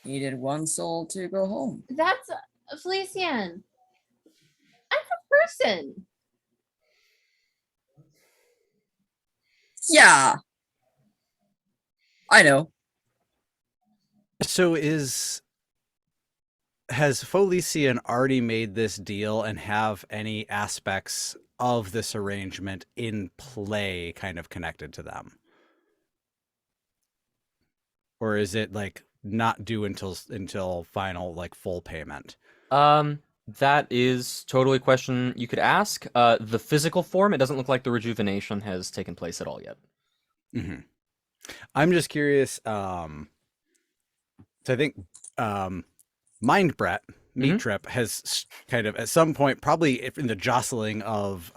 Needed one soul to go home. That's Felician. I'm a person. Yeah. I know. So has Folesian already made this deal and have any aspects of this arrangement in play kind of connected to them? Or is it like not due until final like full payment? That is totally a question you could ask. The physical form, it doesn't look like the rejuvenation has taken place at all yet. Mm-hmm. I'm just curious. So I think Mind Brett Meat Trip has kind of at some point, probably in the jostling of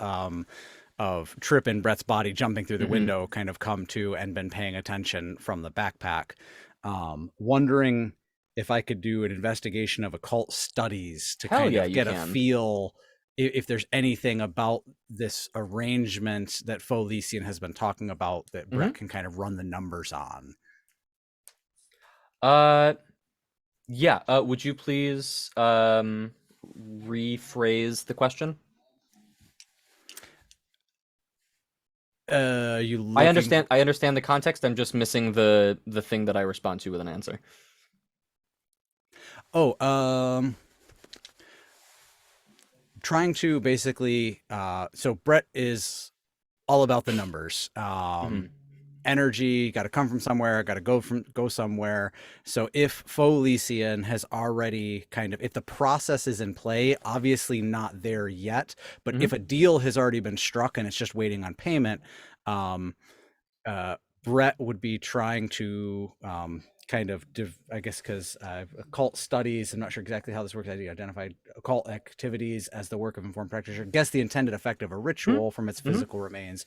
Trip and Brett's body jumping through the window, kind of come to and been paying attention from the backpack, wondering if I could do an investigation of occult studies to kind of get a feel if there's anything about this arrangement that Folesian has been talking about that Brett can kind of run the numbers on. Yeah. Would you please rephrase the question? I understand the context. I'm just missing the thing that I respond to with an answer. Trying to basically so Brett is all about the numbers. Energy got to come from somewhere, got to go somewhere. So if Folesian has already if the process is in play, obviously not there yet, but if a deal has already been struck and it's just waiting on payment, Brett would be trying to I guess because occult studies, I'm not sure exactly how this works. I identified occult activities as the work of informed practitioner. Guess the intended effect of a ritual from its physical remains.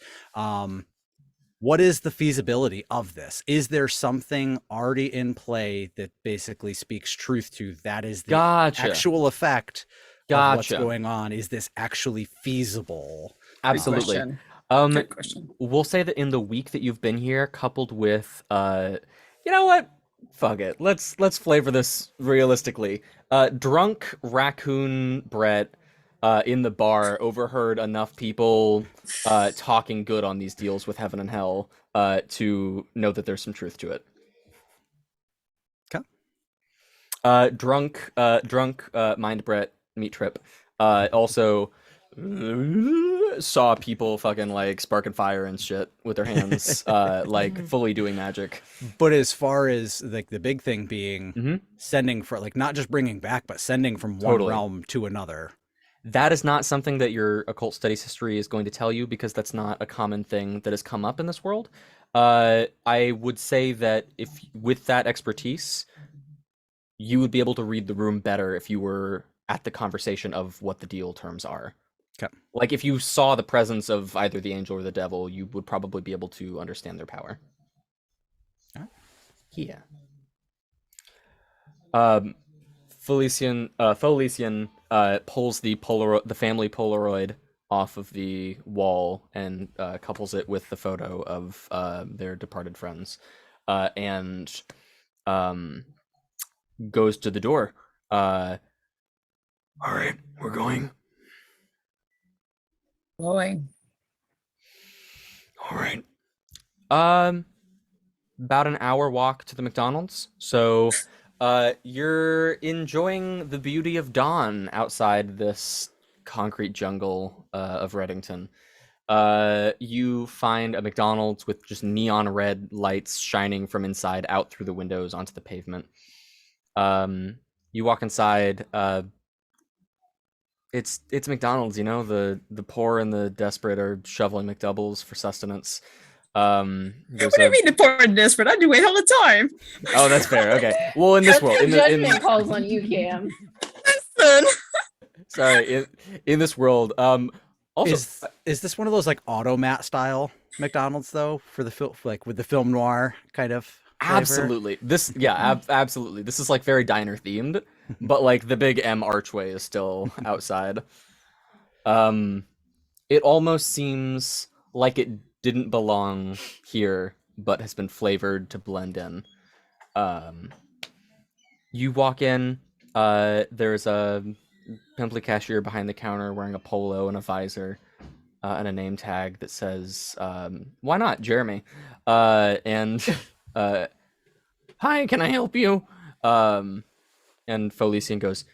what is the feasibility of this? Is there something already in play that basically speaks truth to that is the Gotcha. actual effect of what's Gotcha. going on? Is this actually feasible? Absolutely. Good question. Um, Good question. we'll say that in the week that you've been here, coupled with you know what? Fuck it. Let's flavor this realistically. Drunk raccoon Brett in the bar overheard enough people talking good on these deals with heaven and hell to know that there's some truth to it. Drunk mind Brett meet trip also saw people fucking like sparking fire and shit with their hands like fully doing magic. But as far as like the big thing being Mhm. sending for like not just bringing back but sending from one Totally. realm to another. That is not something that your occult studies history is going to tell you because that's not a common thing that has come up in this world. I would say that if with that expertise, you would be able to read the room better if you were at the conversation of what the deal terms are. Okay. Like if you saw the presence of either the angel or the devil, you would probably be able to understand their power. Alright. Yeah. Felician pulls the family Polaroid off of the wall and couples it with the photo of their departed friends, and goes to the door. All right, we're going. Going. All right. About an hour walk to the McDonald's. So, you're enjoying the beauty of dawn outside this concrete jungle of Reddington. You find a McDonald's with just neon red lights shining from inside out through the windows onto the pavement. You walk inside. It's McDonald's, you know, the poor and the desperate are shoveling McDoubles for sustenance. What do you mean the poor and desperate? I do it all the time. Oh, that's fair. Okay. Well, in this world, Judgment calls on you, Cam. Listen. sorry, in this world, also Is this one of those like automat style McDonald's though for the film like with the film noir kind of flavor? absolutely this, yeah, absolutely. This is like very diner themed, but like the big M archway is still outside. It almost seems like it didn't belong here, but has been flavored to blend in. You walk in. There's a pimply cashier behind the counter wearing a polo and a visor and a name tag that says, "Why not, Jeremy?" And "Hi, can I help you?" And Felician goes,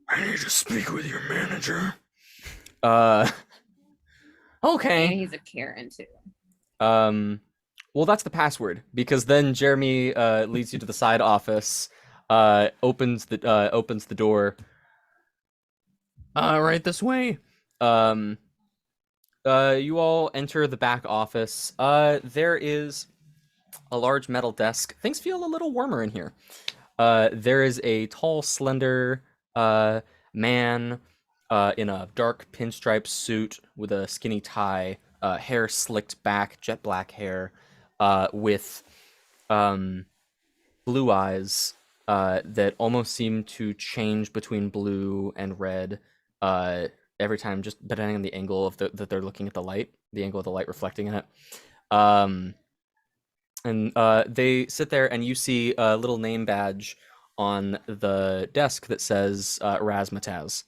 "I need to speak with your manager." Okay. And he's a Karen too. Well, that's the password because then Jeremy leads you to the side office, opens the door. Right this way. You all enter the back office. There is a large metal desk. Things feel a little warmer in here. There is a tall, slender man in a dark pinstripe suit with a skinny tie, hair slicked back, jet black hair, with blue eyes that almost seem to change between blue and red every time, just depending on the angle of that they're looking at the light, the angle of the light reflecting in it. And they sit there, and you see a little name badge on the desk that says Razmataz.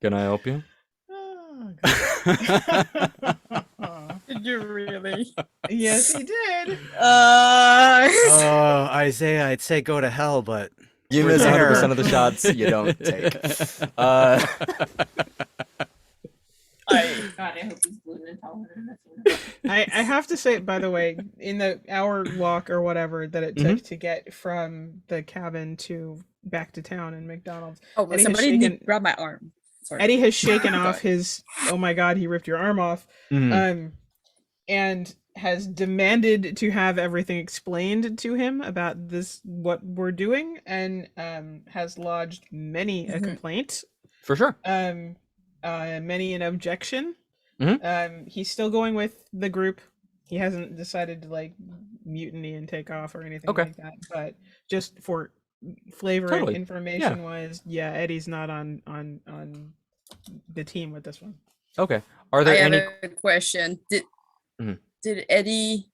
Can I help you? Did you really? Yes, he did. Oh, Isaiah, I'd say go to hell, but You we're miss there. 100% of the shots you don't take. God, I hope he's gluten intolerant. I have to say, by the way, in the hour walk or whatever that it took to get from the cabin to back to town in McDonald's, Oh, Eddie has somebody shaken- grab my arm. Sorry. Eddie has shaken Go off ahead. his, oh my god, he ripped your arm off, and has demanded to have everything explained to him about this, what we're doing, and has lodged many a complaint. For sure. many an objection. Mhm. He's still going with the group. He hasn't decided to like mutiny and take off or anything Okay. like that. But just for flavor and Totally. information wise, yeah, Eddie's not on the team with this one. Okay. Are I there have any? a question. Mhm. Did Eddie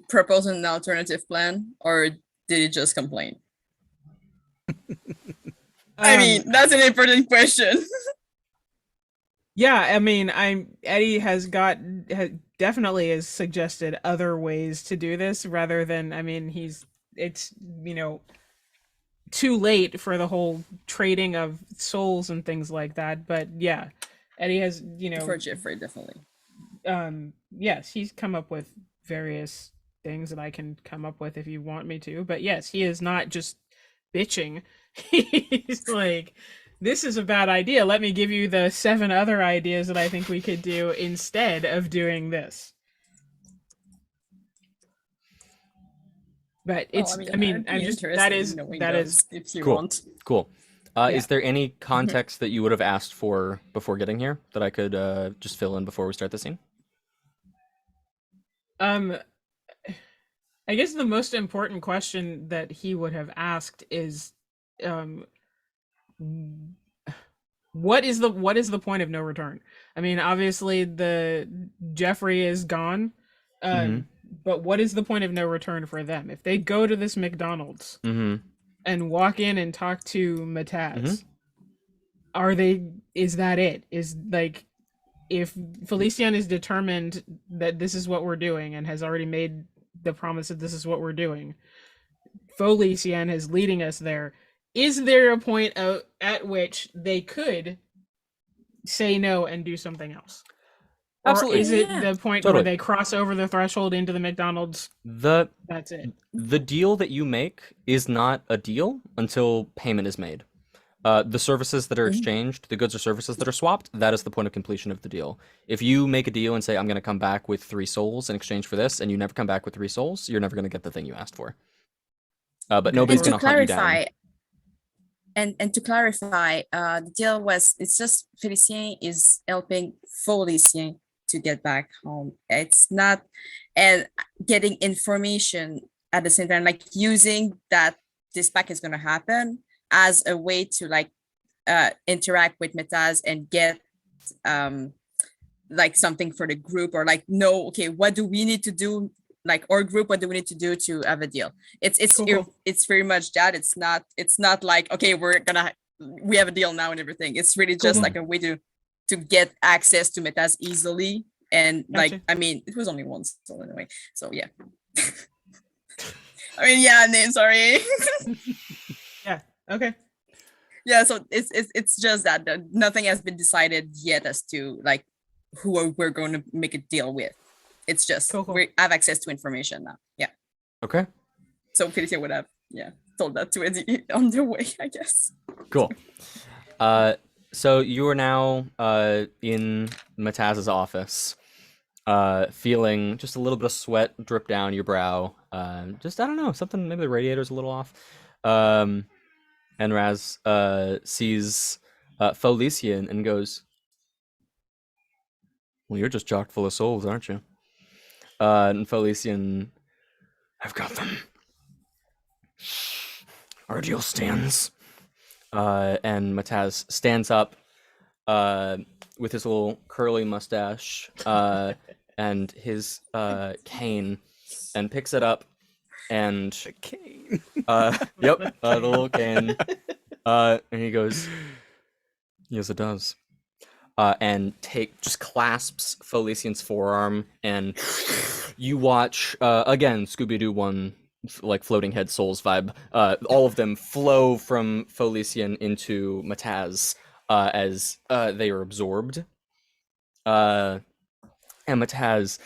propose an alternative plan, or did he just complain? I mean, that's an important question. Yeah, I mean, Eddie definitely has suggested other ways to do this rather than, I mean, it's too late for the whole trading of souls and things like that. But yeah, Eddie has For Jeffrey, definitely. Yes, he's come up with various things that I can come up with if you want me to. But yes, he is not just bitching. He's like, this is a bad idea. Let me give you the 7 other ideas that I think we could do instead of doing this. But it's, I'd be interested in knowing that those is if you Cool. want. Cool. Yeah. Is there any context that you would have asked for before getting here that I could just fill in before we start the scene? I guess the most important question that he would have asked is, what is the point of no return? I mean, obviously the Jeffrey is gone, Mhm. but what is the point of no return for them? If they go to this McDonald's Mm-hmm. and walk in and talk to Mataz, Mhm. is that it? Is like, if Felician is determined that this is what we're doing and has already made the promise that this is what we're doing, Felician is leading us there. Is there a point at which they could say no and do something else? Or Absolutely. is it Yeah. the point where Totally. they cross over the threshold into the McDonald's? The That's it. the deal that you make is not a deal until payment is made. The services that are exchanged, the goods or services that are swapped, that is the point of completion of the deal. If you make a deal and say, I'm going to come back with 3 souls in exchange for this, and you never come back with 3 souls, you're never going to get the thing you asked for. But Okay. nobody's And to going to hunt you down. clarify, and to clarify, the deal was, it's just Felicien is helping Felicien to get back home. It's not, and getting information at the same time, like using that this back is going to happen as a way to like interact with Metaz and get like something for the group, or like, no, okay, what do we need to do, like our group, what do we need to do to have a deal? Cool. It's very much that. It's not like, okay, we have a deal now and everything. It's really just Cool. like a way to get access to Metaz easily. And like, Gotcha. I mean, it was only once, so anyway, so yeah. I mean, yeah, name, sorry. Yeah. Okay. Yeah, so it's just that nothing has been decided yet as to like who we're going to make a deal with. It's just Cool. we have access to information now. Yeah. Okay. So Felicia would have told that to Eddie on the way, I guess. Cool. So you are now in Mataz's office, feeling just a little bit of sweat drip down your brow. Just, I don't know, something, maybe the radiator's a little off. And Raz sees Felician and goes, well, you're just chock full of souls, aren't you? And Felician, I've got them. Our deal stands. And Mataz stands up with his little curly mustache and his cane, and picks it up and Cane. yep, the little cane. And he goes, yes, it does. And just clasps Felician's forearm, and you watch again Scooby-Doo 1, like floating head souls vibe. All of them flow from Felician into Mataz as they are absorbed. And Mataz,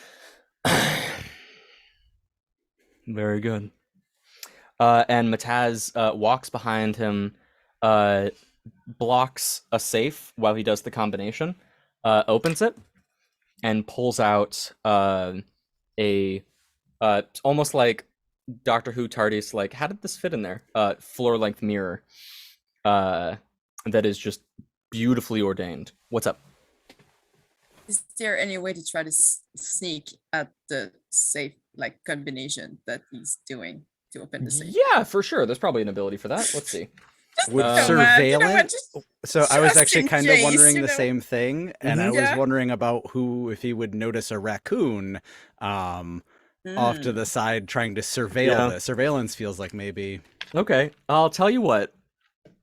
very good. And Mataz walks behind him, blocks a safe while he does the combination, opens it, and pulls out a almost like Doctor Who TARDIS, like, how did this fit in there? Floor-length mirror that is just beautifully ordained. What's up? Is there any way to try to sneak at the safe like combination that he's doing to open the safe? Yeah, for sure. There's probably an ability for that. Let's see. Would come on, you know what, surveillance? just- So I was just actually in kind of case, wondering you the know? same thing, and I Mhm. was Yeah. wondering about if he would notice a raccoon off to the side trying to surveil Yeah. this. Surveillance feels like maybe. Okay, I'll tell you what.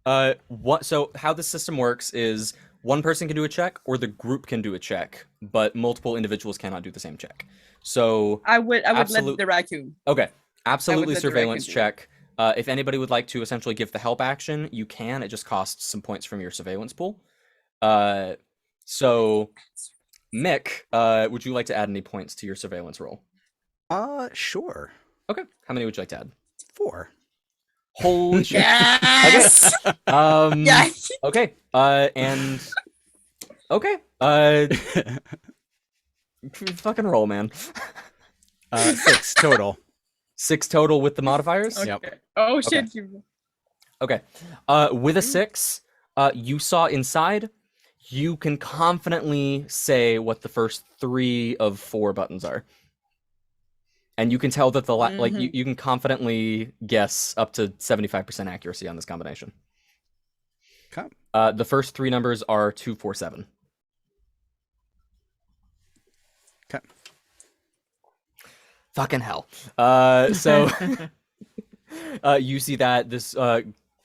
So how the system works is one person can do a check, or the group can do a check, but multiple individuals cannot do the same check. So I would let Absolute- the raccoon. okay, absolutely let the raccoon surveillance do it. check. If anybody would like to essentially give the help action, you can. It just costs some points from your surveillance pool. So Mick, would you like to add any points to your surveillance roll? Sure. Okay, how many would you like to add? 4. Holy shit. Yes. Yeah. Okay. And okay. Fucking roll, man. 6 total. 6 total with the modifiers. Okay. Yep. Oh shit! You... Okay. With a 6, you saw inside. You can confidently say what the first 3 of 4 buttons are, and you can tell that the like you can confidently guess up to 75% accuracy on this combination. Okay. The first 3 numbers are 2, 4, 7. Okay. Fucking hell. So you see that this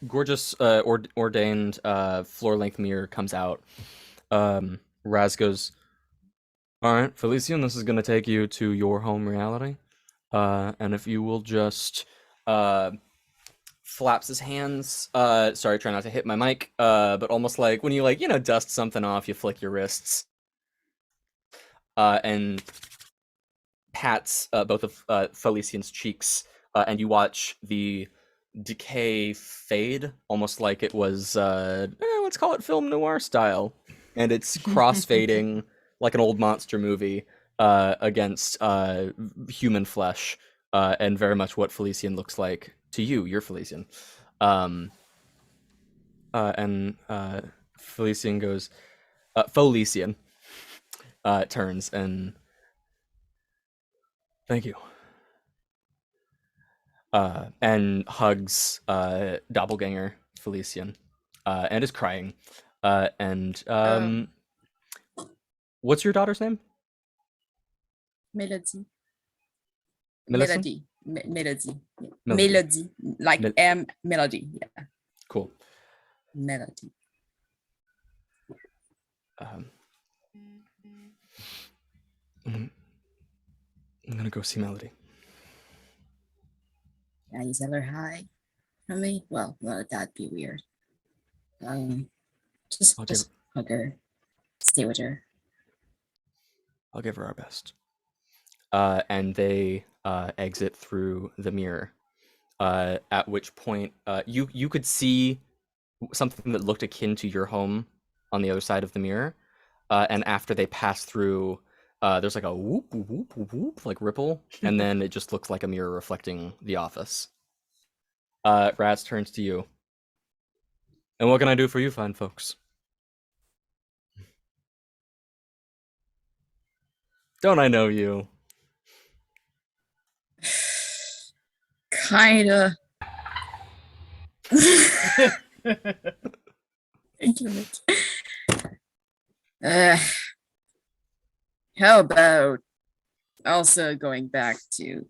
gorgeous ordained floor-length mirror comes out. Raz goes, all right, Felician, this is going to take you to your home reality. And if you will just flaps his hands. Sorry, try not to hit my mic. But almost like when you dust something off, you flick your wrists. And pats both of Felician's cheeks, and you watch the decay fade, almost like it was, let's call it film noir style. And it's cross-fading like an old monster movie against human flesh, and very much what Felician looks like to you. You're Felician. And Felician goes, Felician turns and thank you. And hugs doppelganger Felician, and is crying. What's your daughter's name? Melody. Melissa? Melody. Melody. Yeah. Melody. Melody. Like melody. Yeah. Cool. Melody. I'm gonna go see Melody. Can you tell her hi from me? Well, that'd be weird. Just hug her. Stay with her. I'll give her our best. And they exit through the mirror. At which point, you could see something that looked akin to your home on the other side of the mirror. And after they pass through, there's like a whoop, whoop, whoop, whoop, like ripple, and then it just looks like a mirror reflecting the office. Raz turns to you. And what can I do for you fine folks? Don't I know you? Kinda. Thank you, Nick. How about also going back to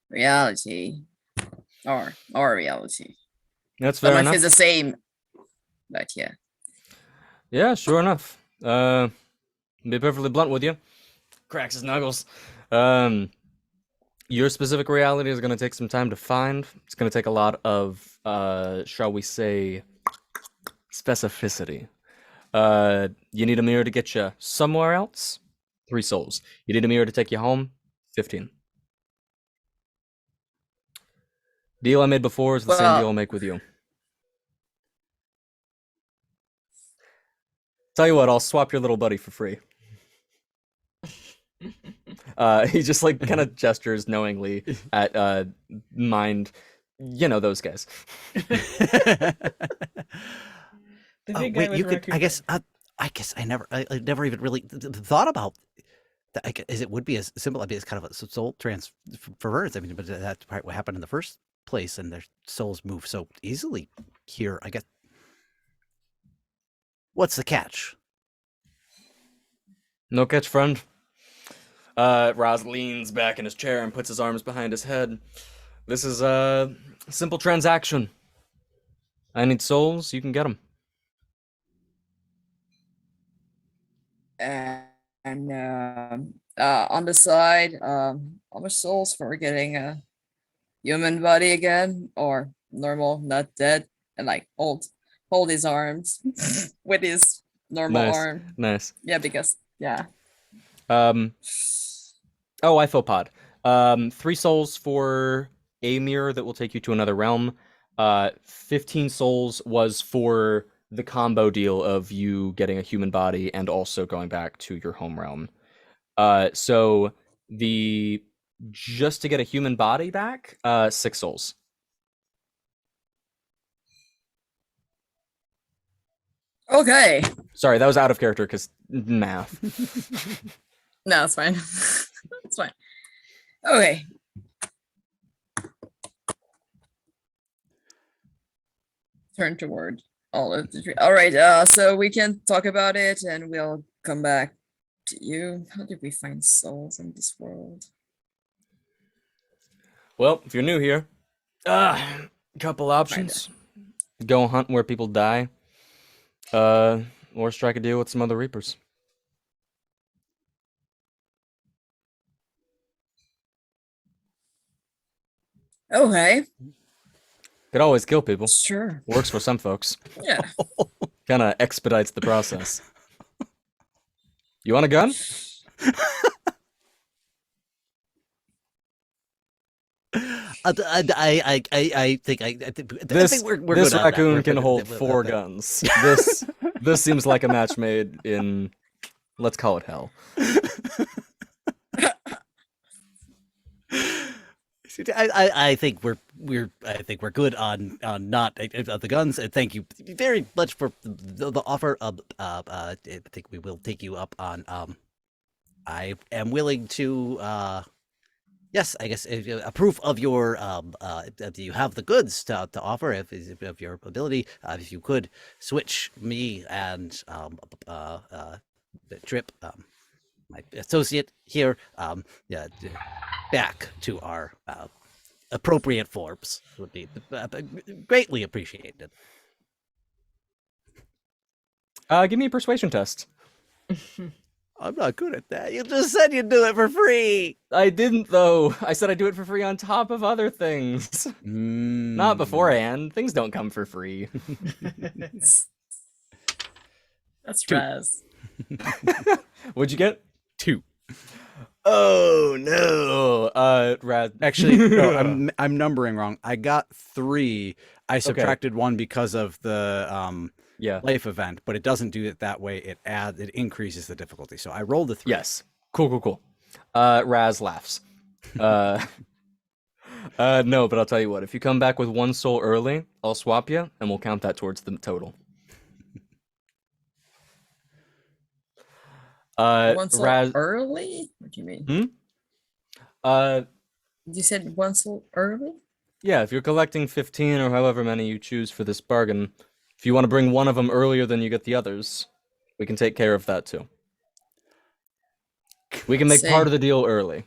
reality, or reality? That's Don't fair know enough. if it's the same, but yeah. Yeah, sure enough. Be perfectly blunt with you. Cracks his knuckles. Your specific reality is going to take some time to find. It's going to take a lot of, shall we say, specificity. You need a mirror to get you somewhere else? 3 souls. You need a mirror to take you home? 15. Deal I made before is the same deal I'll make with you. Tell you what, I'll swap your little buddy for free. He just like kind of gestures knowingly at mind, those guys. The big guy with wait, you could. raccoon I guess. I guess I never even really thought about that. As it would be as simple. I mean, it's kind of a soul transference. I mean, but that's probably what happened in the first place, and their souls move so easily here. I guess. What's the catch? No catch, friend. Raz leans back in his chair and puts his arms behind his head. This is a simple transaction. I need souls, you can get them. And on the side, how much souls for getting a human body again, or normal, not dead, and like hold his arms with his normal arm. Nice. Yeah, because yeah. Oh, iPhopod. 3 souls for a mirror that will take you to another realm. 15 souls was for the combo deal of you getting a human body and also going back to your home realm. So just to get a human body back, 6 souls. Okay. Sorry, that was out of character because math. No, it's fine. It's fine. Okay. Turn toward all of the tree. All right. So we can talk about it, and we'll come back to you. How did we find souls in this world? Well, if you're new here, couple options. Go hunt where people die. Or strike a deal with some other Reapers. Okay. Could always kill people. Sure. Works for some folks. Yeah. Kind of expedites the process. You want a gun? I think This we're good this on that. raccoon We're can good hold with 4 that. guns. This seems like a match made in, let's call it hell. I think we're good on not the guns. And thank you very much for the offer. I think we will take you up on. I am willing to. Yes, I guess a proof of your that you have the goods to offer of your ability. If you could switch me and the Trip, my associate here, back to our appropriate forms would be greatly appreciated. Give me a persuasion test. I'm not good at that. You just said you'd do it for free. I didn't, though. I said I'd do it for free on top of other things. Not beforehand. Things don't come for free. That's 2. Raz. What'd you get? 2. Oh no. Raz. Actually, no, I'm numbering wrong. I got 3. I subtracted 1 because of the life event, but it doesn't do it that way. It increases the difficulty. So I rolled a 3. Yes. Cool. Raz laughs. No, but I'll tell you what. If you come back with 1 soul early, I'll swap you, and we'll count that towards the total. 1 soul Raz. early? What do you mean? You said 1 soul early? Yeah, if you're collecting 15 or however many you choose for this bargain, if you want to bring one of them earlier than you get the others, we can take care of that too. We can make part of the deal early.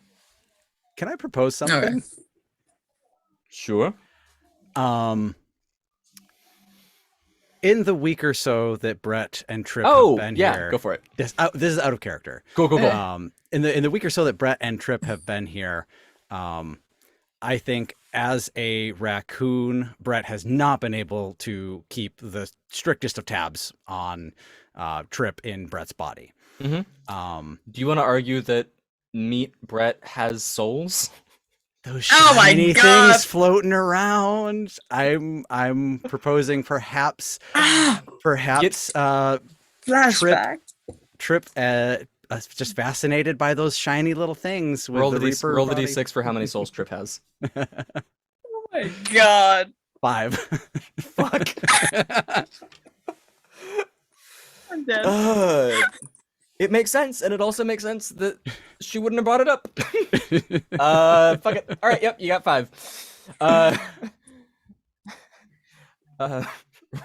Can I propose something? Okay. Sure. In the week or so that Brett and Trip have been here, go for it. This is out of character. Cool. In the week or so that Brett and Trip have been here, I think as a raccoon, Brett has not been able to keep the strictest of tabs on Trip in Brett's body. Mm-hmm. Do you want to argue that Meat Brett has souls? Those shiny things floating around. I'm proposing perhaps flashback. Trip just fascinated by those shiny little things. With Roll the the body. D6 for how many souls Trip has. Oh my god. 5. Fuck. I'm dead. It makes sense, and it also makes sense that she wouldn't have brought it up. Fuck it. All right, yep, you got 5.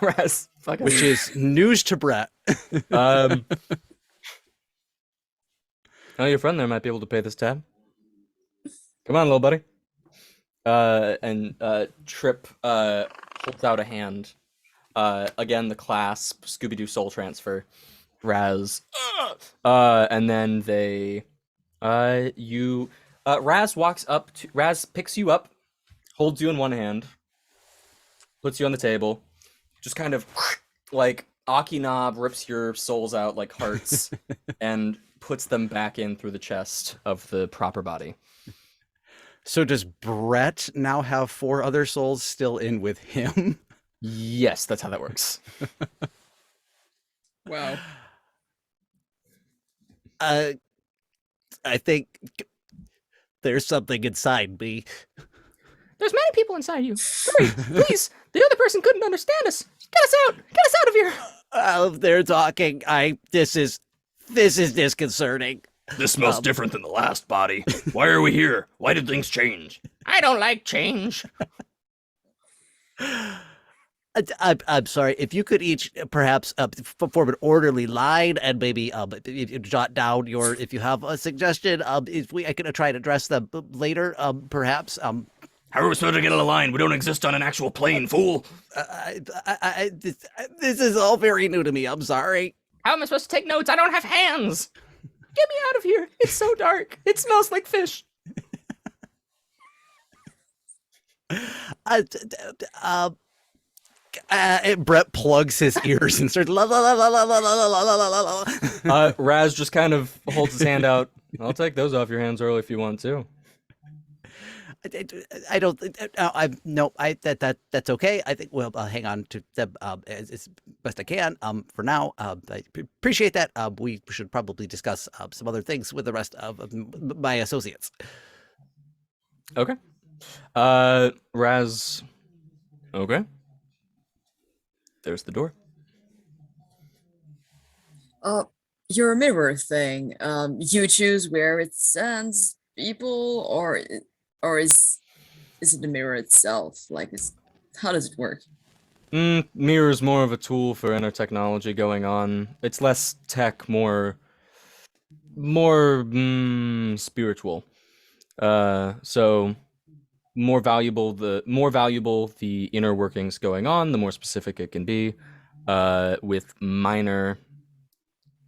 Raz, fucking. Which is news to Brett. Oh, your friend there might be able to pay this tab. Come on, little buddy. And Trip holds out a hand. Again, the clasp, Scooby-Doo soul transfer. Raz. And then they Raz walks up to Raz picks you up, holds you in one hand, puts you on the table, just kind of like Aki Knob rips your souls out like hearts and puts them back in through the chest of the proper body. So does Brett now have 4 other souls still in with him? Yes, that's how that works. Wow. I think there's something inside me. There's many people inside you. Hurry, please. The other person couldn't understand us. Get us out. Get us out of here. They're talking. This is disconcerting. This smells different than the last body. Why are we here? Why did things change? I don't like change. I'm sorry. If you could each perhaps form an orderly line and maybe jot down if you have a suggestion. I can try and address them later. Perhaps. How are we supposed to get in a line? We don't exist on an actual plane, fool. This is all very new to me. I'm sorry. How am I supposed to take notes? I don't have hands. Get me out of here. It's so dark. It smells like fish. Brett plugs his ears and starts la la la la la la la la la la la. Raz just kind of holds his hand out. I'll take those off your hands early if you want to. I don't. That's okay. I think we'll hang on to them as best I can. For now, I appreciate that. We should probably discuss some other things with the rest of my associates. Okay. Raz. Okay. There's the door. Your mirror thing. You choose where it sends people, or is it the mirror itself? Like, how does it work? Mirror is more of a tool for inner technology going on. It's less tech, more spiritual. So more valuable the inner workings going on, the more specific it can be. With minor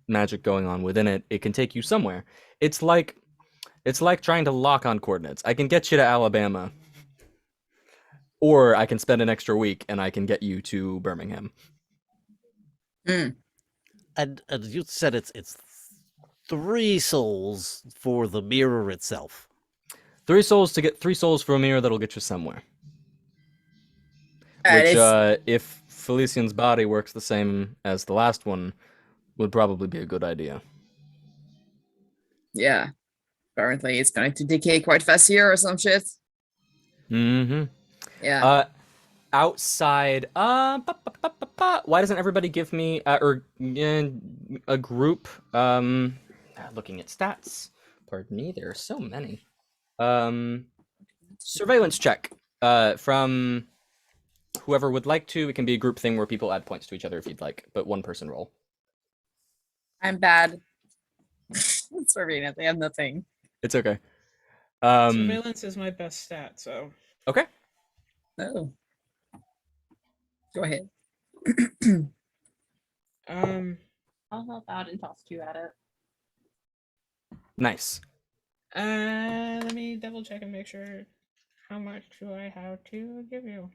magic going on within it, it can take you somewhere. It's like trying to lock on coordinates. I can get you to Alabama, or I can spend an extra week and I can get you to Birmingham. And you said it's 3 souls for the mirror itself. 3 souls to get 3 souls for a mirror that'll get you somewhere. And Which, if Felician's body works the same as the last one, would probably be a good idea. Yeah. Apparently it's going to decay quite fast here or some shit. Mm-hmm. Yeah. Outside, why doesn't everybody give me a group? Looking at stats. Pardon me, there are so many. Surveillance check. From whoever would like to. It can be a group thing where people add points to each other if you'd like, but 1 person roll. I'm bad. Surveillance, I have nothing. It's okay. Surveillance is my best stat, so. Okay. Oh. Go ahead. I'll help out and toss 2 at it. Nice. Let me double check and make sure. How much do I have to give you?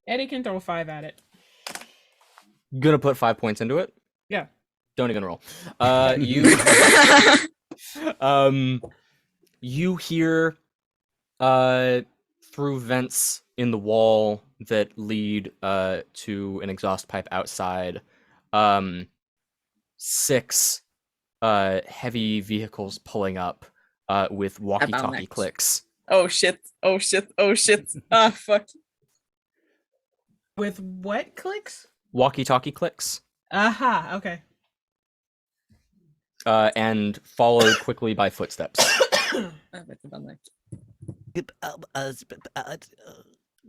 Eddie can throw 5 at it. Gonna put 5 points into it. Yeah. Don't even roll. You you hear through vents in the wall that lead to an exhaust pipe outside 6 heavy vehicles pulling up with walkie-talkie next. clicks Oh shit! Oh shit! Oh shit! Ah, fuck. With what clicks? Walkie-talkie clicks, Aha. Okay. and followed quickly by footsteps.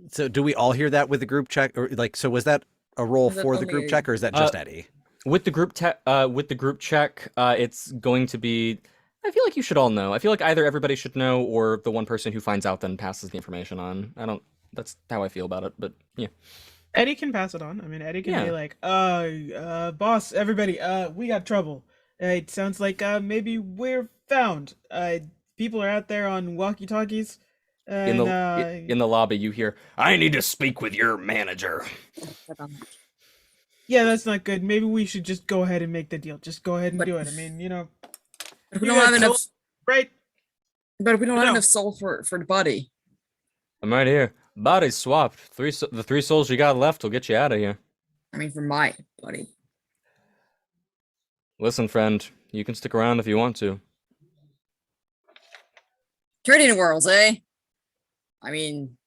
So do we all hear that with the group check, or like, so was that a roll Was that for the only group a- check, or is that just Eddie? With the group check, it's going to be. I feel like you should all know. I feel like either everybody should know, or the one person who finds out then passes the information on. I don't. That's how I feel about it. But yeah. Eddie can pass it on. I mean, Eddie can be Yeah. like, boss, everybody, we got trouble. It sounds like, maybe we're found. People are out there on walkie-talkies. In And, the lobby, you hear, I need to speak with your manager. yeah, that's not good. Maybe we should just go ahead and make the deal. Just go ahead and But- do it. I mean, We you don't got have enough. soul, right? But we don't have No. enough soul for the body. I'm right here. Body's swapped. The 3 souls you got left will get you out of here. I mean, for my body. Listen, friend, you can stick around if you want to. Trading worlds, eh? I mean,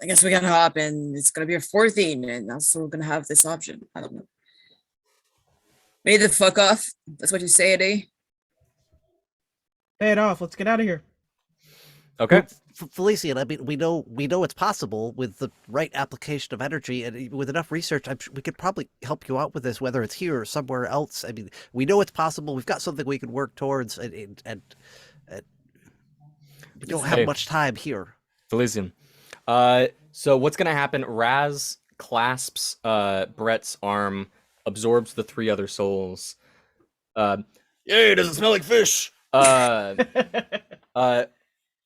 I guess we gotta hop in. It's gonna be a 14, and also we're gonna have this option. I don't know. We need to fuck off. That's what you say, Eddie. Pay it off. Let's get out of here. Okay. Felician, I mean, we know it's possible with the right application of energy, and with enough research, I'm sure we could probably help you out with this, whether it's here or somewhere else. I mean, we know it's possible. We've got something we can work towards, and we don't have Hey. much time here. Felician. So what's gonna happen? Raz clasps Brett's arm, absorbs the 3 other souls. Yay, does it smell like fish?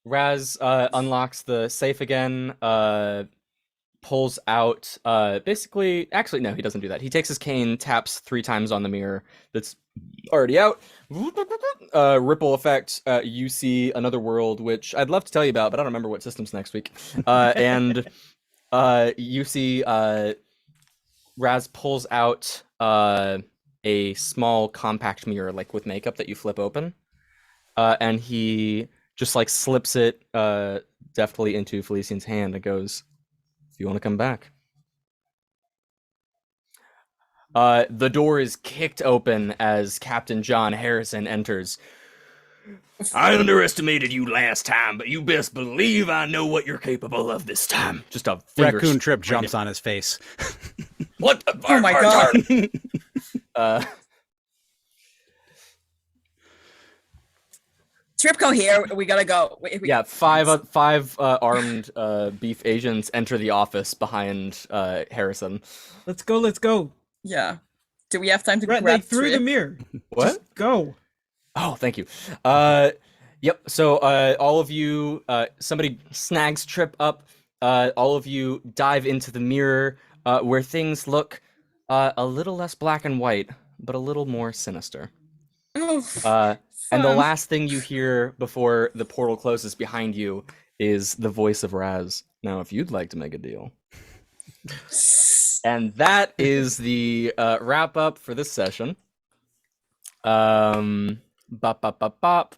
Raz unlocks the safe again, pulls out basically actually no, he doesn't do that. He takes his cane, taps 3 times on the mirror that's already out. Ripple effect, you see another world, which I'd love to tell you about, but I don't remember what system's next week. And you see Raz pulls out a small compact mirror, like with makeup, that you flip open. And he just like slips it deftly into Felician's hand and goes, if you want to come back. The door is kicked open as Captain John Harrison enters. I underestimated you last time, but you best believe I know what you're capable of this time. Just a finger Raccoon Trip straight jumps on his face. What? Oh my God. Tripco here. We gotta go. Yeah, five armed beef agents enter the office behind Harrison. Let's go. Let's go. Yeah. Do we have time to Brett, grab they threw the Trip? mirror. What? Just go. Oh, thank you. Yep. So all of you, somebody snags Trip up. All of you dive into the mirror, where things look a little less black and white, but a little more sinister. Oh, And the fun. last thing you hear before the portal closes behind you is the voice of Raz. Now, if you'd like to make a deal. And that is the wrap up for this session. Bop, bop, bop, bop.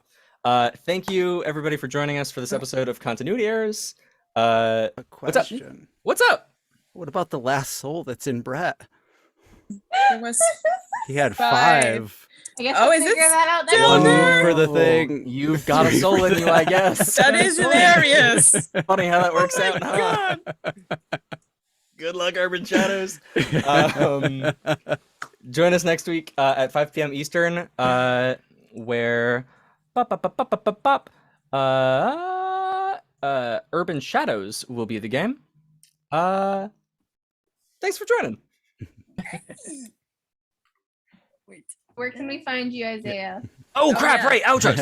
Thank you, everybody, for joining us for this episode of Continuity Errors. A What's up? question. What's up? What about the last soul that's in Brett? There was He had 5. 5. I guess Oh, we'll is figure it that out next still One week. there? for the thing. You've got a soul in you, I guess. that is hilarious. Funny how that works Oh out, my huh? God. Good luck, Urban Shadows. Join us next week at 5 p.m. Eastern, where Urban Shadows will be the game. Thanks for joining. Wait. Where can we find you, Isaiah? Oh, Oh, crap, yeah. right, outros.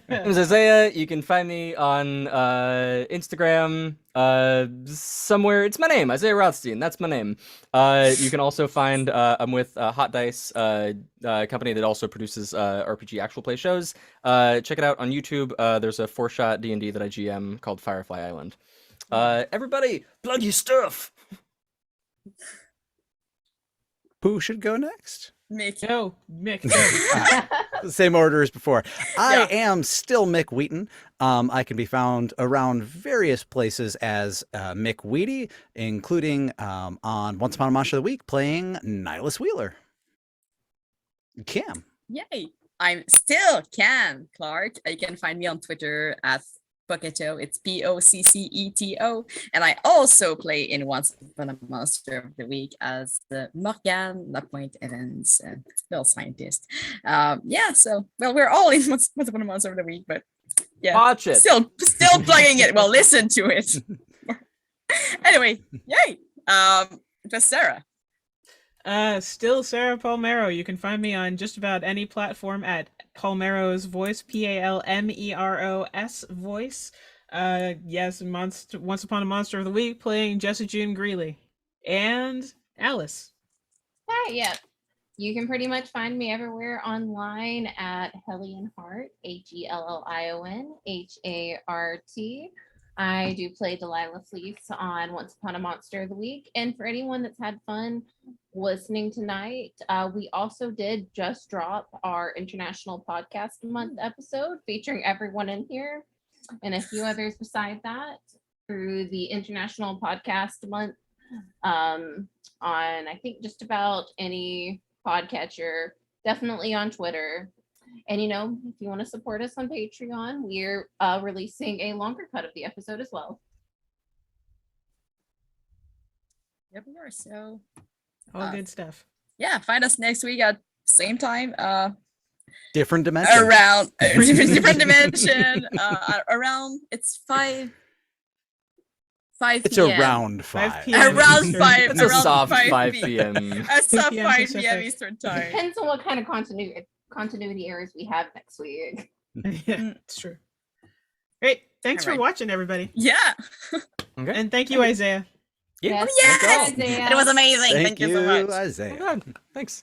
My name's Isaiah. You can find me on Instagram somewhere. It's my name, Isaiah Rothstein. That's my name. You can also find I'm with Hot Dice, a company that also produces RPG actual play shows. Check it out on YouTube. There's a 4-shot D&D that I GM called Firefly Island. Everybody, plug your stuff. Who should go next? Mick. No, Mick. No. Same order as before. I am still Mick Wheaton. I can be found around various places as Mick Wheaty, including on Once Upon a Monster of the Week, playing Nihilus Wheeler. Cam. Yay! I'm still Cam Clark. You can find me on Twitter at Pocketo. It's Pocceto. And I also play in Once Upon a Monster of the Week as the Morgan Lapointe Evans, little scientist. So we're all in Once Upon a Monster of the Week, but yeah, Watch it. Still plugging it. Well, listen to it. Anyway, yay! It was Sarah. Still Sarah Palmero. You can find me on just about any platform at Palmero's Voice, Palmeros Voice. Yes, Once Upon a Monster of the Week, playing Jessa June Greeley. And Alice. Hi, yeah. You can pretty much find me everywhere online at Hellion Hart, HELLION HART. I do play Delilah Fleece on Once Upon a Monster of the Week. And for anyone that's had fun listening tonight, we also did just drop our International Podcast Month episode featuring everyone in here and a few others beside that through the International Podcast Month on, I think, just about any podcatcher, definitely on Twitter. And, if you want to support us on Patreon, we're releasing a longer cut of the episode as well. Yep, we are. So, all good stuff. Yeah, find us next week at same time. Different dimension. Around different dimension. Around it's 5 It's p.m. around 5. p.m. Around Eastern. 5. It's a around soft 5 5 p.m. A soft 2 p.m. 5 p.m. Pacific. Eastern time. Depends on what kind of continuity errors we have next week. Yeah, it's true. Great. Thanks for Alright. watching, everybody. Yeah. Okay. And thank you, Isaiah. Yeah. Yes, Yes! Isaiah. It was amazing. Thank you so much. Isaiah. Oh, God. Thanks.